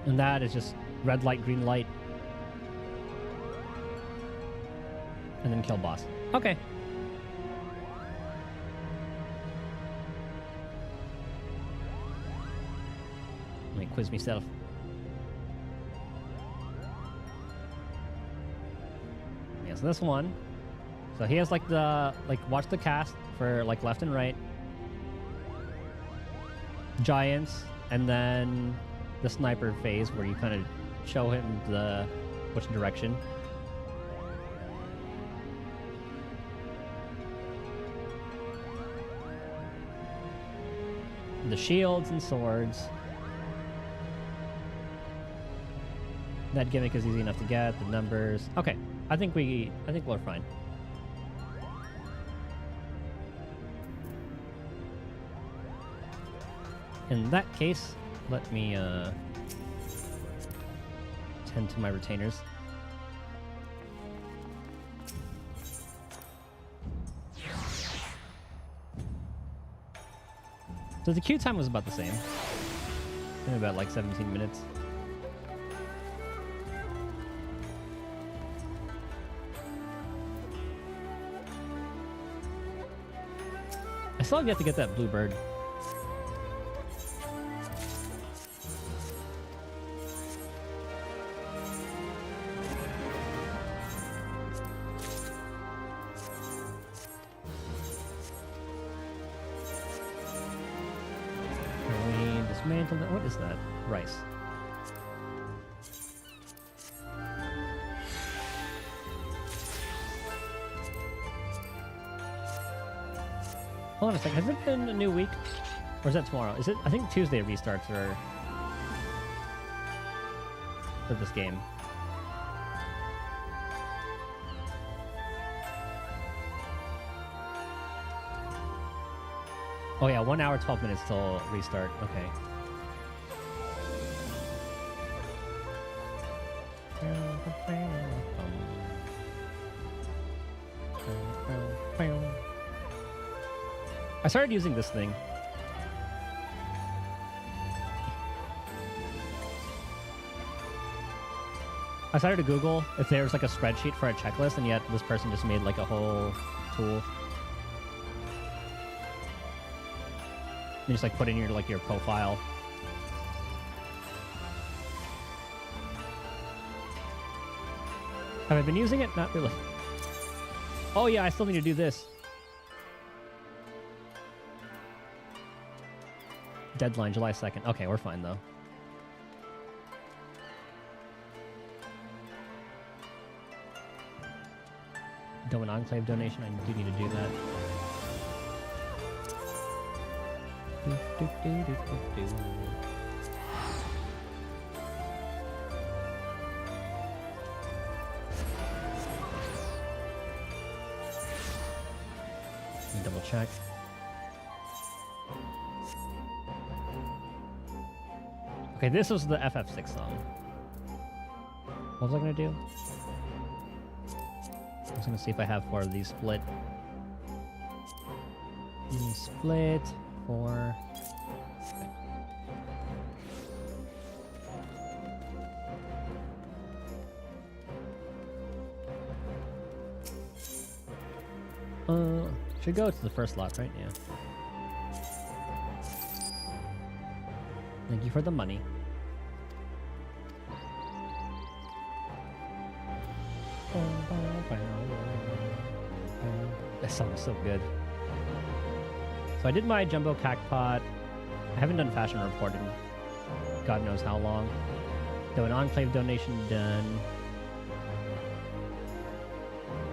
And that is just red light, green light. And then kill boss. Okay. Let me quiz myself. Yes, this one. So he has like the watch the cast for like left and right. Giants, and then the sniper phase where you kind of show him which direction. The shields and swords. That gimmick is easy enough to get. The numbers. Okay, I think we're fine. In that case, let me tend to my retainers. So the queue time was about the same. In about like 17 minutes. I still have yet to get that blue bird. What is that? Rice. Hold on a second. Has it been a new week? Or is that tomorrow? Is it? I think Tuesday restarts for this game. Oh yeah, 1 hour, 12 minutes till restart. Okay. I started using this thing. I started to Google if there was like a spreadsheet for a checklist, and yet this person just made like a whole tool. You just like put in your profile. Have I been using it? Not really. Oh yeah, I still need to do this. Deadline July 2nd. Okay, we're fine though. Do an Enclave donation. I do need to do that. Double check. Okay, this was the FF6 song. What was I gonna do? I was gonna see if I have 4 of these split. Split 4. Should go to the first lot, right? Yeah. Thank you for the money. That song is so good. So I did my jumbo cackpot. I haven't done fashion report in God knows how long. Though an Enclave donation done.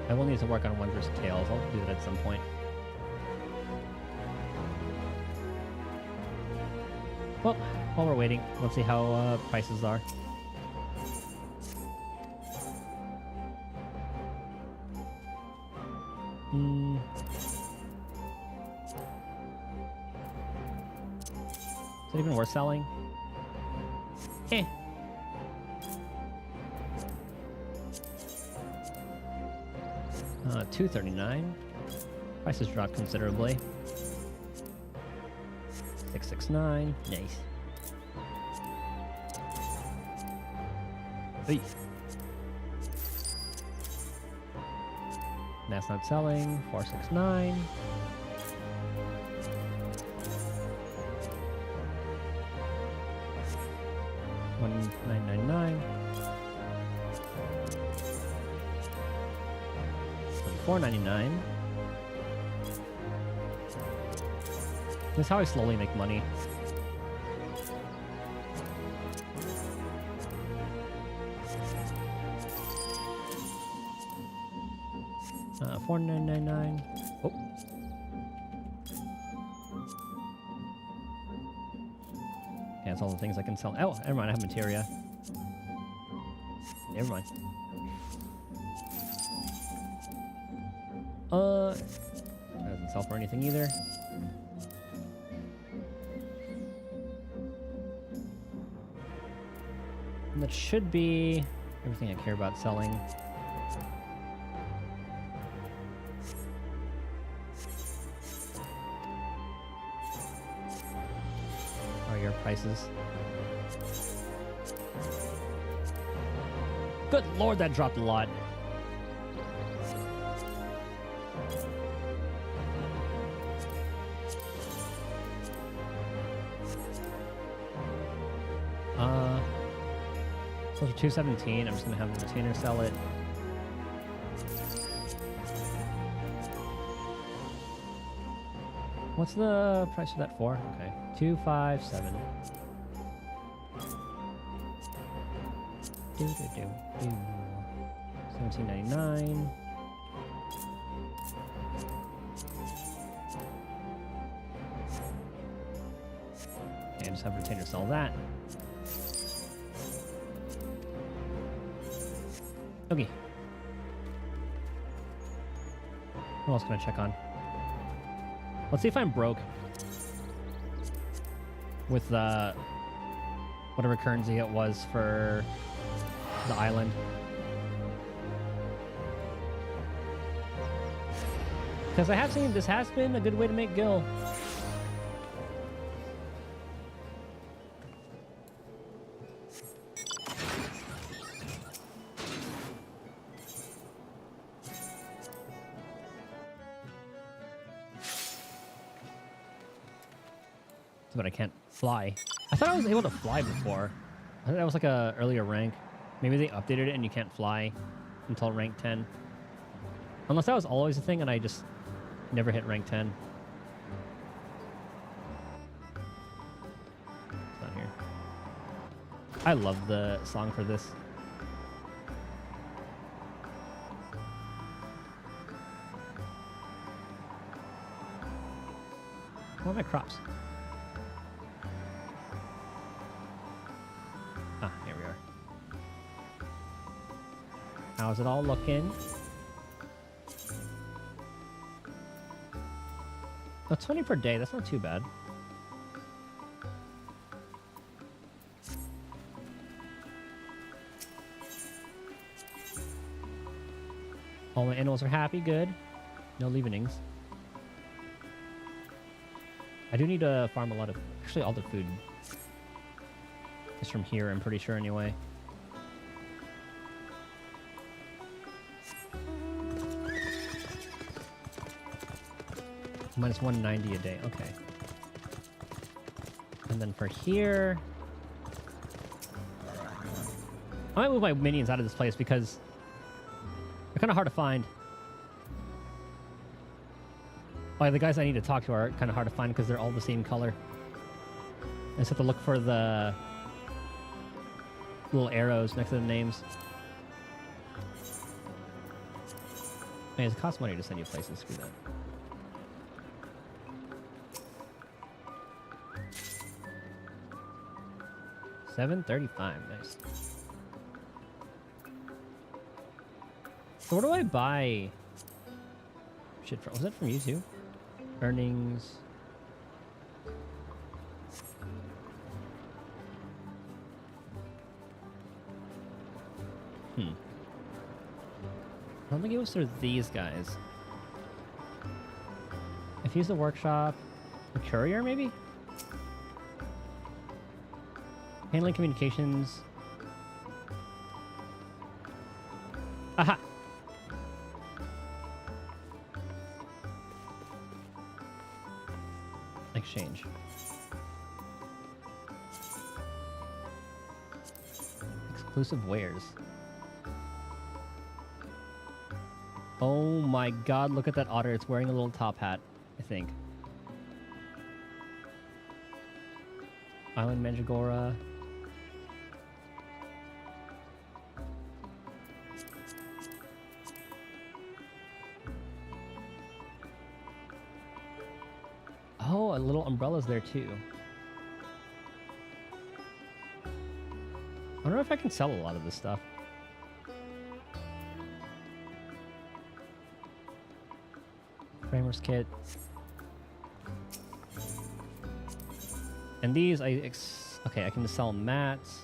I will need to work on Wondrous Tales. I'll do that at some point. Well, while we're waiting, let's see how prices are. Is it even worth selling? Eh. $239. Prices dropped considerably. 669. Nice. Hey. That's not selling. 469. 1999. 499. This is how I slowly make money. Uh, 4999. Oh. Yeah, that's all the things I can sell. Oh, never mind. I have materia. Never mind. That doesn't sell for anything either. And that should be everything I care about selling. Are your prices? Good lord, that dropped a lot. So for 217, I'm just gonna have the retainer sell it. What's the price of that for? Okay, 257. 1799. And just have retainer sell that. Okay. What else can I check on? Let's see if I'm broke with whatever currency it was for the island. Because I have seen this has been a good way to make gil. But I can't fly. I thought I was able to fly before. I thought that was like a earlier rank. Maybe they updated it and you can't fly until rank 10. Unless that was always a thing and I just never hit rank 10. It's not here. I love the song for this. Where are my crops? Ah, here we are. How's it all looking? Oh, 20 per day, that's not too bad. All my animals are happy, good. No leavings. I do need to farm a lot of... Actually, all the food is from here, I'm pretty sure, anyway. Minus 190 a day, okay. And then for here... I might move my minions out of this place because they're kind of hard to find. Like, the guys I need to talk to are kind of hard to find because they're all the same color. I just have to look for the little arrows next to the names. Man, it costs money to send you places. Screw that. $735, nice. So what do I buy? Shit, was that from you too? Earnings. I don't think it was through these guys. If he's the workshop, a courier maybe? Handling communications. exchange? Exclusive wares. Oh my god, look at that otter. It's wearing a little top hat, I think. Island Mandragora. Oh, a little umbrella's there too. I wonder if I can sell a lot of this stuff. Framers kit. And these, okay, I can just sell mats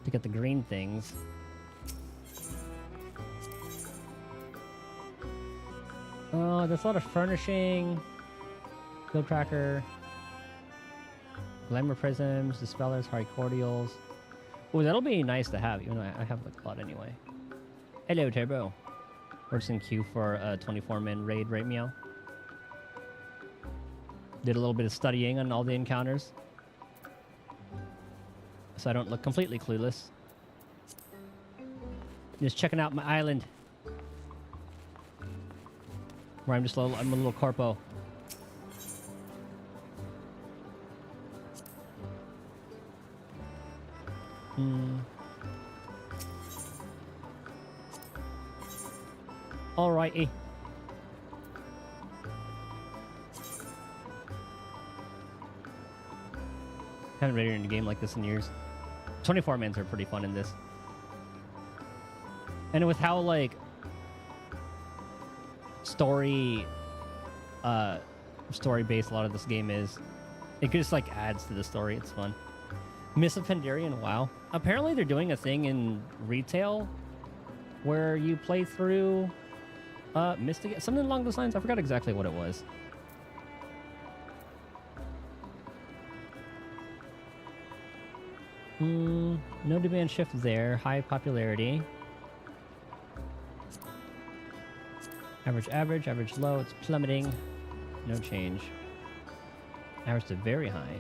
to get the green things. Oh, there's a lot of furnishing. Field tracker. Glamour prisms, dispellers, hard cordials. Oh, that'll be nice to have, even though I have like a lot anyway. Hello, Turbo. We're just in queue for a 24-man raid, right, Meow? Did a little bit of studying on all the encounters, so I don't look completely clueless. Just checking out my island, where I'm a little corpo. Alrighty. Haven't raided in a game like this in years. 24-mans are pretty fun in this. And with how, like, story-based a lot of this game is, it just, like, adds to the story. It's fun. Miss of Pandarian, wow. Apparently they're doing a thing in retail where you play through Mystic, something along those lines. I forgot exactly what it was. No demand shift there. High popularity. Average low. It's plummeting. No change. Average to very high.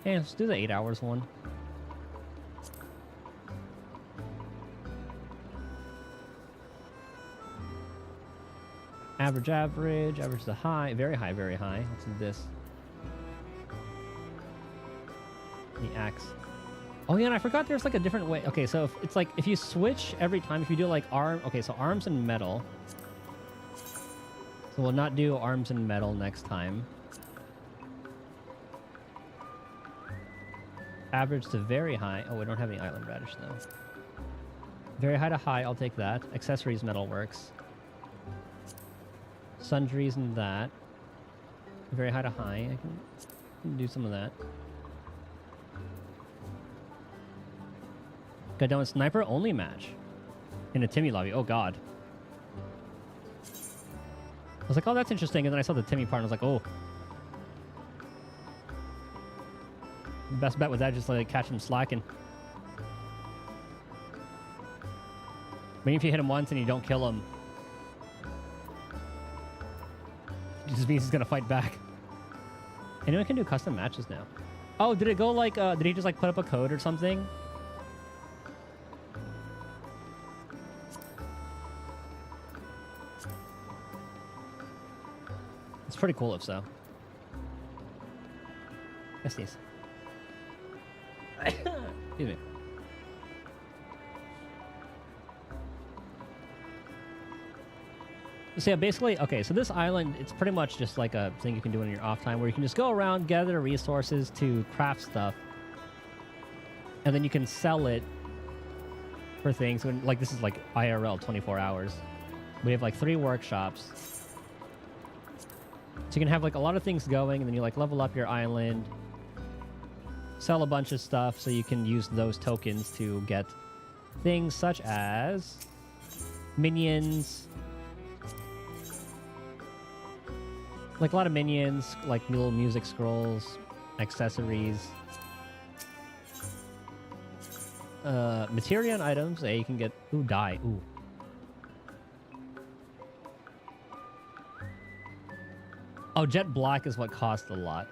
Yeah, let's do the 8 hours one. Average to high, very high. Let's do this. The axe. Oh yeah, and I forgot there's like a different way. Okay, so it's like if you switch every time, if you do like arm, okay, so arms and metal. So we'll not do arms and metal next time. Average to very high. Oh, we don't have any island radish though. Very high to high, I'll take that. Accessories metal works. Sundries and that. Very high to high. I can do some of that. Got done with sniper only match in a Timmy lobby. Oh god. I was like, oh, that's interesting. And then I saw the Timmy part and I was like, oh. Best bet was that just like catch him slacking. I mean, if you hit him once and you don't kill him, it just means he's gonna fight back. Anyone can do custom matches now. Oh, did it go like, did he just like put up a code or something? It's pretty cool if so. Yes, these. Excuse me. So yeah, basically, okay, so this island, it's pretty much just like a thing you can do in your off time where you can just go around, gather resources to craft stuff, and then you can sell it for things. When, like, this is like IRL 24 hours. We have like 3 workshops. So you can have like a lot of things going, and then you like level up your island, sell a bunch of stuff so you can use those tokens to get things such as minions, like a lot of minions, like little music scrolls, accessories, Materion items. You can get, ooh, dye, ooh. Oh, Jet Black is what cost a lot.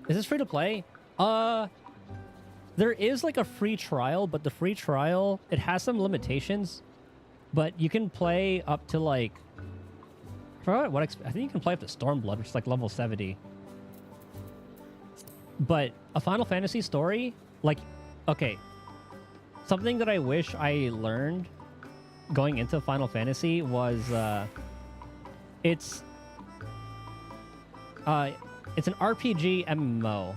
Is this free to play? There is like a free trial, but the free trial, it has some limitations. But you can play up to like... I think you can play up to Stormblood, which is like level 70. But a Final Fantasy story, like, okay. Something that I wish I learned going into Final Fantasy was it's an RPG MMO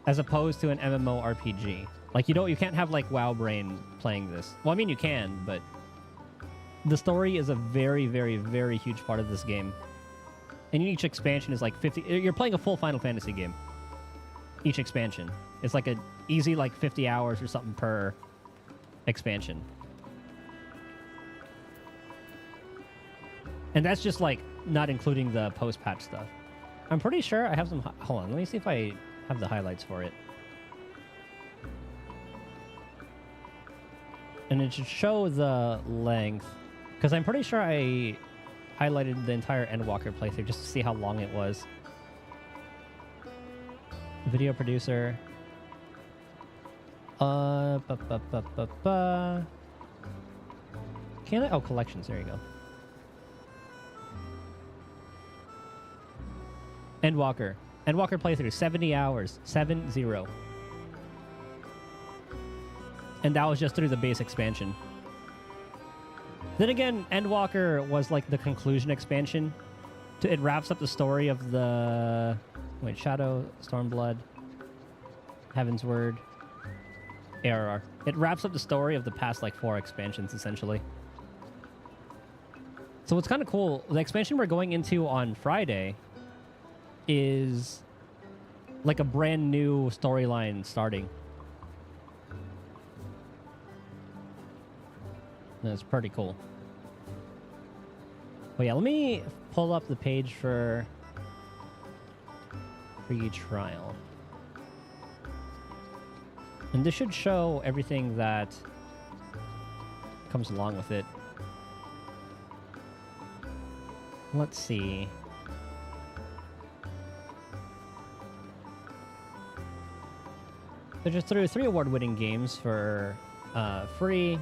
as opposed to an MMORPG. Like you can't have like WoW Brain playing this. Well, I mean you can, but the story is a very, very, very huge part of this game. And each expansion is like 50. You're playing a full Final Fantasy game. Each expansion. It's like an easy like 50 hours or something per expansion. And that's just like not including the post-patch stuff. I'm pretty sure I have some... Hold on, let me see if I have the highlights for it. And it should show the length. Because I'm pretty sure I highlighted the entire Endwalker playthrough just to see how long it was. Video producer. Can I? Oh, collections. There you go. Endwalker. Endwalker playthrough. 70 hours. 7-0. And that was just through the base expansion. Then again, Endwalker was like the conclusion expansion. It wraps up the story of the... Wait, Shadow, Stormblood, Heaven's Word, ARR. It wraps up the story of the past like 4 expansions, essentially. So what's kind of cool, the expansion we're going into on Friday is like a brand new storyline starting. That's pretty cool. Oh yeah, let me pull up the page for free trial. And this should show everything that comes along with it. Let's see. So just threw 3 award-winning games for free.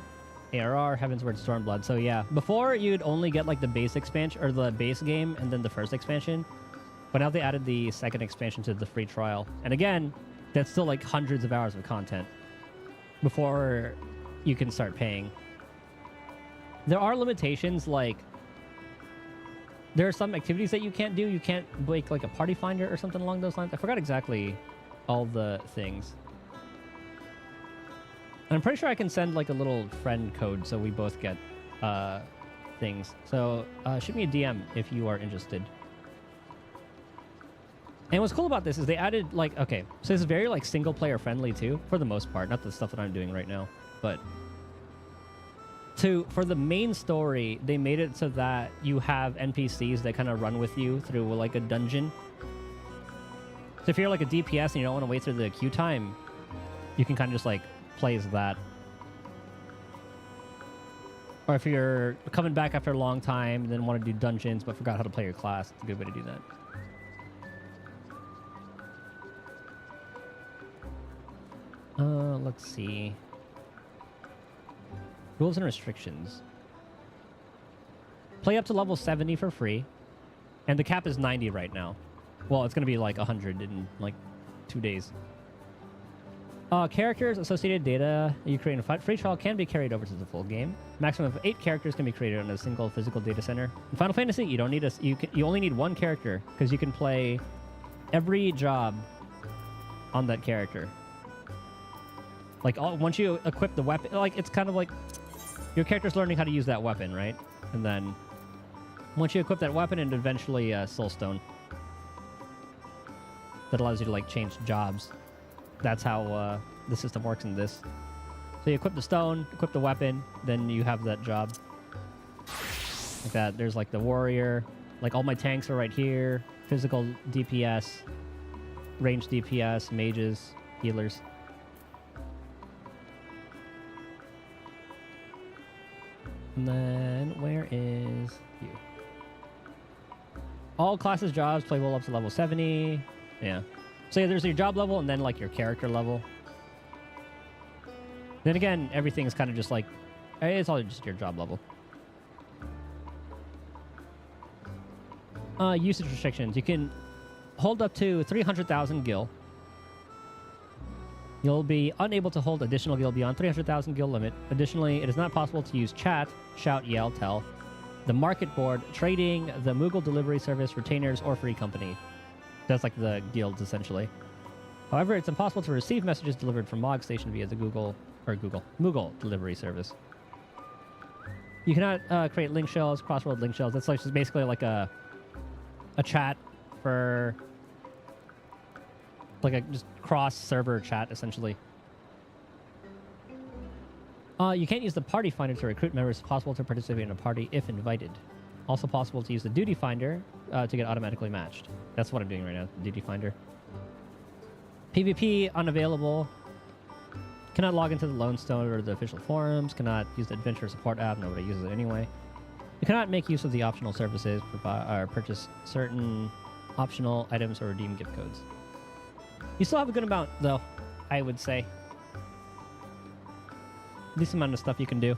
ARR, Heaven's Word, Stormblood. So yeah, before you'd only get like the base expansion or the base game and then the first expansion, but now they added the second expansion to the free trial. And again, that's still like hundreds of hours of content before you can start paying. There are limitations, like there are some activities that you can't do. You can't make like a party finder or something along those lines. I forgot exactly all the things. And I'm pretty sure I can send like a little friend code so we both get things. So shoot me a DM if you are interested. And what's cool about this is they added like, okay, so this is very like single player friendly too, for the most part. Not the stuff that I'm doing right now, but for the main story, they made it so that you have NPCs that kind of run with you through like a dungeon. So if you're like a DPS and you don't want to wait through the queue time, you can kind of just like play as that. Or if you're coming back after a long time and then want to do dungeons but forgot how to play your class, it's a good way to do that. Let's see. Rules and restrictions. Play up to level 70 for free. And the cap is 90 right now. Well, it's going to be like 100 in like 2 days. Characters, associated data you create in a free trial can be carried over to the full game. Maximum of 8 characters can be created on a single physical data center. In Final Fantasy, you don't need you only need 1 character because you can play every job on that character. Like once you equip the weapon, like it's kind of like your character's learning how to use that weapon, right? And then once you equip that weapon, and eventually Soulstone that allows you to like change jobs. That's how the system works in this. So you equip the stone, equip the weapon, then you have that job. Like that. There's like the warrior. Like all my tanks are right here. Physical DPS, ranged DPS, mages, healers. And then where is you? All classes jobs playable up to level 70. Yeah. So yeah, there's your job level and then like your character level. Then again, everything is kind of just like, it's all just your job level. Usage restrictions. You can hold up to 300,000 gil. You'll be unable to hold additional gil beyond 300,000 gil limit. Additionally, it is not possible to use chat, shout, yell, tell, the market board, trading, the Moogle delivery service, retainers, or free company. That's like the guilds, essentially. However, it's impossible to receive messages delivered from Mog Station via the Moogle delivery service. You cannot create link shells, crossworld link shells. That's like just basically like a chat for like a just cross-server chat, essentially. You can't use the party finder to recruit members. It's possible to participate in a party if invited. Also possible to use the duty finder to get automatically matched. That's what I'm doing right now, the duty finder. PvP unavailable. Cannot log into the Lone Stone or the official forums. Cannot use the adventure support app. Nobody uses it anyway. You cannot make use of the optional services, or purchase certain optional items, or redeem gift codes. You still have a good amount, though, I would say. Decent amount of stuff you can do.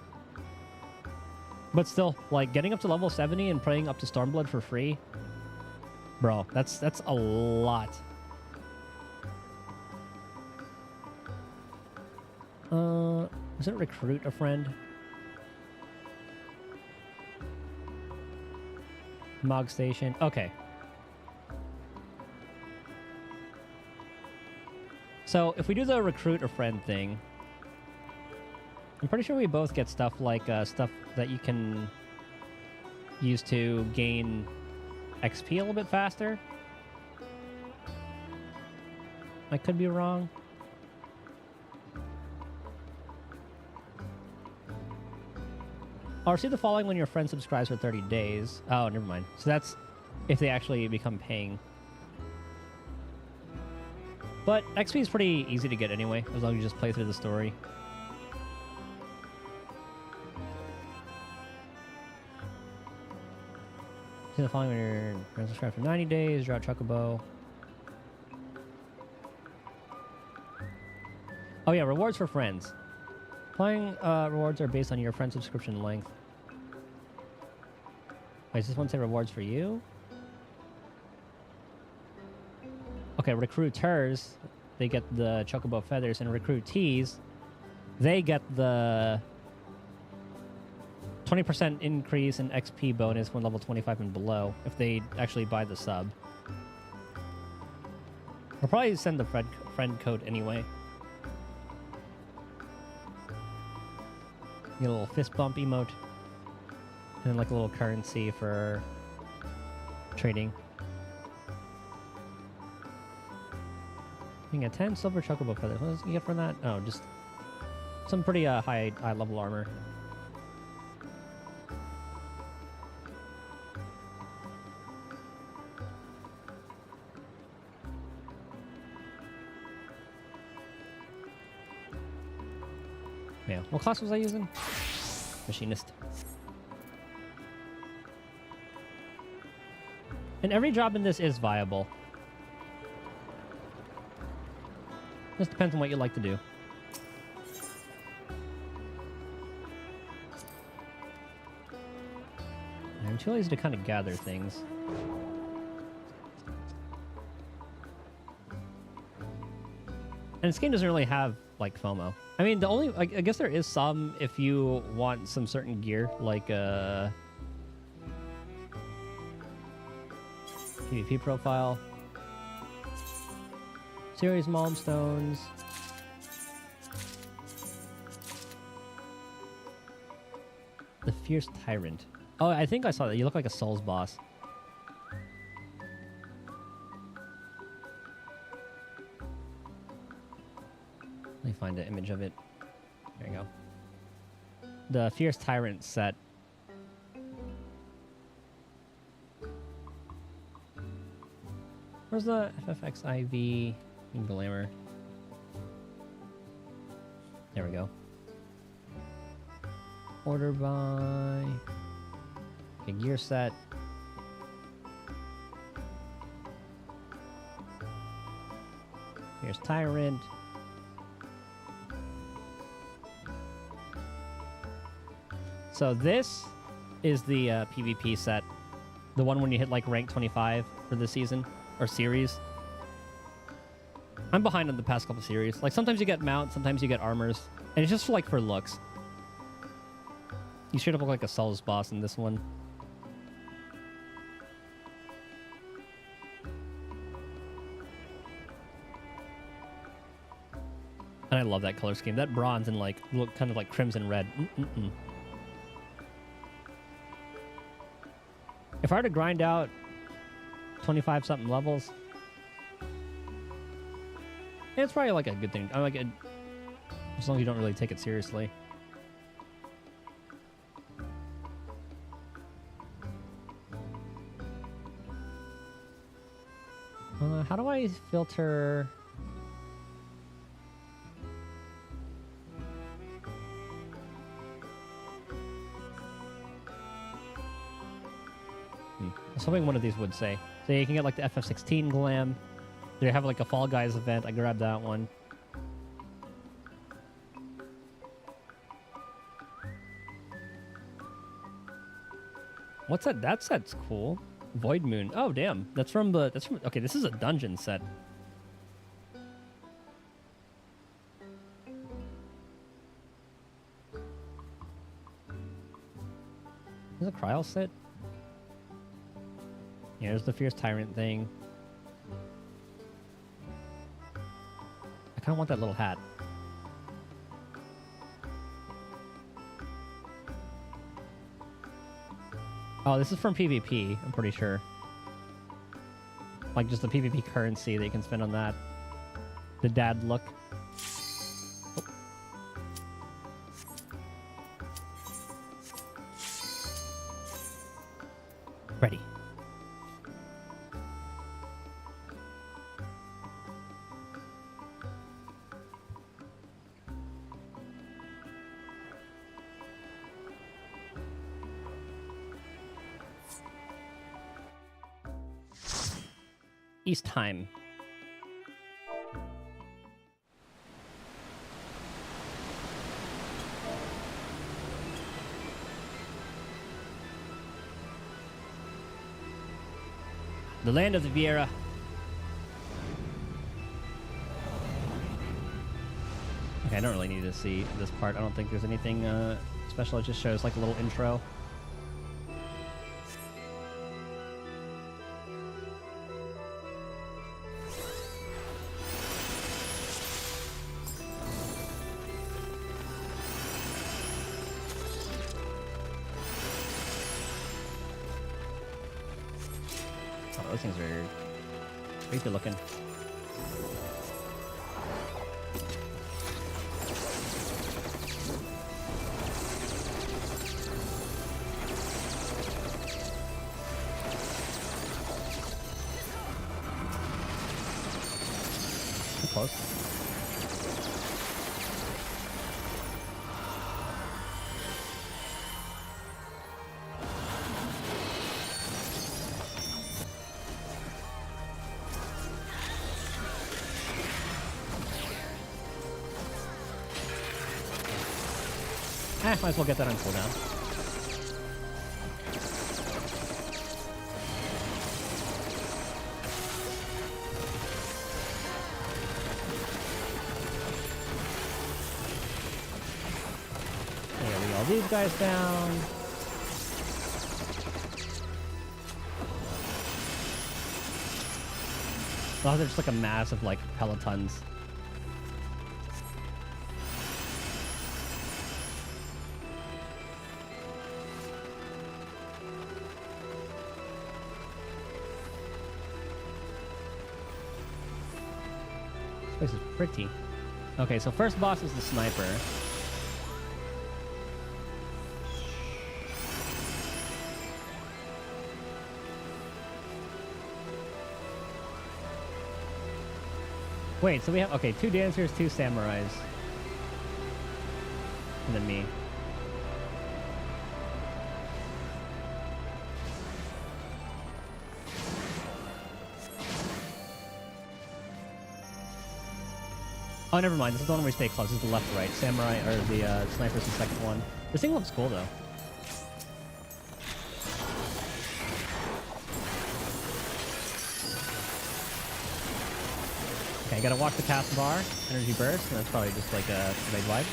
But still, like, getting up to level 70 and praying up to Stormblood for free, bro, that's a lot. Was it recruit a friend? Mog Station. Okay. So if we do the recruit a friend thing, I'm pretty sure we both get stuff like stuff that you can use to gain XP a little bit faster. I could be wrong. Or see the following when your friend subscribes for 30 days. Oh, never mind. So that's if they actually become paying. But XP is pretty easy to get anyway, as long as you just play through the story. See the following when your friend subscribes for 90 days. Draw Chocobo. Oh yeah, rewards for friends. Playing rewards are based on your friend subscription length. Wait, does this one say rewards for you? Okay, recruiters, they get the Chocobo feathers, and recruitees, they get the 20% increase in XP bonus when level 25 and below, if they actually buy the sub. I'll probably send the friend code anyway. Get a little fist bump emote. And then like a little currency for trading. You can get 10 silver chocobo feathers. What does you get for that? Oh, just some pretty high level armor. Yeah. What class was I using? Machinist. And every job in this is viable. Just depends on what you like to do. And too lazy to kind of gather things. And this game doesn't really have, like, FOMO. I mean, the only... I guess there is some if you want some certain gear, like, PvP profile. Series Malmstones. The Fierce Tyrant. Oh, I think I saw that. You look like a Souls boss. Let me find an image of it. There you go. The Fierce Tyrant set. Where's the FFXIV Glamour? There we go. Order by... Okay, gear set. Here's Tyrant. So this is the PvP set. The one when you hit like rank 25 for this season or series. I'm behind on the past couple series. Like sometimes you get mounts, sometimes you get armors. And it's just like for looks. You straight up look like a Souls boss in this one. And I love that color scheme. That bronze and like look kind of like crimson red. If I were to grind out 25 something levels, it's probably like a good thing. I like it as long as you don't really take it seriously. How do I filter? I was hoping one of these would say. So you can get like the FF16 glam. They have like a Fall Guys event. I grabbed that one. What's that? That set's cool. Void Moon. Oh damn. That's from okay, this is a dungeon set. Is it a Cryo set? Yeah, there's the Fierce Tyrant thing. I kind of want that little hat. Oh, this is from PvP, I'm pretty sure. Like just the PvP currency that you can spend on that. The dad look. Oh. Ready. East time. The land of the Viera. Okay, I don't really need to see this part. I don't think there's anything special. It just shows like a little intro. Those things are creepy looking. Too close. Might as well get that on cooldown. There we go. These guys down. Oh, they're just like a mass of like pelotons. This is pretty. Okay, so first boss is the sniper. Wait, so we have, okay, 2 dancers, 2 samurais. And then me. Oh, never mind. This is the one where we stay close. This is the left to right. Samurai, or the sniper's the second one. This thing looks cool, though. Okay, gotta watch the cast bar. Energy burst, and that's probably just like a raid wide.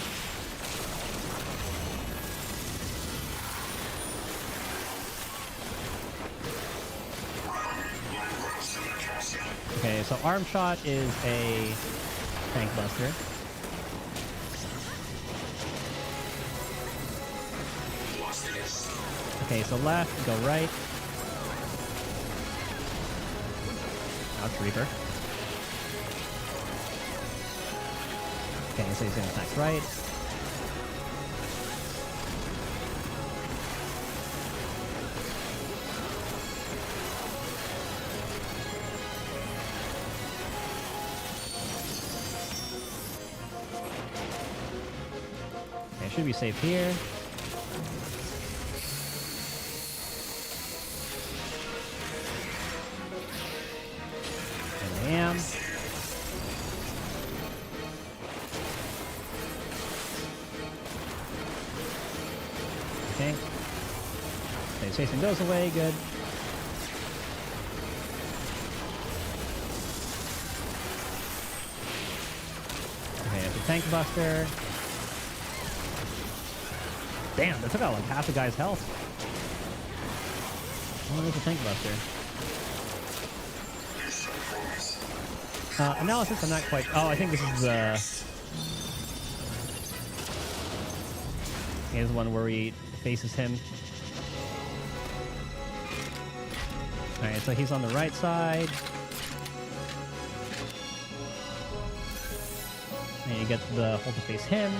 Okay, so arm shot is a tank buster. Okay, so left, go right. Ouch, Reaper. Okay, so he's gonna attack right. Okay, should be safe here. And I am. Okay. Okay, chasing goes away, good. Okay, that's a tank buster. Damn, that took out like half the guy's health. Oh, there's a tank buster. Analysis, I'm not quite... Oh, I think this is the... Here's the one where he faces him. Alright, so he's on the right side. And you get the hole to face him.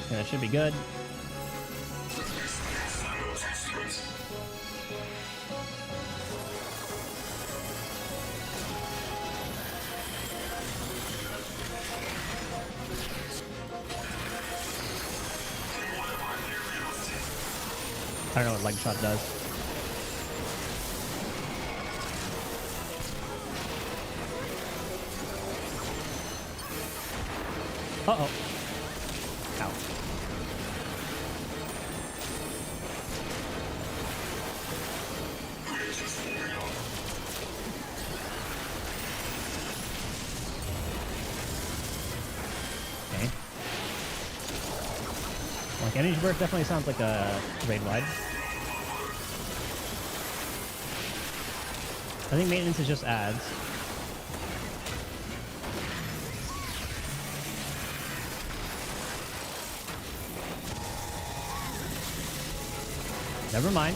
And that should be good. I don't know what leg shot does. Uh-oh. Ow. Okay. Like, energy burst definitely sounds like a raid wide. I think maintenance is just ads. Never mind.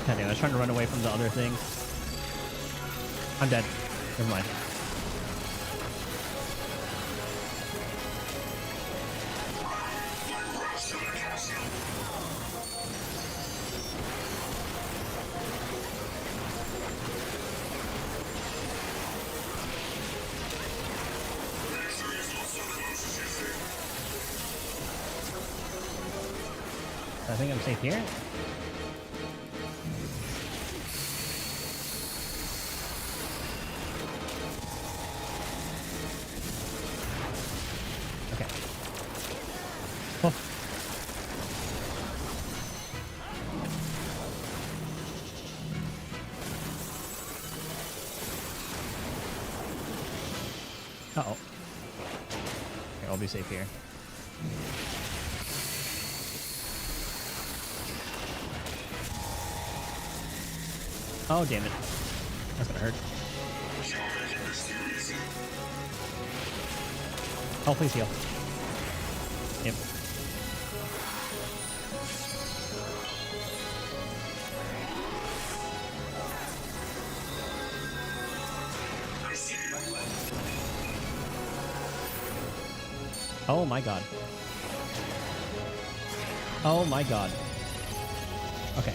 Anyway, I was trying to run away from the other thing. I'm dead. Never mind. I think I'm safe here. Okay. Oh. Uh-oh. Okay, I'll be safe here. Oh, damn it. That's gonna hurt. Oh, please heal. Yep. Oh my god. Oh my god. Okay.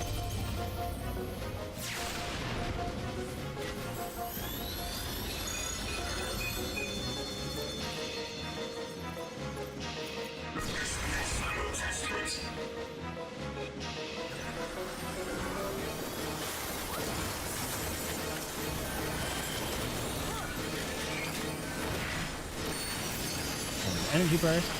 energy burst.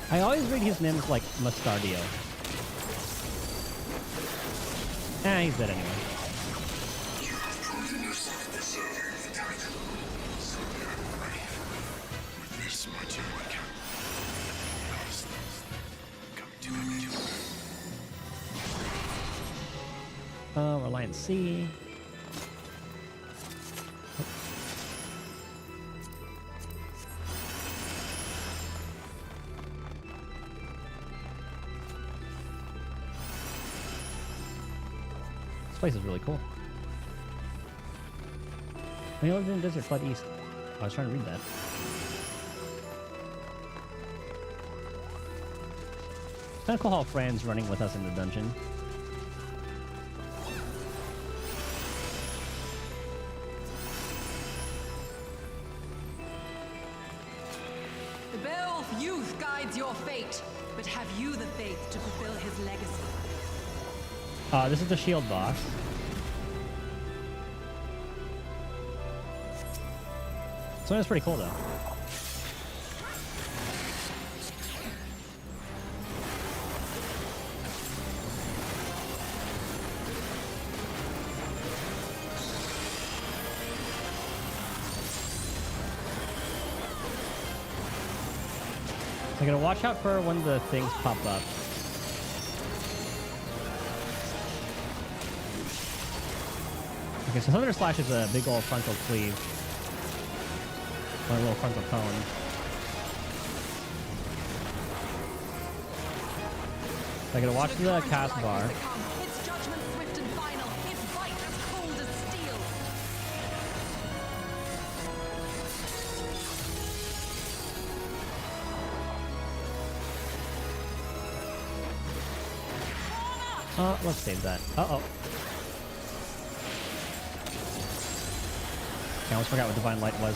I always read his name as like Mustardio. He's dead anyway. You have proven yourself deserving of the title. So I'm brave. With this mighty work, come to him. Reliant C. This place is really cool. We lived in the desert, fled east. I was trying to read that. It's kind of cool how Fran's running with us in the dungeon. The Beowulf youth guides your fate, but have you the faith to fulfill his legacy? This is the shield boss. So that's pretty cool, though. So I gotta watch out for when the things pop up. Okay, so Thunder Slash is a big old frontal cleave. Or a little frontal cone. So I gotta watch the cast bar. Its judgment swift and final, its bite as cold as steel. Let's save that. Uh-oh. I almost forgot what Divine Light was.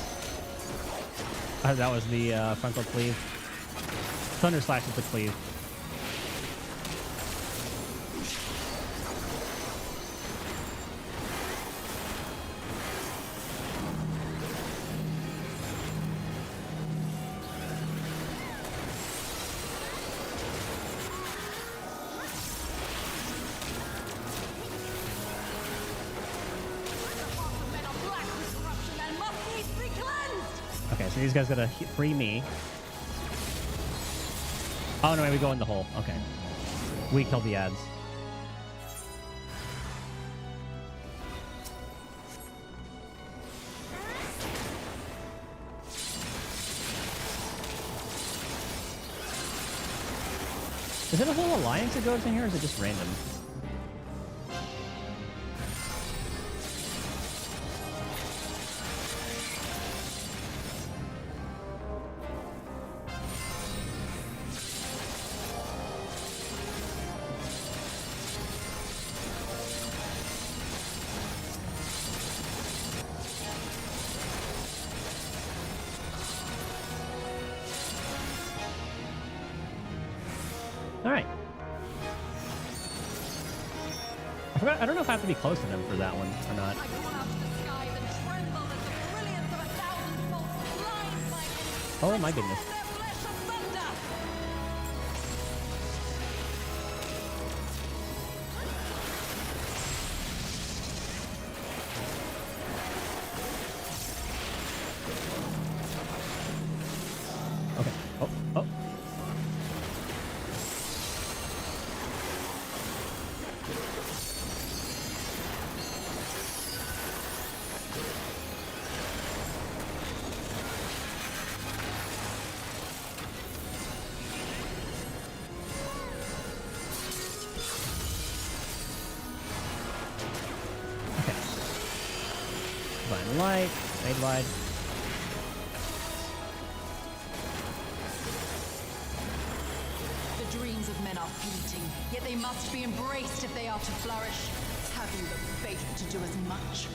That was the frontal cleave. Thunder Slash is the cleave. Okay, so these guys gotta free me. Oh no, wait, we go in the hole. Okay. We kill the ads. Is it a whole alliance that goes in here, or is it just random? Alright. I forgot, I don't know if I have to be close to them for that one or not. Oh my goodness. Okay. Oh, oh. Divine Light, Made Light. The dreams of men are fleeting, yet they must be embraced if they are to flourish. Have you the faith to do as much?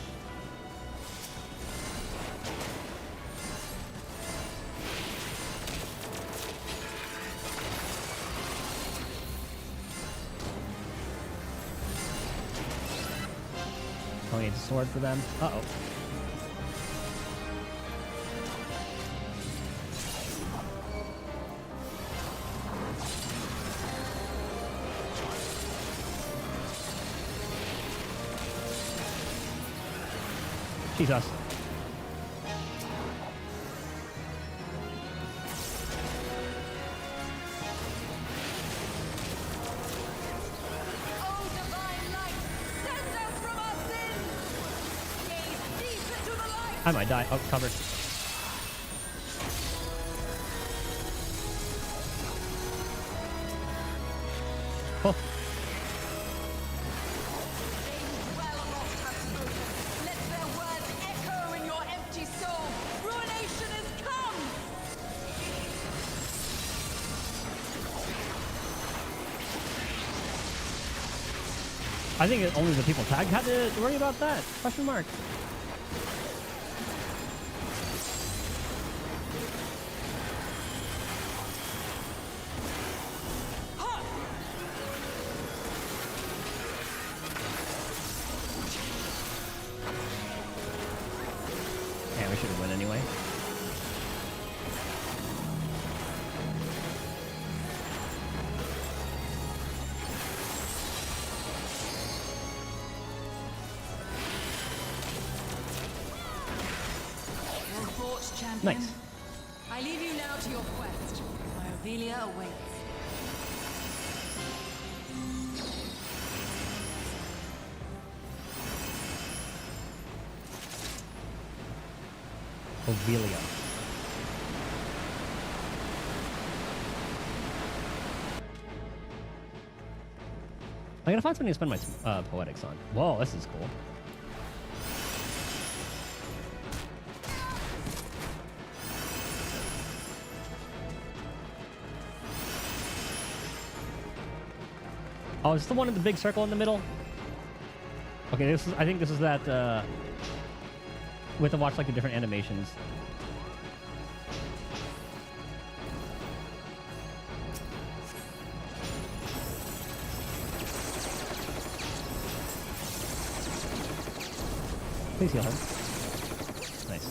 Oh, he needs a sword for them. Uh-oh. Jesus. Oh, divine light, send us from our sins! Gaze deep into the light! I might die. Oh, cover. Oh, They who dwell aloft have spoken. Let their words echo in your empty soul. Ruination is come! I think only the people tagged had to worry about that. Question mark. Yeah, we should win anyway. Well fought, champion. Nice. I leave you now to your quest. My Ovelia awaits. Ovelia. I'm gonna find something to spend my poetics on. Whoa, this is cool. Oh, is this the one in the big circle in the middle? Okay, this is. I think this is that. We have to watch like the different animations. Please heal him. Nice.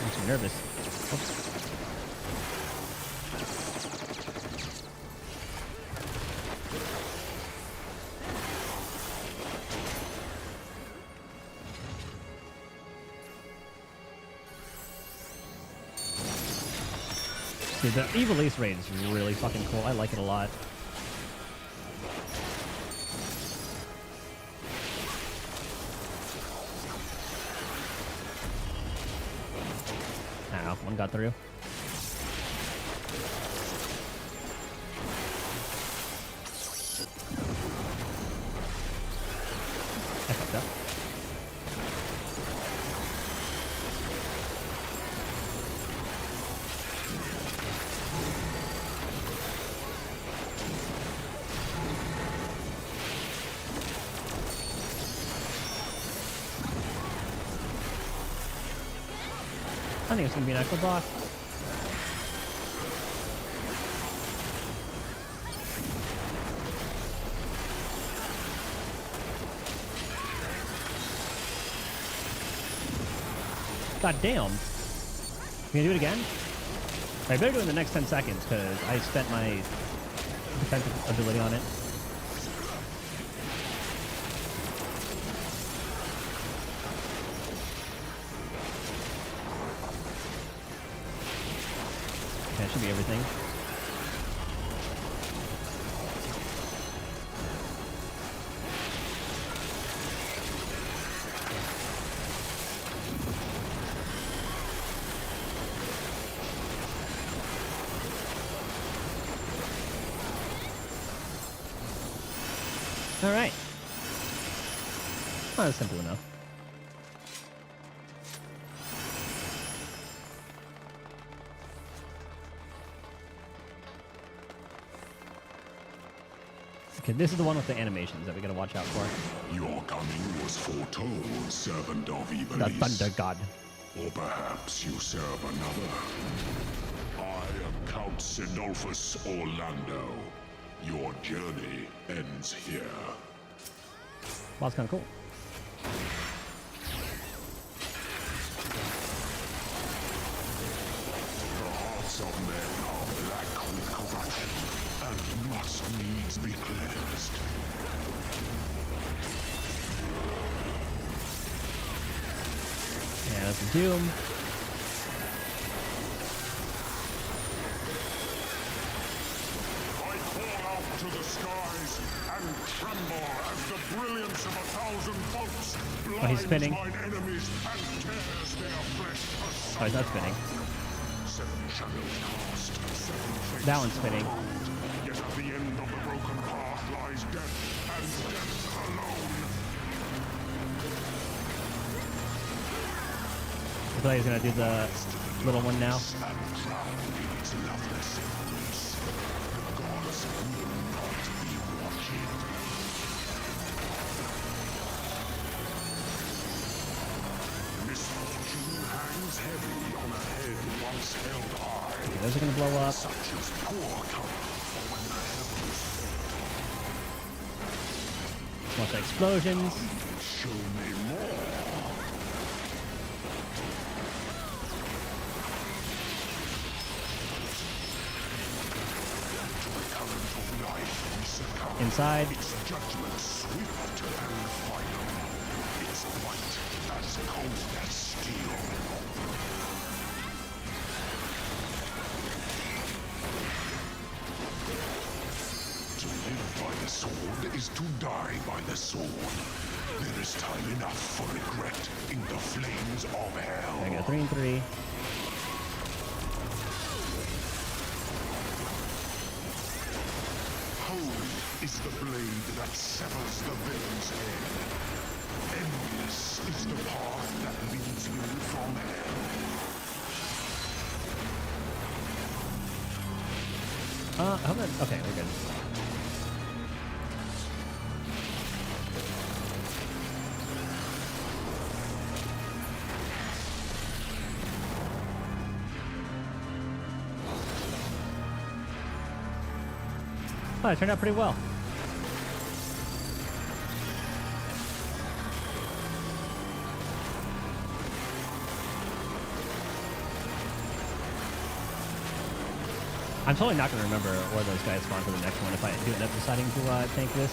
Makes me nervous. Oops. Dude, the Ivalice raid is really fucking cool. I like it a lot. Ow, one got through. I fucked up. I think it's gonna be an actual boss. God damn. You gonna do it again? I better do it in the next 10 seconds, because I spent my defensive ability on it. That should be everything. All right. Oh, that's simple enough. Okay, this is the one with the animations that we gotta watch out for. Your coming was foretold, servant of The Ivalice. Thunder God. Or perhaps you serve another. I am Count Sinulphus Orlando. Your journey ends here. Well, that's kind of cool. The hearts of men are black with corruption and must needs be cleansed. Yeah, that's a doom. I call out to the skies and tremble as the brilliance of 1,000 bolts he's blinds spinning. mine enemies and tears their flesh asunder. Oh, he's not spinning. Seven shadows cast, seven fates That one's spinning. unfold. Yet at the end of the broken path lies death, and death alone. I thought he was gonna do the little one now. And drown its loveless embrace. The gods will not be watching. Misfortune hangs heavy on a head once held high. Okay, those are gonna blow up. Such is poor cover for when the heavens Bunch of explosions. show me more. To the current of life we succumb. Inside. Its judgment swift and final. Its white as cold as steel. To live by the sword is to die by the sword. There is time enough for regret in the flames of hell. I got 3 and 3. Holy is the blade that severs the villain's head. Endless is the path that leads me from hell. How about, okay, we're good. Oh, it turned out pretty well. I'm totally not going to remember where those guys spawn for the next one if I do end up deciding to tank this.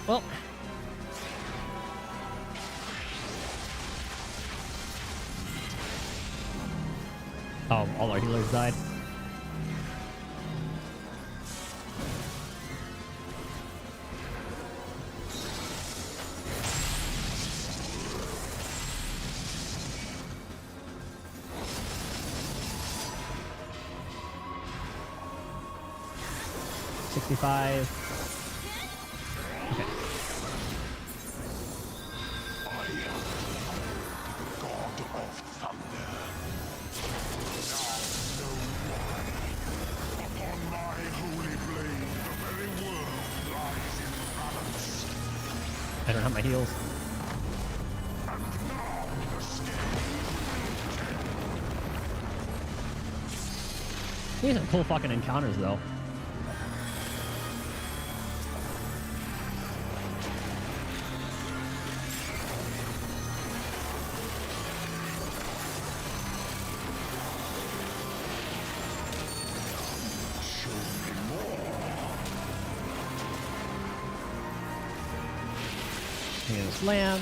Well, oh, all our healers died. $65. Okay. I am the god of thunder. Now know why. Upon my holy blade, the very world lies in balance. I don't have my heals. And now the scale. These are some cool fucking encounters, though. Show me more. Here's slam.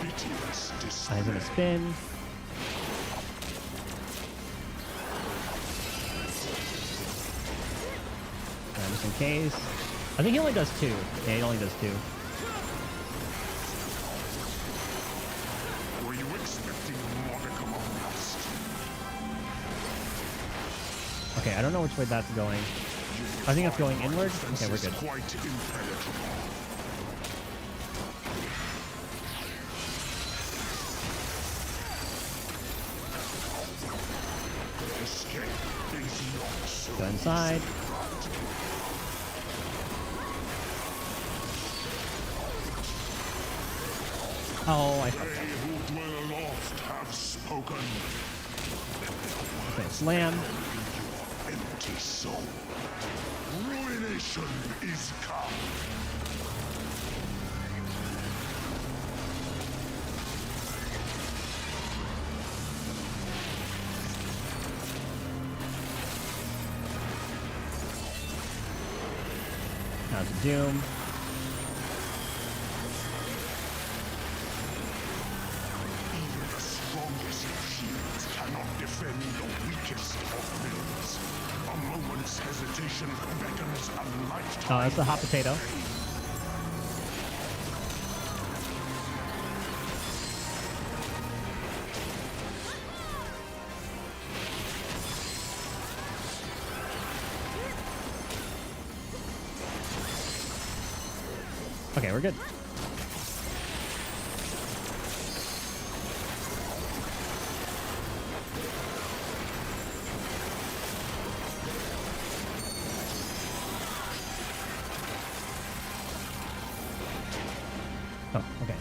Pitiless display. Eyes gonna spin. Just in case. I think he only does 2. Yeah, he only does 2. Were you expecting a modicum of rust? Okay, I don't know which way that's going. I think it's going inward. Okay, we're good. Quite impenetrable. escape is not so Go inside. Oh, I They who dwell aloft have spoken. okay, slam. Empty soul. Ruination is come. Now to Doom. Even the strongest of shields cannot defend the weakest of villains. A moment's hesitation beckons a lifetime. Oh, that's the hot potato. Okay, we're good. Oh, okay.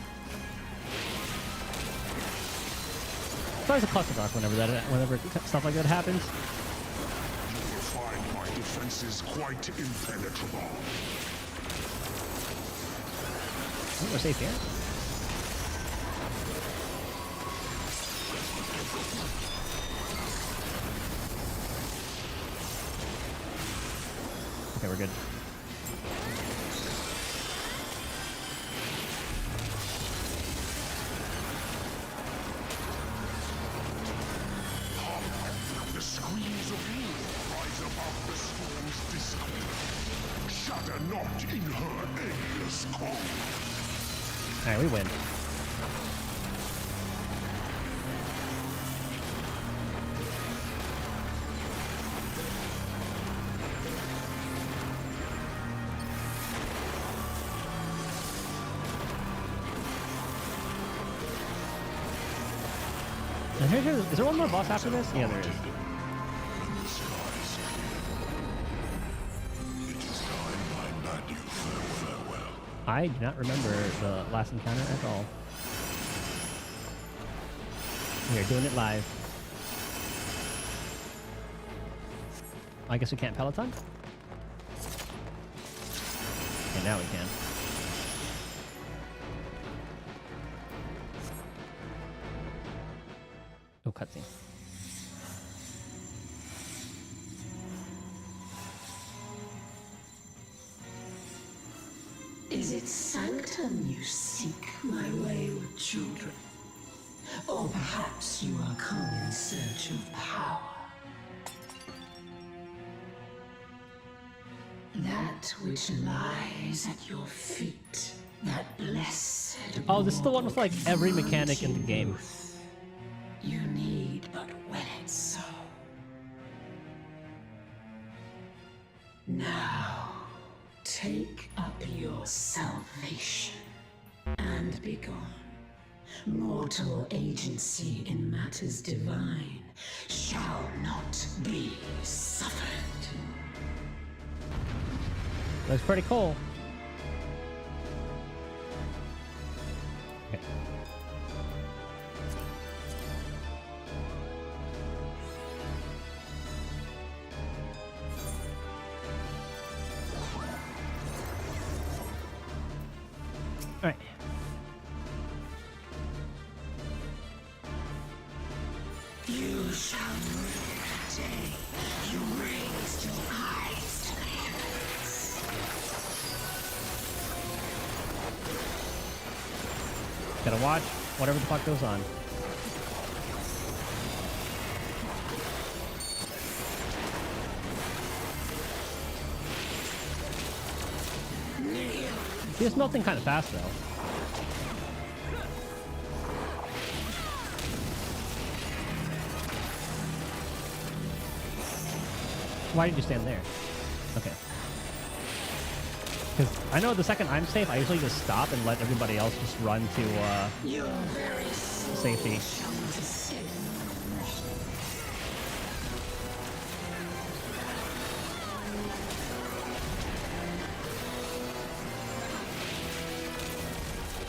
It's always a clusterfuck whenever stuff like that happens. You will find my defenses quite impenetrable. Oh, we're safe here. Okay, we're good. The screams of war rise above the storm's discord. Shudder not in her endless cold. Alright, we win. And is there one more boss after this? Yeah, there is. When the skies clear, it is time I bade you farewell. I do not remember the last encounter at all. We are doing it live. I guess we can't Peloton? Okay, now we can. Oh, cutscene. Is it sanctum you seek, my wayward children? Or perhaps you are come in search of power? That which lies at your feet, that blessed Oh, this is the one with like every mechanic in the game. you need but when it's so. Now, take up your salvation and be gone. Mortal agency in matters divine shall not be suffered. That's pretty cool. Okay. All right. You shall rue the day you raised your eyes to the heavens. Gotta watch whatever the fuck goes on. He is melting kind of fast though. Why did you stand there? Okay. Because I know the second I'm safe, I usually just stop and let everybody else just run to Your very soul safety. shall not escape.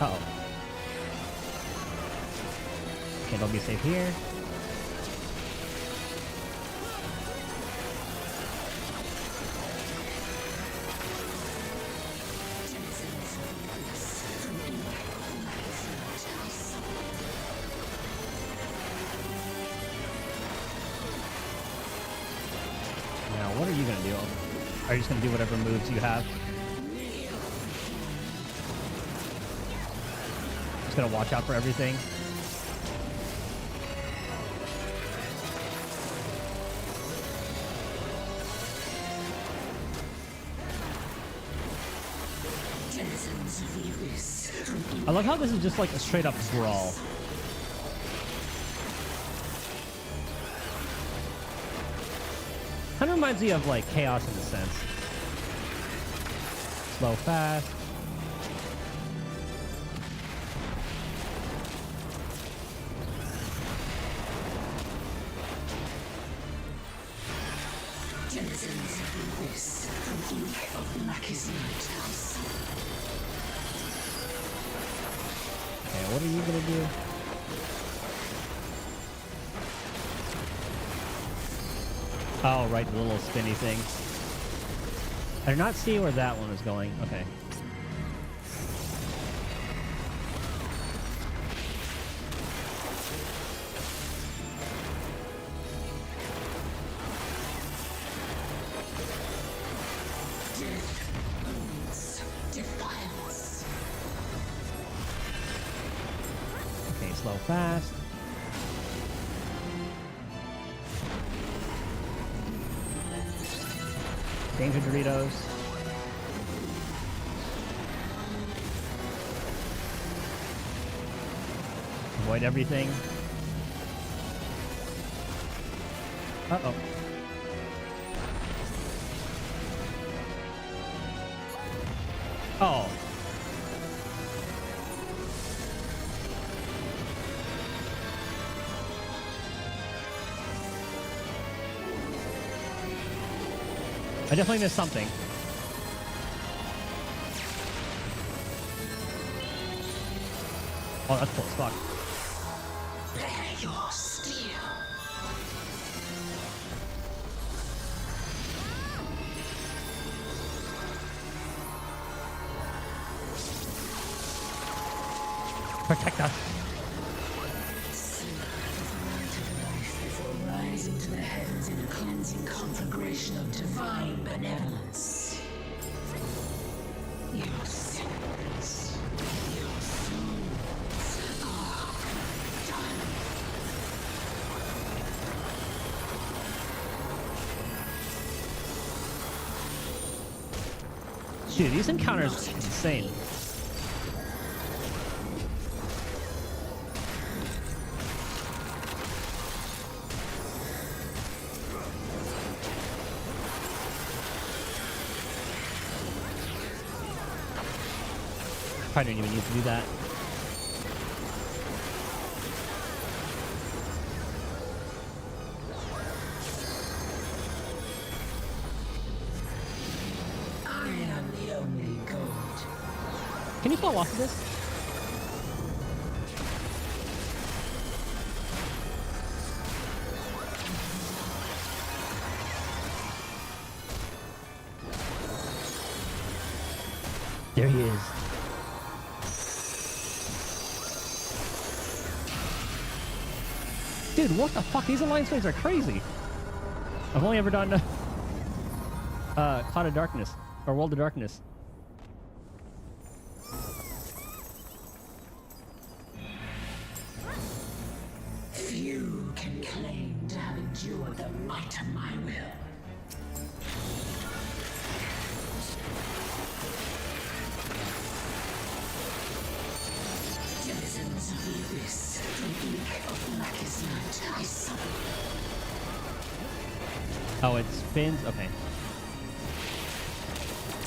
Uh-oh. Okay, they'll be safe here. Now, what are you gonna do? Are you just gonna do whatever moves you have? Just gonna watch out for everything. I love how this is just like a straight up brawl. Kind of reminds me of like Chaos in a sense. Slow, fast. Denizens of the abyss, the ink of blackest night house. Okay, what are you gonna do? Oh, right, the little spinny thing. I did not see where that one was going. Okay. Okay, slow, fast. Danger Doritos. Avoid everything. Uh-oh. Oh. I definitely missed something. Oh, that's cool as fuck. Bear your steel. Protect us. Rising to the heavens in a cleansing conflagration of divine benevolence. Your sins, your souls are done. Dude, these encounters are insane. Probably don't even need to do that. I am the only god. Can you fall off of this? There he is. Dude, what the fuck? These alliance waves are crazy. I've only ever done Cloud of Darkness or World of Darkness. Few can claim to have endured the might of my will. Denizens of the abyss, the ink of blackest night, I summon. Oh, it spins? Okay.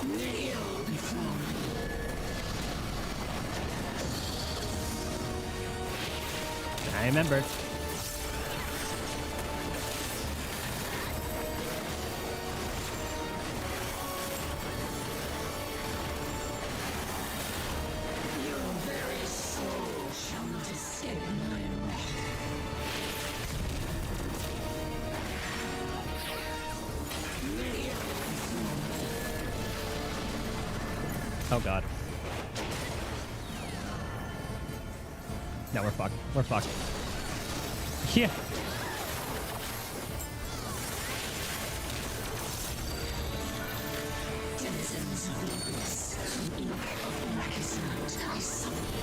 Kneel before me. I remember. Your very Oh god. No, we're fucked. We're fucked. Yeah. Denizens of the abyss, from ink of blackest night, I summon you.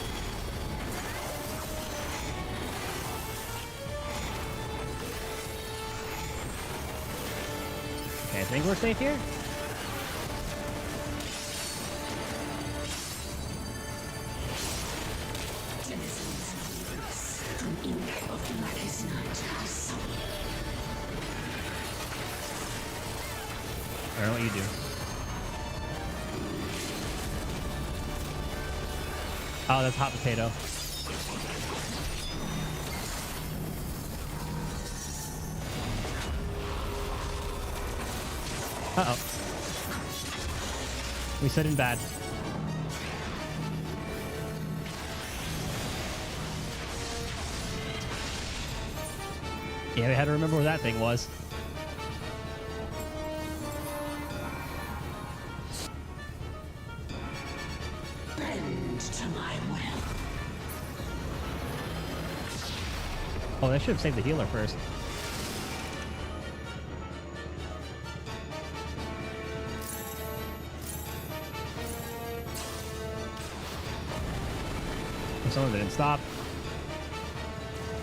Okay, I think we're safe here. Denizens of the abyss, from ink of blackest night, I summon you. I don't know what you do. Oh, that's hot potato. Uh-oh. We said in bad. Yeah, we had to remember where that thing was. Bend to my will. Oh, they should have saved the healer first. Someone didn't stop.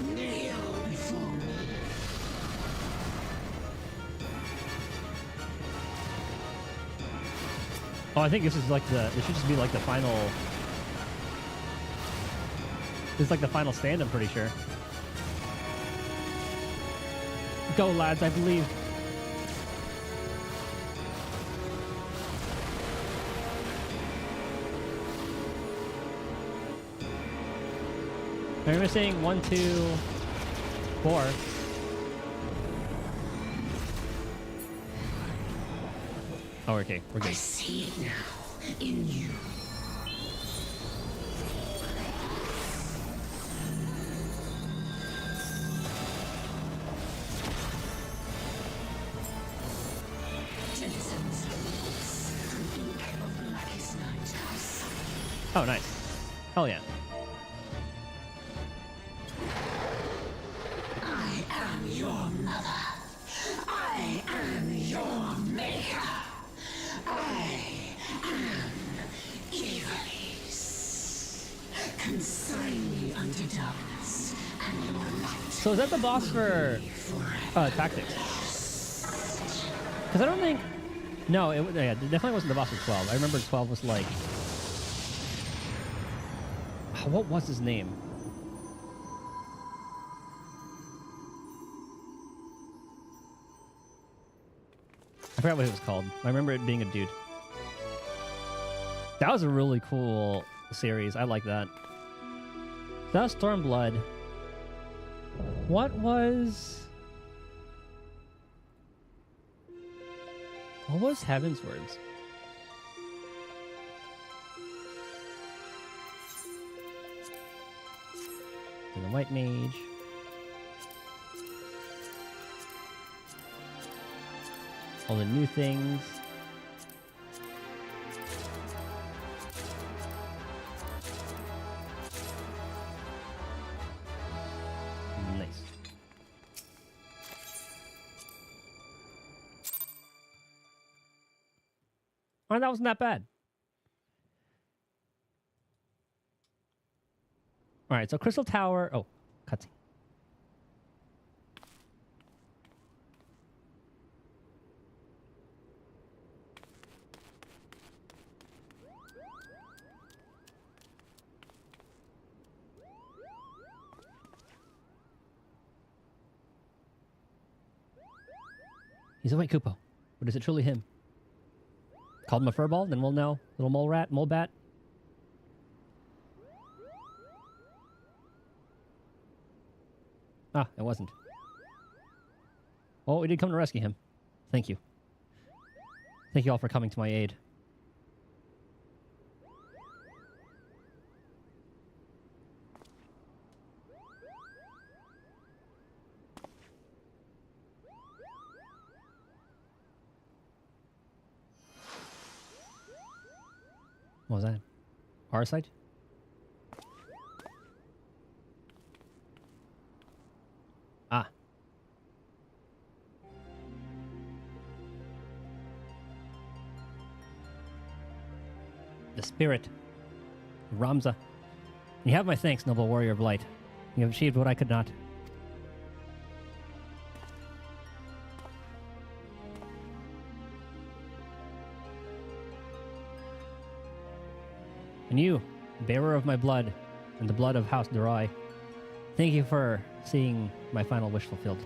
Kneel before me. Oh, I think this is like the. This should just be like the final. This is like the final stand. I'm pretty sure. Go, lads! I believe. I remember saying 1, 2, 4. Oh, okay, we're I good. see it now, in you. Denizens of the abyss, from ink of blackest night, I summon you. Oh, nice. Hell yeah. I am your mother. I am your maker. I am Ivalice. Consign me unto darkness, and your light. So is that the boss for tactics? Because I don't think. No, it definitely wasn't the boss for 12. I remember 12 was like. What was his name? I forgot what it was called. I remember it being a dude. That was a really cool series. I like that. That was Stormblood. What was Heaven's Words? And the White Mage. All the new things. Nice. Oh, that wasn't that bad. All right, so Crystal Tower. Oh, cutscene. He's a white Koopo. But is it truly him? Called him a furball, then we'll know. Little mole rat, mole bat. Ah, it wasn't. Oh, we did come to rescue him. Thank you. Thank you all for coming to my aid. What was that? Parasite? Ah. The spirit. Ramza. You have my thanks, noble warrior of light. You have achieved what I could not. And you, bearer of my blood, and the blood of House Durai, thank you for seeing my final wish fulfilled.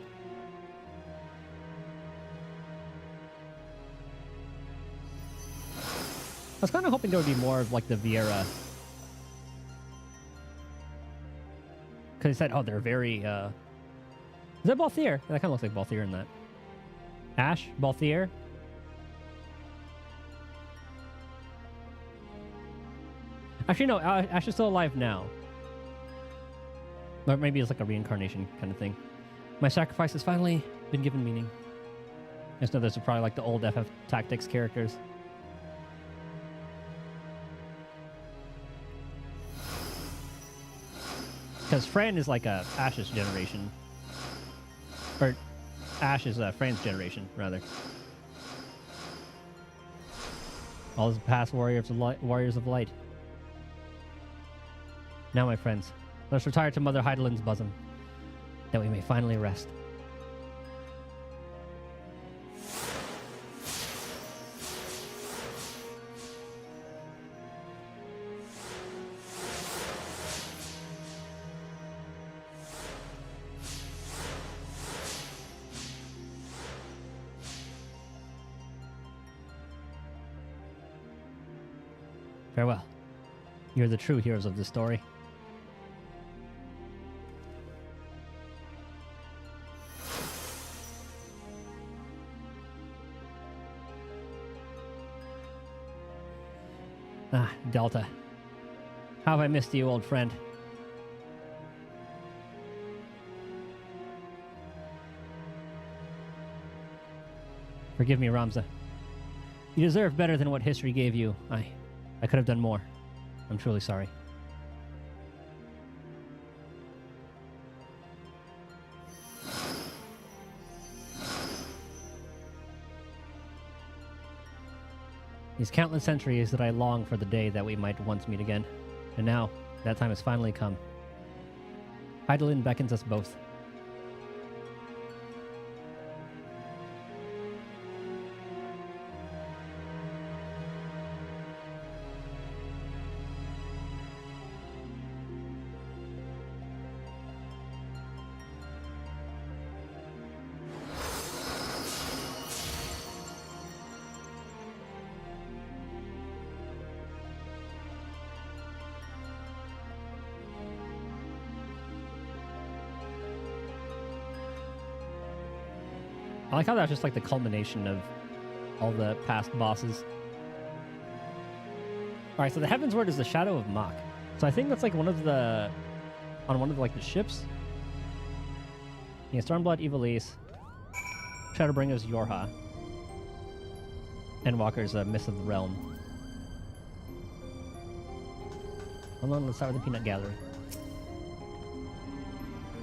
I was kind of hoping there would be more of like the Vieira. Because he said, oh, they're very, is that Balthier? Yeah, that kind of looks like Balthier in that. Ash? Balthier? Actually, no, Ash is still alive now. Or maybe it's like a reincarnation kind of thing. My sacrifice has finally been given meaning. I just know those are probably like the old FF Tactics characters. Because Fran is like a Ash's generation. Or Ash is Fran's generation, rather. All the past warriors of light. Now, my friends, let us retire to Mother Heidelin's bosom, that we may finally rest. Farewell. You're the true heroes of this story. Ah, Delta. How have I missed you, old friend? Forgive me, Ramza. You deserve better than what history gave you. I could have done more. I'm truly sorry. These countless centuries that I long for the day that we might once meet again. And now, that time has finally come. Heidelin beckons us both. I like how that's just like the culmination of all the past bosses. Alright, so the Heaven's Word is the Shadow of Mach. So I think that's like one of the... on one of the, like the ships. Yeah, Stormblood, Ivalice, Shadowbringer's Yorha, Endwalker's Mist of the Realm. Hold on, let's start with the Peanut Gallery.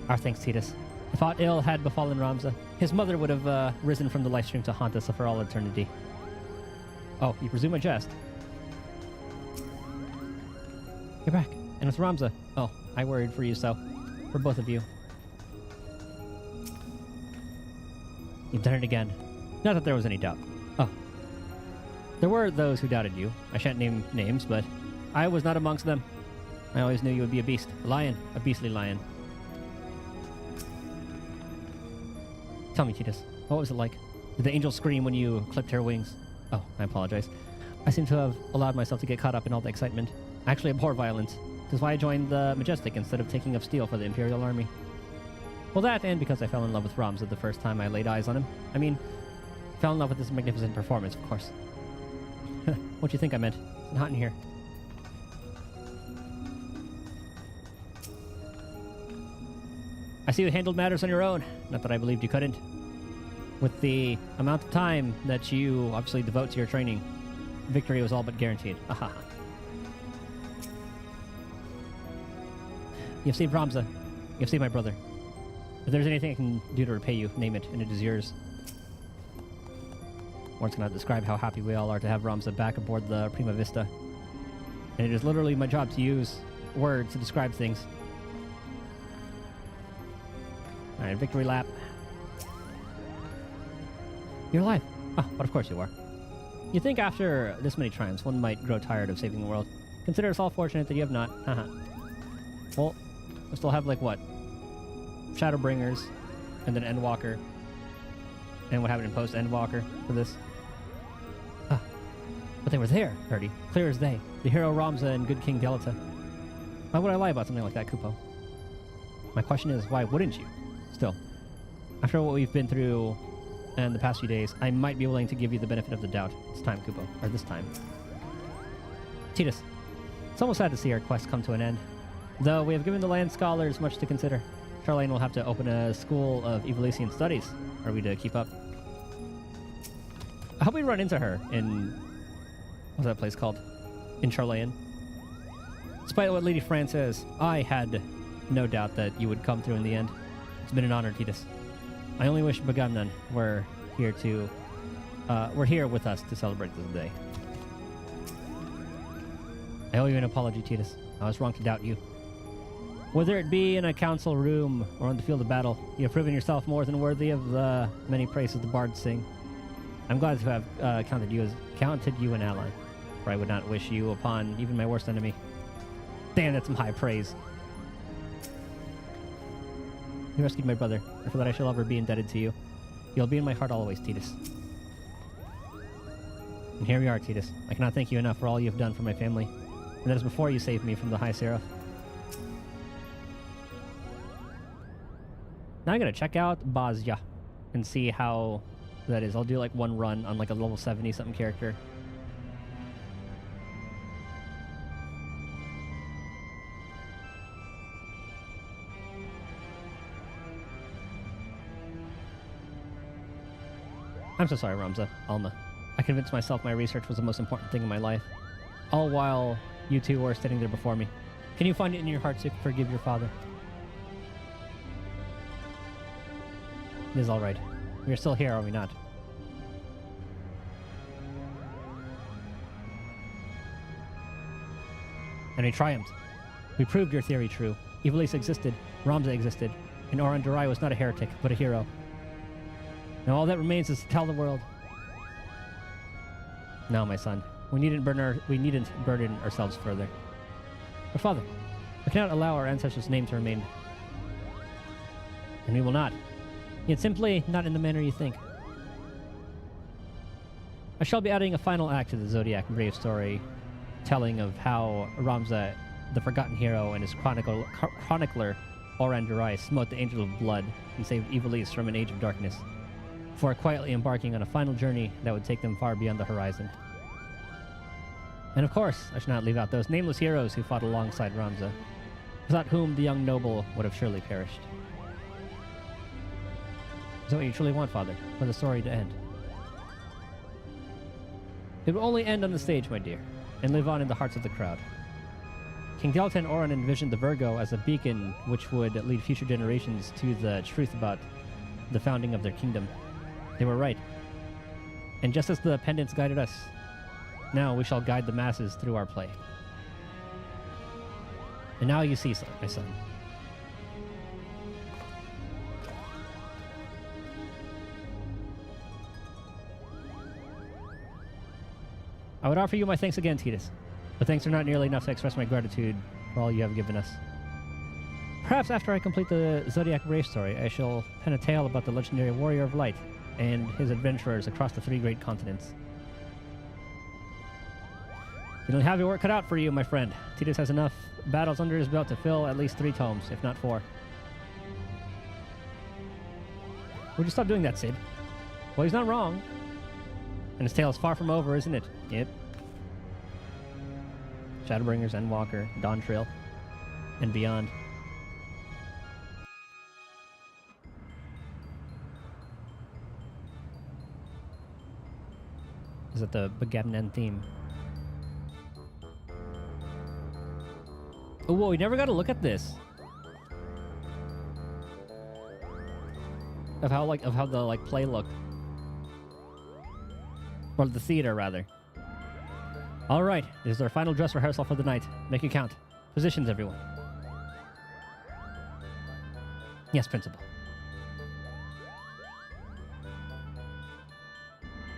Our thanks, Titus. If aught ill had befallen Ramza, his mother would have risen from the life stream to haunt us for all eternity. Oh, you presume a jest? You're back. And with Ramza. Oh, I worried for you so. For both of you. You've done it again. Not that there was any doubt. Oh. There were those who doubted you. I shan't name names, but I was not amongst them. I always knew you would be a beast. A lion. A beastly lion. Tell me, Titus, what was it like? Did the angel scream when you clipped her wings? Oh, I apologize. I seem to have allowed myself to get caught up in all the excitement. I actually abhor violence. That's why I joined the Majestic instead of taking up steel for the Imperial Army. Well, that and because I fell in love with Ramza the first time I laid eyes on him. I mean, fell in love with his magnificent performance, of course. What do you think I meant? It's hot in here. I see you handled matters on your own. Not that I believed you couldn't. With the amount of time that you obviously devote to your training, victory was all but guaranteed. Ahaha. You've saved Ramza. You've saved my brother. If there's anything I can do to repay you, name it, and it is yours. Words cannot describe how happy we all are to have Ramza back aboard the Prima Vista. And it is literally my job to use words to describe things. Alright, victory lap. You're alive. Oh, but of course you are. You'd think after this many triumphs, one might grow tired of saving the world. Consider us all fortunate that you have not. Haha. Well, we still have, like, what? Shadowbringers, and then Endwalker. And what happened in post-Endwalker for this? Ah. But they were there, Birdie. Clear as day. The hero Ramza and good King Delta. Why would I lie about something like that, Kupo? My question is, why wouldn't you? Still, after what we've been through in the past few days, I might be willing to give you the benefit of the doubt. It's time, Kupo. Or this time. Tidus, it's almost sad to see our quest come to an end. Though we have given the land scholars much to consider. Charlene will have to open a school of Ivalician studies. Are we to keep up? I hope we run into her in... What's that place called? In Charlene. Despite what Lady Fran says, I had no doubt that you would come through in the end. It's been an honor, Tidus. I only wish Bagamnan were here with us to celebrate this day. I owe you an apology, Tidus. I was wrong to doubt you. Whether it be in a council room or on the field of battle, you have proven yourself more than worthy of the many praises the bards sing. I'm glad to have counted you an ally, for I would not wish you upon even my worst enemy. Damn, that's some high praise. You rescued my brother, and for that I shall ever be indebted to you. You'll be in my heart always, Tidus. And here we are, Tidus. I cannot thank you enough for all you have done for my family, and that is before you saved me from the High Seraph. Now I'm going to check out Bazya and see how that is. I'll do like one run on like a level 70 something character. I'm so sorry, Ramza. Alma. I convinced myself my research was the most important thing in my life. All while you two were standing there before me. Can you find it in your heart to forgive your father? It is all right. We are still here, are we not? And we triumphed. We proved your theory true. Ivalice existed, Ramza existed, and Oran Durai was not a heretic, but a hero. Now all that remains is to tell the world. No, my son. We needn't burden ourselves further. But Father, we cannot allow our ancestors' name to remain. And we will not. Yet simply not in the manner you think. I shall be adding a final act to the Zodiac Brave story, telling of how Ramza, the forgotten hero, and his chronicler, Oran Durai, smote the Angel of Blood and saved Ivalice from an age of darkness, before quietly embarking on a final journey that would take them far beyond the horizon. And of course, I should not leave out those nameless heroes who fought alongside Ramza, without whom the young noble would have surely perished. Is that what you truly want, Father? For the story to end? It will only end on the stage, my dear, and live on in the hearts of the crowd. King Delta and Oran envisioned the Virgo as a beacon which would lead future generations to the truth about the founding of their kingdom. They were right. And just as the pendants guided us, now we shall guide the masses through our play. And now you see, my son. I would offer you my thanks again, Tidus. But thanks are not nearly enough to express my gratitude for all you have given us. Perhaps after I complete the Zodiac Brave story, I shall pen a tale about the legendary Warrior of Light and his adventurers across the 3 great continents. You don't have your work cut out for you, my friend. Tidus has enough battles under his belt to fill at least 3 tomes, if not 4. Would you stop doing that, Sid? Well, he's not wrong. And his tale is far from over, isn't it? Yep. Shadowbringers, Endwalker, Dawn Trail, and beyond. Is it the Bagamnan theme? Oh, whoa, we never got to look at this. of how the play looked. Or the theater, rather. All right, this is our final dress rehearsal for the night. Make it count. Positions, everyone. Yes, Principal.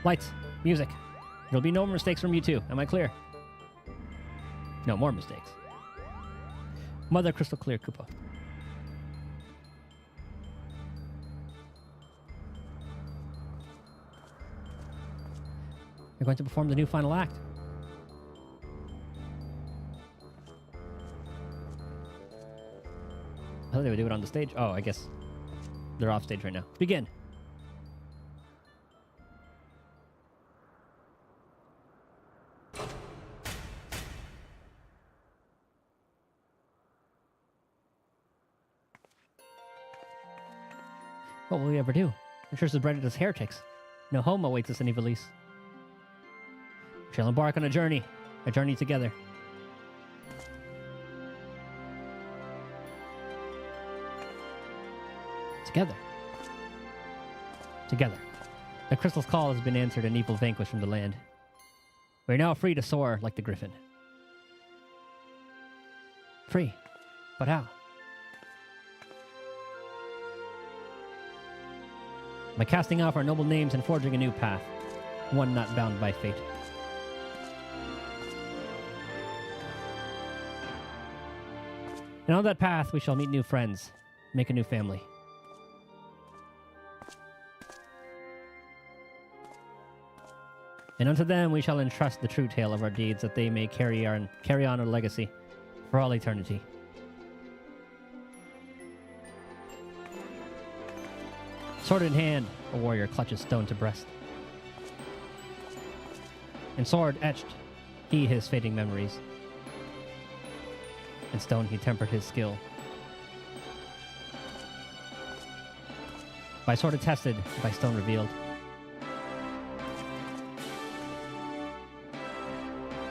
Lights, music. There'll be no mistakes from you two. Am I clear? No more mistakes. Mother crystal clear, Koopa. You're going to perform the new final act. I thought they would do it on the stage. Oh, I guess they're off stage right now. Begin. What will we ever do? I'm sure as bright as heretics. No home awaits us in Ivalice. We shall embark on a journey together. Together. The crystal's call has been answered and evil vanquished from the land. We are now free to soar like the griffin. Free? But how? By casting off our noble names and forging a new path, one not bound by fate. And on that path we shall meet new friends, make a new family. And unto them we shall entrust the true tale of our deeds, that they may carry on our legacy for all eternity. Sword in hand, a warrior clutches stone to breast. In sword etched he his fading memories. In stone he tempered his skill. By sword attested, by stone revealed.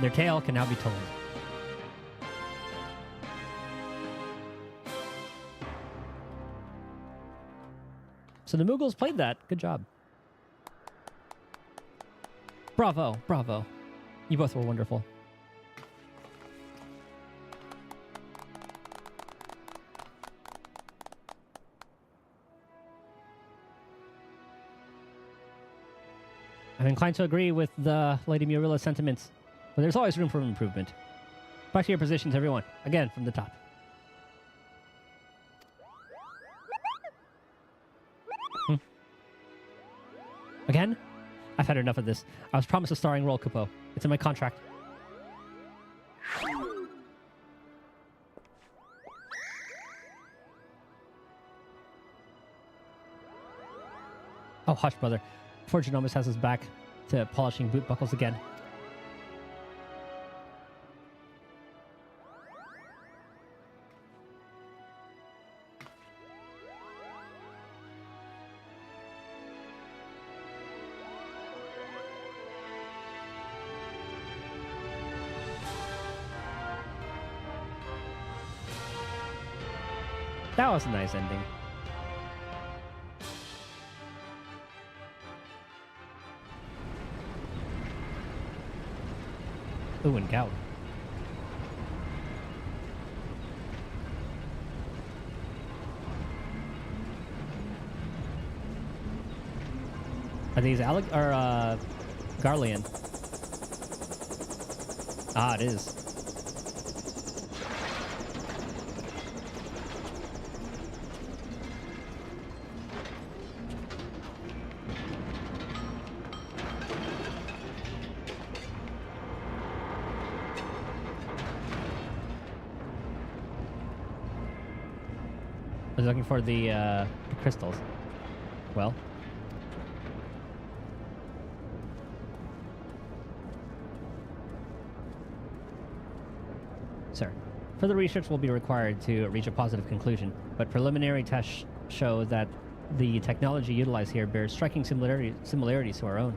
Their tale can now be told. So the Mughals played that. Good job. Bravo, bravo. You both were wonderful. I'm inclined to agree with the Lady Murilla's sentiments, but there's always room for improvement. Back to your positions, everyone. Again, from the top. Again? I've had enough of this. I was promised a starring role, Kupo. It's in my contract. Oh, hush, brother. Fortune almost has us back to polishing boot buckles again. That was a nice ending. Ooh, and gout. Are these Garlean? Ah, it is. I was looking for the crystals. Well. Sir, further research will be required to reach a positive conclusion, but preliminary tests show that the technology utilized here bears striking similarities to our own.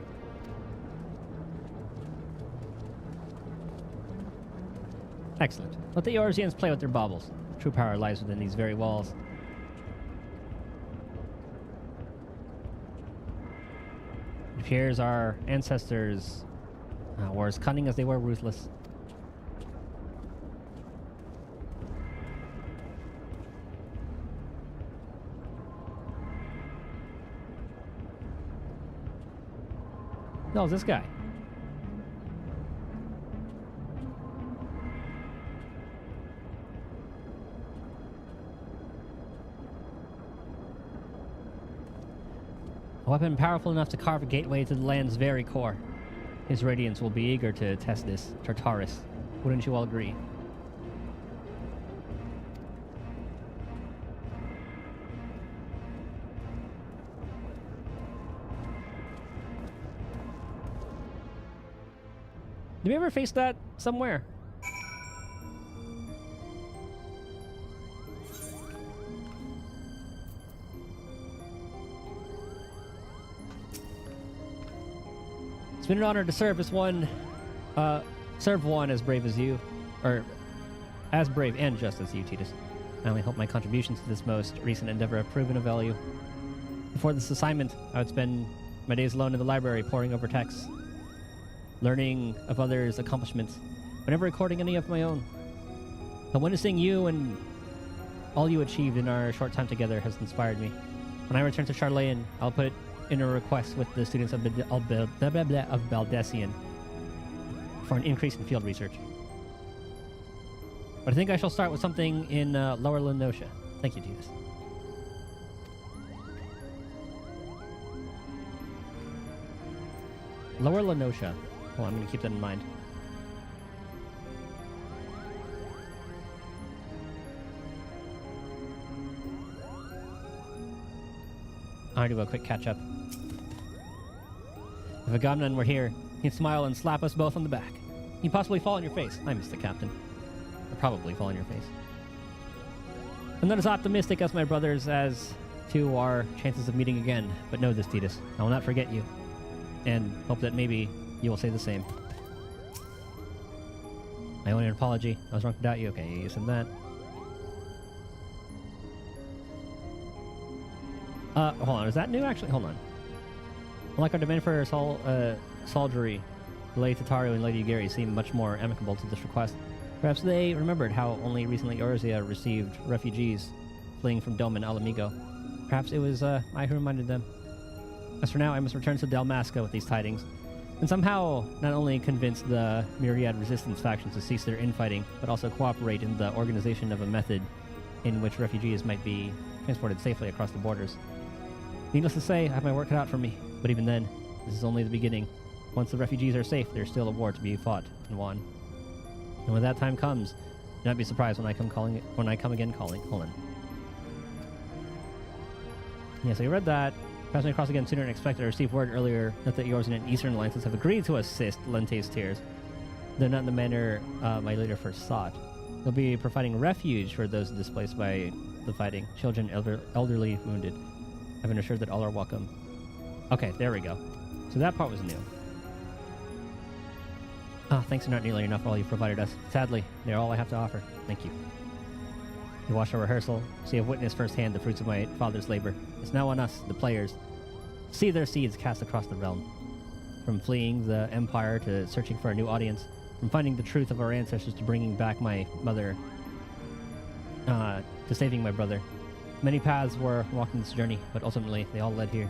Excellent. Let the Eorzeans play with their baubles. True power lies within these very walls. appears our ancestors were as cunning as they were ruthless. No, it's this guy. A weapon powerful enough to carve a gateway to the land's very core. His radiance will be eager to test this, Tartarus. Wouldn't you all agree? Did we ever face that somewhere? It's been an honor to serve as one as brave as you, or as brave and just as you, Titus. I only hope my contributions to this most recent endeavor have proven of value. Before this assignment, I would spend my days alone in the library poring over texts, learning of others' accomplishments, but never recording any of my own. But witnessing you and all you achieved in our short time together has inspired me. When I return to Charlayan, I'll put in a request with the students of Baldessian for an increase in field research. But I think I shall start with something in Lower Lenosha. Thank you, Titus. Lower Lenosha. Well, I'm going to keep that in mind. I'll do a quick catch-up. If Agamemnon were here, he'd smile and slap us both on the back. He'd possibly fall on your face. I missed the captain. Or probably fall on your face. I'm not as optimistic as my brothers as to our chances of meeting again, but know this, Titus. I will not forget you. And hope that maybe you will say the same. I owe an apology. I was wrong to doubt you. Okay, you said that. Hold on. Is that new, actually? Hold on. Unlike our demand for soldiery, Lady Tataru and Lady Gary seem much more amicable to this request. Perhaps they remembered how only recently Orzia received refugees fleeing from Dome and Alamigo. Perhaps it was I who reminded them. As for now, I must return to Dalmasca with these tidings, and somehow not only convince the myriad resistance factions to cease their infighting, but also cooperate in the organization of a method in which refugees might be transported safely across the borders. Needless to say, I have my work cut out for me, but even then, this is only the beginning. Once the refugees are safe, there's still a war to be fought and won. And when that time comes, do not be surprised when I come again calling. Hold on. Yeah, so you read that. Passing across again sooner than expected, I received word earlier that the Eorzean and Eastern Alliances have agreed to assist Lente's tiers, though not in the manner my leader first sought. They'll be providing refuge for those displaced by the fighting, children, elderly, wounded. I've been assured that all are welcome. Okay, there we go. So that part was new. Thanks are not nearly enough for all you've provided us. Sadly, they're all I have to offer. Thank you. You watched our rehearsal, so you have witnessed firsthand the fruits of my father's labor. It's now on us, the players, to see their seeds cast across the realm. From fleeing the Empire to searching for a new audience, from finding the truth of our ancestors to bringing back my mother, to saving my brother. Many paths were walking this journey, but ultimately they all led here.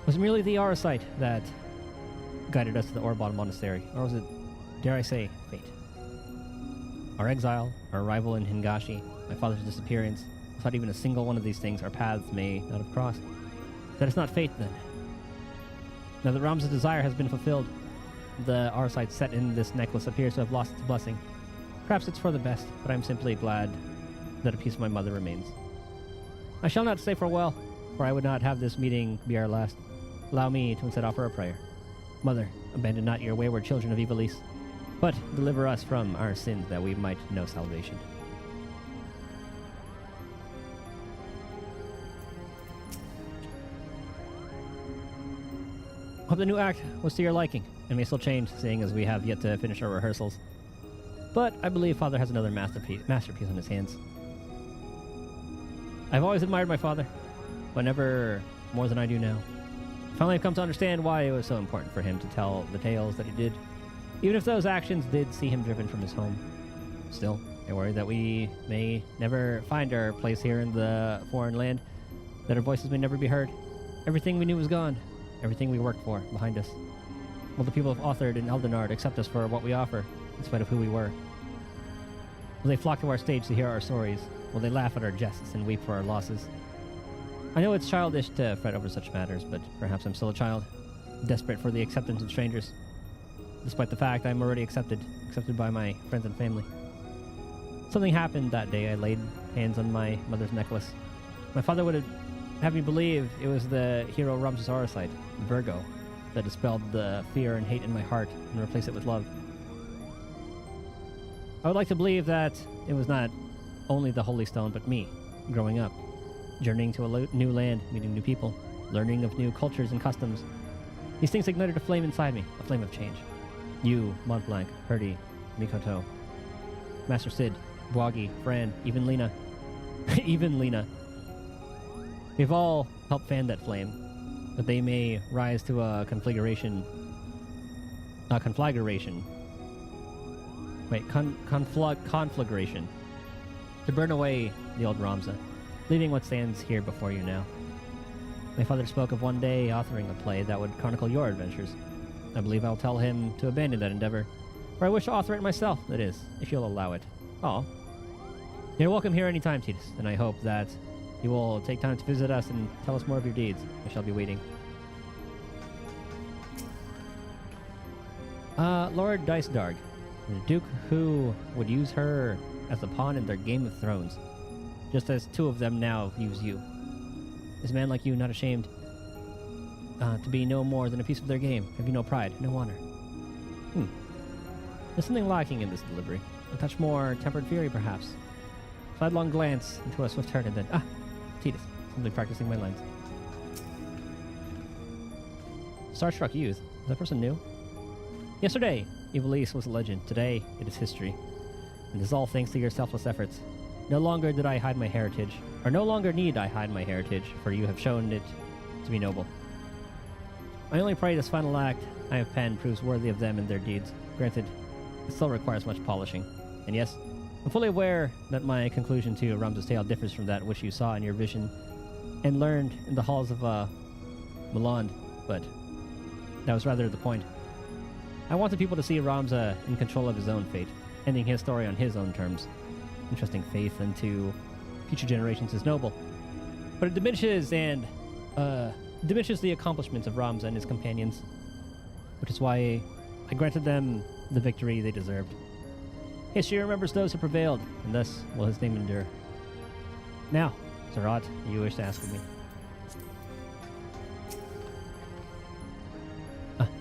Was it merely the Arasite that guided us to the Orbon Monastery, or was it, dare I say, fate? Our exile, our arrival in Hingashi, my father's disappearance, without even a single one of these things, our paths may not have crossed. That is not fate, then. Now that Ram's desire has been fulfilled, the Arasite set in this necklace appears to have lost its blessing. Perhaps it's for the best, but I'm simply glad that a piece of my mother remains. I shall not say farewell, for I would not have this meeting be our last. Allow me to instead offer a prayer. Mother, abandon not your wayward children of Ivalice, but deliver us from our sins that we might know salvation. Hope the new act was to your liking, and may still change, seeing as we have yet to finish our rehearsals. But I believe Father has another masterpiece on his hands. I've always admired my father, but never more than I do now. Finally, I've come to understand why it was so important for him to tell the tales that he did, even if those actions did see him driven from his home. Still, I worry that we may never find our place here in the foreign land, that our voices may never be heard. Everything we knew was gone. Everything we worked for behind us. Will the people of Authored and Eldenard accept us for what we offer, in spite of who we were? Will they flock to our stage to hear our stories? Will they laugh at our jests and weep for our losses? I know it's childish to fret over such matters, but perhaps I'm still a child, desperate for the acceptance of strangers. Despite the fact I'm already accepted by my friends and family. Something happened that day. I laid hands on my mother's necklace. My father would have me believe it was the hero Ramses Auracite, Virgo, that dispelled the fear and hate in my heart and replaced it with love. I would like to believe that it was not only the Holy Stone, but me, growing up, journeying to a new land, meeting new people, learning of new cultures and customs. These things ignited a flame inside me, a flame of change. You, Montblanc, Herdy, Mikoto, Master Sid, Bwagi, Fran, even Lena. Even Lena. We've all helped fan that flame, that they may rise to a conflagration. To burn away the old Ramza, leaving what stands here before you now. My father spoke of one day authoring a play that would chronicle your adventures. I believe I'll tell him to abandon that endeavor, or I wish to author it myself, that is, if you'll allow it. Aw. You're welcome here anytime, Tidus, and I hope that you will take time to visit us and tell us more of your deeds. I shall be waiting. Lord Dicedarg, the Duke who would use her as a pawn in their Game of Thrones, just as two of them now use you. Is a man like you not ashamed to be no more than a piece of their game? Have you no pride, no honor? There's something lacking in this delivery. A touch more tempered fury, perhaps. Sidelong glance into a swift heart, and then Tidus, simply practicing my lines. Starstruck youth. Is that person new? Yesterday, Ivalice was a legend. Today, it is history. And it is all thanks to your selfless efforts. No longer did I hide my heritage, or no longer need I hide my heritage, for you have shown it to be noble. I only pray this final act I have penned proves worthy of them and their deeds. Granted, it still requires much polishing. And yes, I'm fully aware that my conclusion to Ramza's tale differs from that which you saw in your vision and learned in the halls of Milan, but that was rather the point. I wanted people to see Ramza in control of his own fate, ending his story on his own terms. Entrusting faith into future generations is noble, but it diminishes the accomplishments of Ramza and his companions, which is why I granted them the victory they deserved. History remembers those who prevailed, and thus will his name endure. Now, Zerat, you wish to ask of me?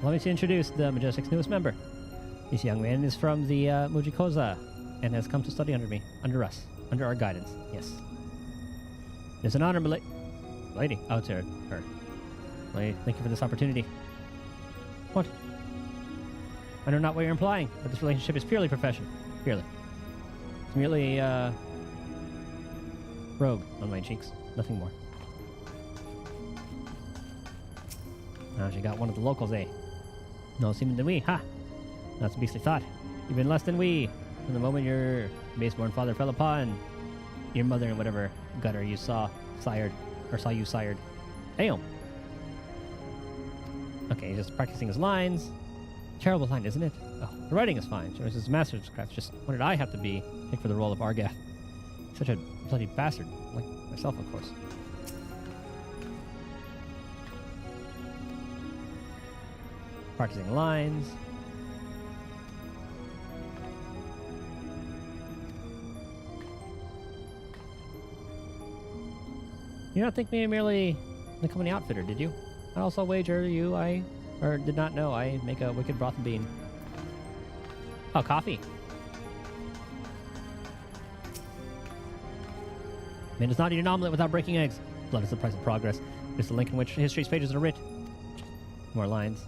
Allow me to introduce the Majestic's newest member. This young man is from the Mujikoza and has come to study under us, under our guidance, yes. It's an honor, lady. Oh, it's her. Lady, thank you for this opportunity. What? I know not what you're implying, but this relationship is purely professional. Purely. It's merely, rogue on my cheeks. Nothing more. Now she got one of the locals, eh? No seeming than we, ha! That's a beastly thought. Even less than we. From the moment your base-born father fell upon your mother and whatever gutter you saw you sired. Damn! Okay, he's just practicing his lines. Terrible line, isn't it? Oh, the writing is fine. It was his master's craft. Just what did I have to be picked for the role of Argath? Such a bloody bastard. Like myself, of course. Practicing lines. You don't think me merely the company outfitter, did you? I also wager did not know I make a wicked broth bean. Oh, coffee. Man does not eat an omelet without breaking eggs. Blood is the price of progress. It's the link in which history's pages are writ. More lines.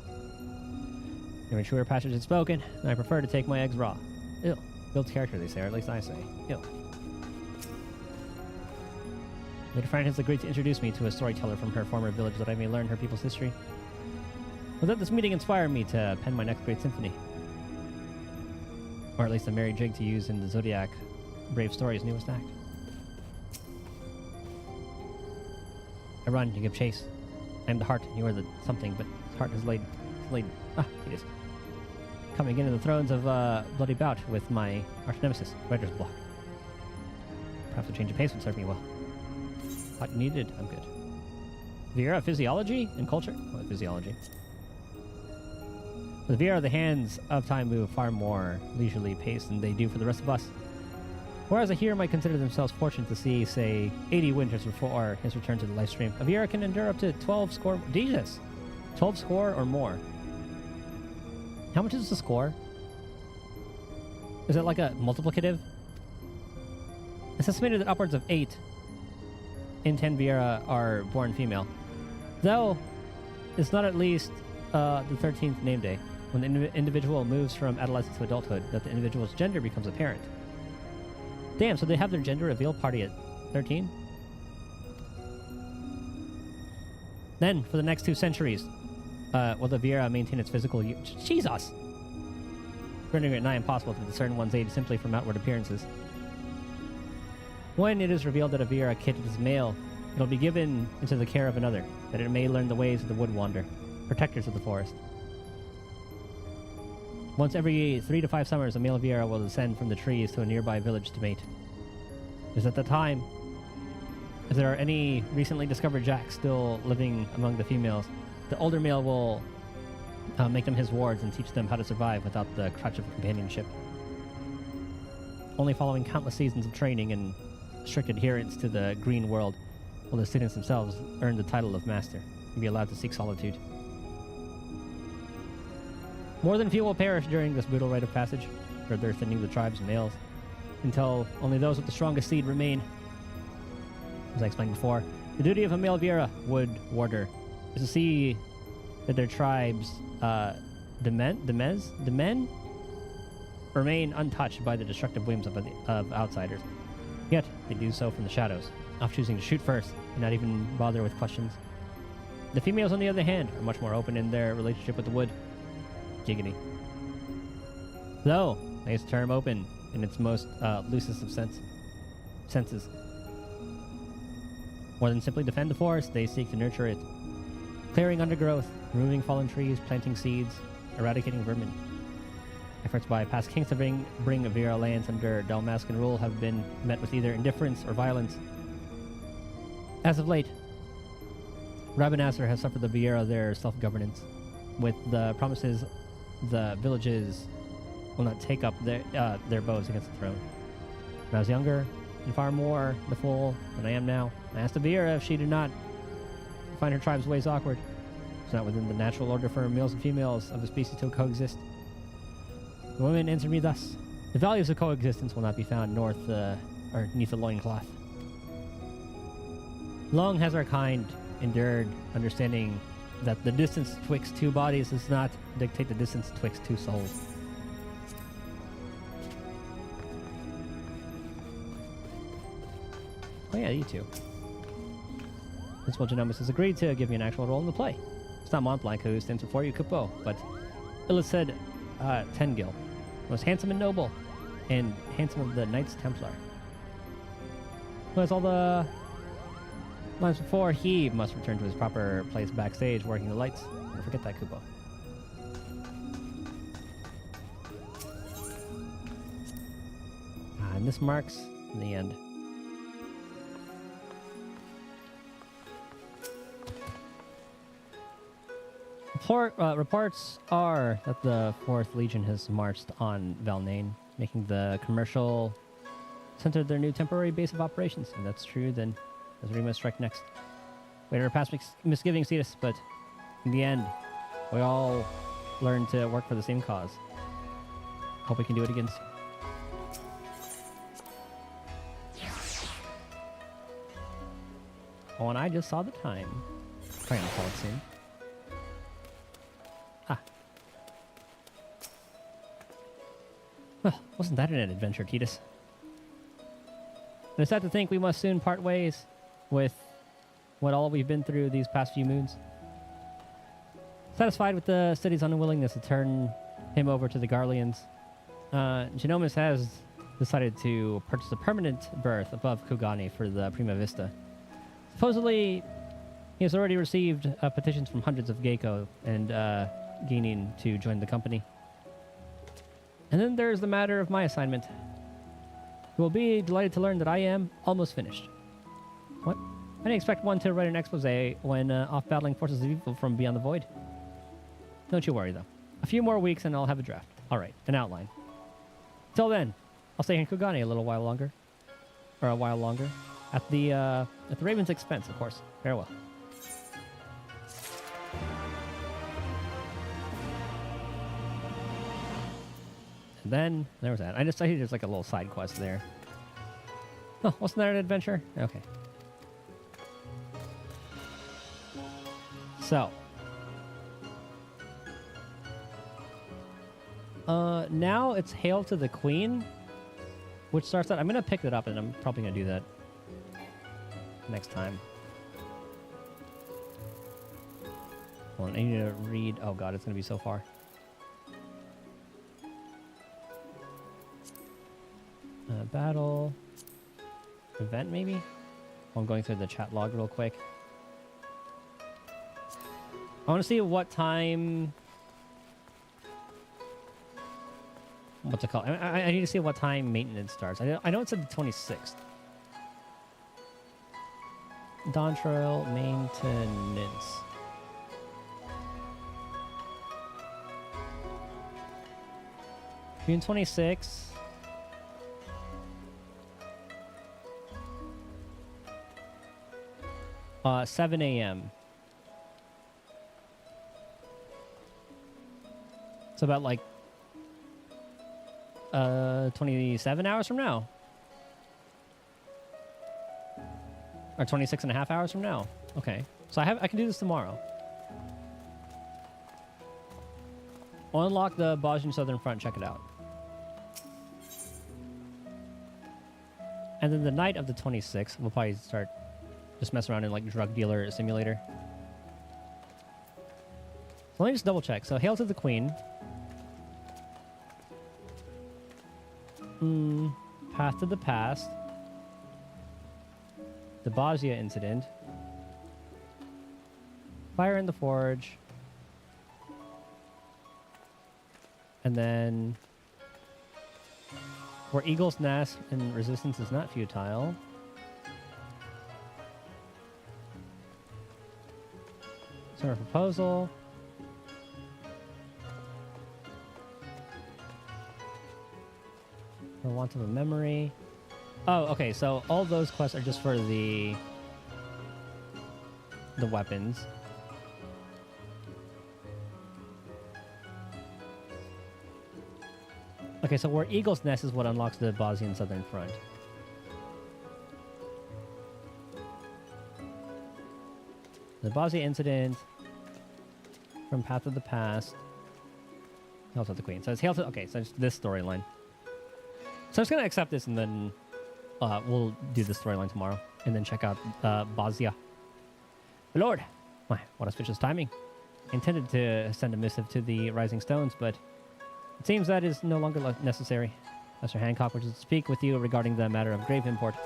Never truer passage is spoken, and I prefer to take my eggs raw. Ew. Builds character, they say, or at least I say. Ew. Lady Fran has agreed to introduce me to a storyteller from her former village that I may learn her people's history. Let this meeting inspire me to pen my next great symphony. Or at least a merry jig to use in the Zodiac Brave Story's newest act. I run, you give chase. I am the heart, and you are the something, but his heart is laid. It is. Coming into the thrones of bloody bout with my arch nemesis, Writer's Block. Perhaps a change of pace would serve me well. Not needed, I'm good. Vieira, physiology and culture? Well, physiology. With Vieira, the hands of time move far more leisurely paced than they do for the rest of us. Whereas a hero might consider themselves fortunate to see, say, 80 winters before his return to the live stream, a Vieira can endure up to 12 score... Jesus! 12 score or more. How much is the score? Is it like a multiplicative? It's estimated that upwards of 8 in 10 Vieira are born female. Though, it's not at least the 13th name day, when the individual moves from adolescence to adulthood, that the individual's gender becomes apparent. Damn, so they have their gender reveal party at 13? Then, for the next 2 centuries, will the Vieira maintain its physical... Jesus! Rendering it nigh impossible to discern one's age simply from outward appearances. When it is revealed that a Vieira kid is male, it'll be given into the care of another, that it may learn the ways of the wood wander, protectors of the forest. Once every 3 to 5 summers, a male Vieira will descend from the trees to a nearby village to mate. Is at the time, if there are any recently discovered jacks still living among the females, the older male will make them his wards and teach them how to survive without the crutch of companionship. Only following countless seasons of training and strict adherence to the green world will the students themselves earn the title of master and be allowed to seek solitude. More than few will perish during this brutal rite of passage, further thinning the tribe's males, until only those with the strongest seed remain. As I explained before, the duty of a male Vieira, wood warder, is to see that their tribes, the men, remain untouched by the destructive whims of outsiders. Yet, they do so from the shadows, oft choosing to shoot first, and not even bother with questions. The females, on the other hand, are much more open in their relationship with the wood. Giggity. Though, I use the term open in its most loosest of senses. More than simply defend the forest, they seek to nurture it. Clearing undergrowth, removing fallen trees, planting seeds, eradicating vermin. Efforts by past kings to bring Vieira lands under Dalmascan rule have been met with either indifference or violence. As of late, Rabanasser has suffered the Vieira their self-governance, with the promises the villages will not take up their bows against the throne. When I was younger, and far more the fool than I am now, I asked the Vieira if she did not find her tribe's ways awkward. It's not within the natural order for males and females of the species to coexist. The women answered me thus: the values of coexistence will not be found north or neath the loincloth. Long has our kind endured, understanding that the distance twixt two bodies does not dictate the distance twixt two souls. Oh yeah, you two. Principal Genomics has agreed to give you an actual role in the play. It's not Montblanc who stands before you, Kupo, but Illicid Tengil, most handsome and noble, and handsome of the Knights Templar. Who has all the lines before he must return to his proper place backstage working the lights. Don't forget that, Kupo. And this marks the end. Reports are that the 4th Legion has marched on Valnain, making the commercial center their new temporary base of operations. If that's true, then we must strike next. We had our past misgivings, Cetus, but in the end, we all learned to work for the same cause. Hope we can do it again soon. Oh, and I just saw the time. Trying to call it soon. Well, wasn't that an adventure, Titus? And it's sad to think we must soon part ways with what all we've been through these past few moons. Satisfied with the city's unwillingness to turn him over to the Garleans, Genomus has decided to purchase a permanent berth above Kugani for the Prima Vista. Supposedly, he has already received petitions from hundreds of Geiko and Geinin to join the company. And then there's the matter of my assignment. You will be delighted to learn that I am almost finished. What? I didn't expect one to write an expose when off battling forces of evil from beyond the void. Don't you worry, though. A few more weeks and I'll have a draft. All right, an outline. Till then, I'll stay here in Kugani a little while longer. Or a while longer. At the Raven's expense, of course. Farewell. And then, there was that. I see there's like a little side quest there. Oh, wasn't that an adventure? Okay. So. Now it's Hail to the Queen, which starts out... I'm going to pick that up, and I'm probably going to do that next time. Hold on, I need to read... Oh, God, it's going to be so far. Battle... Event, maybe? I'm going through the chat log real quick. I want to see what time... What's it called? I need to see what time maintenance starts. I know it said the 26th. Dawn Trail maintenance. June 26th. Uh, 7 a.m. It's about like 27 hours from now. Or 26 and a half hours from now. Okay. So I can do this tomorrow. I'll unlock the Bosnian Southern Front. Check it out. And then the night of the 26th, we'll probably start just mess around in like drug dealer simulator. So let me just double check. So Hail to the Queen. Path to the Past. The Bosnia incident. Fire in the Forge. And then... Where Eagle's Nest and Resistance is not futile. Summer Proposal. For Want of a Memory. Oh, okay, so all those quests are just for the weapons. Okay, so where Eagle's Nest is what unlocks the Bosnian Southern Front. The Bosnia incident from Path of the Past. Hail to the Queen. So it's Hail to... Okay, so it's this storyline. So I'm just going to accept this and then we'll do the storyline tomorrow. And then check out Bosnia. Lord! My, what auspicious timing. I intended to send a missive to the Rising Stones, but it seems that is no longer necessary. Master Hancock wishes to speak with you regarding the matter of grave import.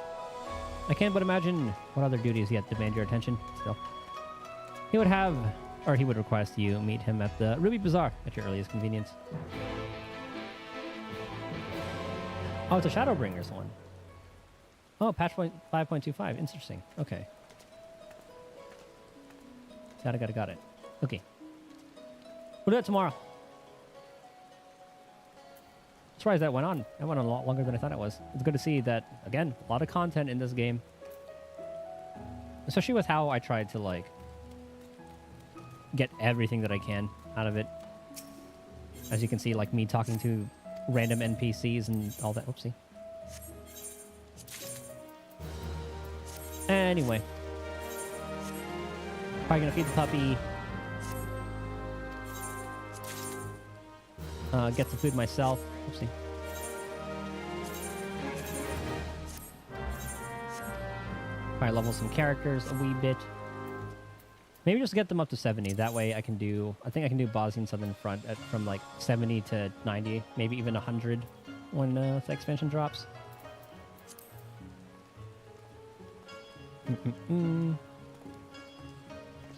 I can't but imagine what other duties yet demand your attention. Still, he would have, or he would request you meet him at the Ruby Bazaar at your earliest convenience. Oh, it's a Shadowbringers one. Oh, patch 5.25. Interesting. Okay. Got it. Okay. We'll do it tomorrow. Surprised that went on. That went on a lot longer than I thought it was. It's good to see that, again, a lot of content in this game. Especially with how I tried to, like, get everything that I can out of it. As you can see, like, me talking to random NPCs and all that. Oopsie. Anyway. Probably gonna feed the puppy. Get some food myself. Oopsie. Probably level some characters a wee bit. Maybe just get them up to 70. That way I can do... I think I can do Bosnian Southern Front from like 70 to 90. Maybe even 100 when the expansion drops.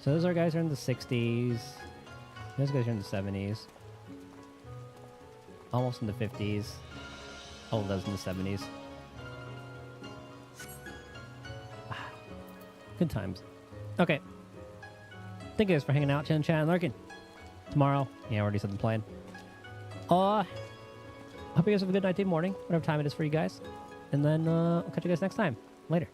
So those are guys who are in the 60s. Those guys are in the 70s. Almost in the 50s. All of those in the 70s. Good times. Okay. Thank you guys for hanging out, chatting, and lurking. Tomorrow, yeah, I already said the plan. Hope you guys have a good night, day, morning, whatever time it is for you guys. And then I'll catch you guys next time. Later.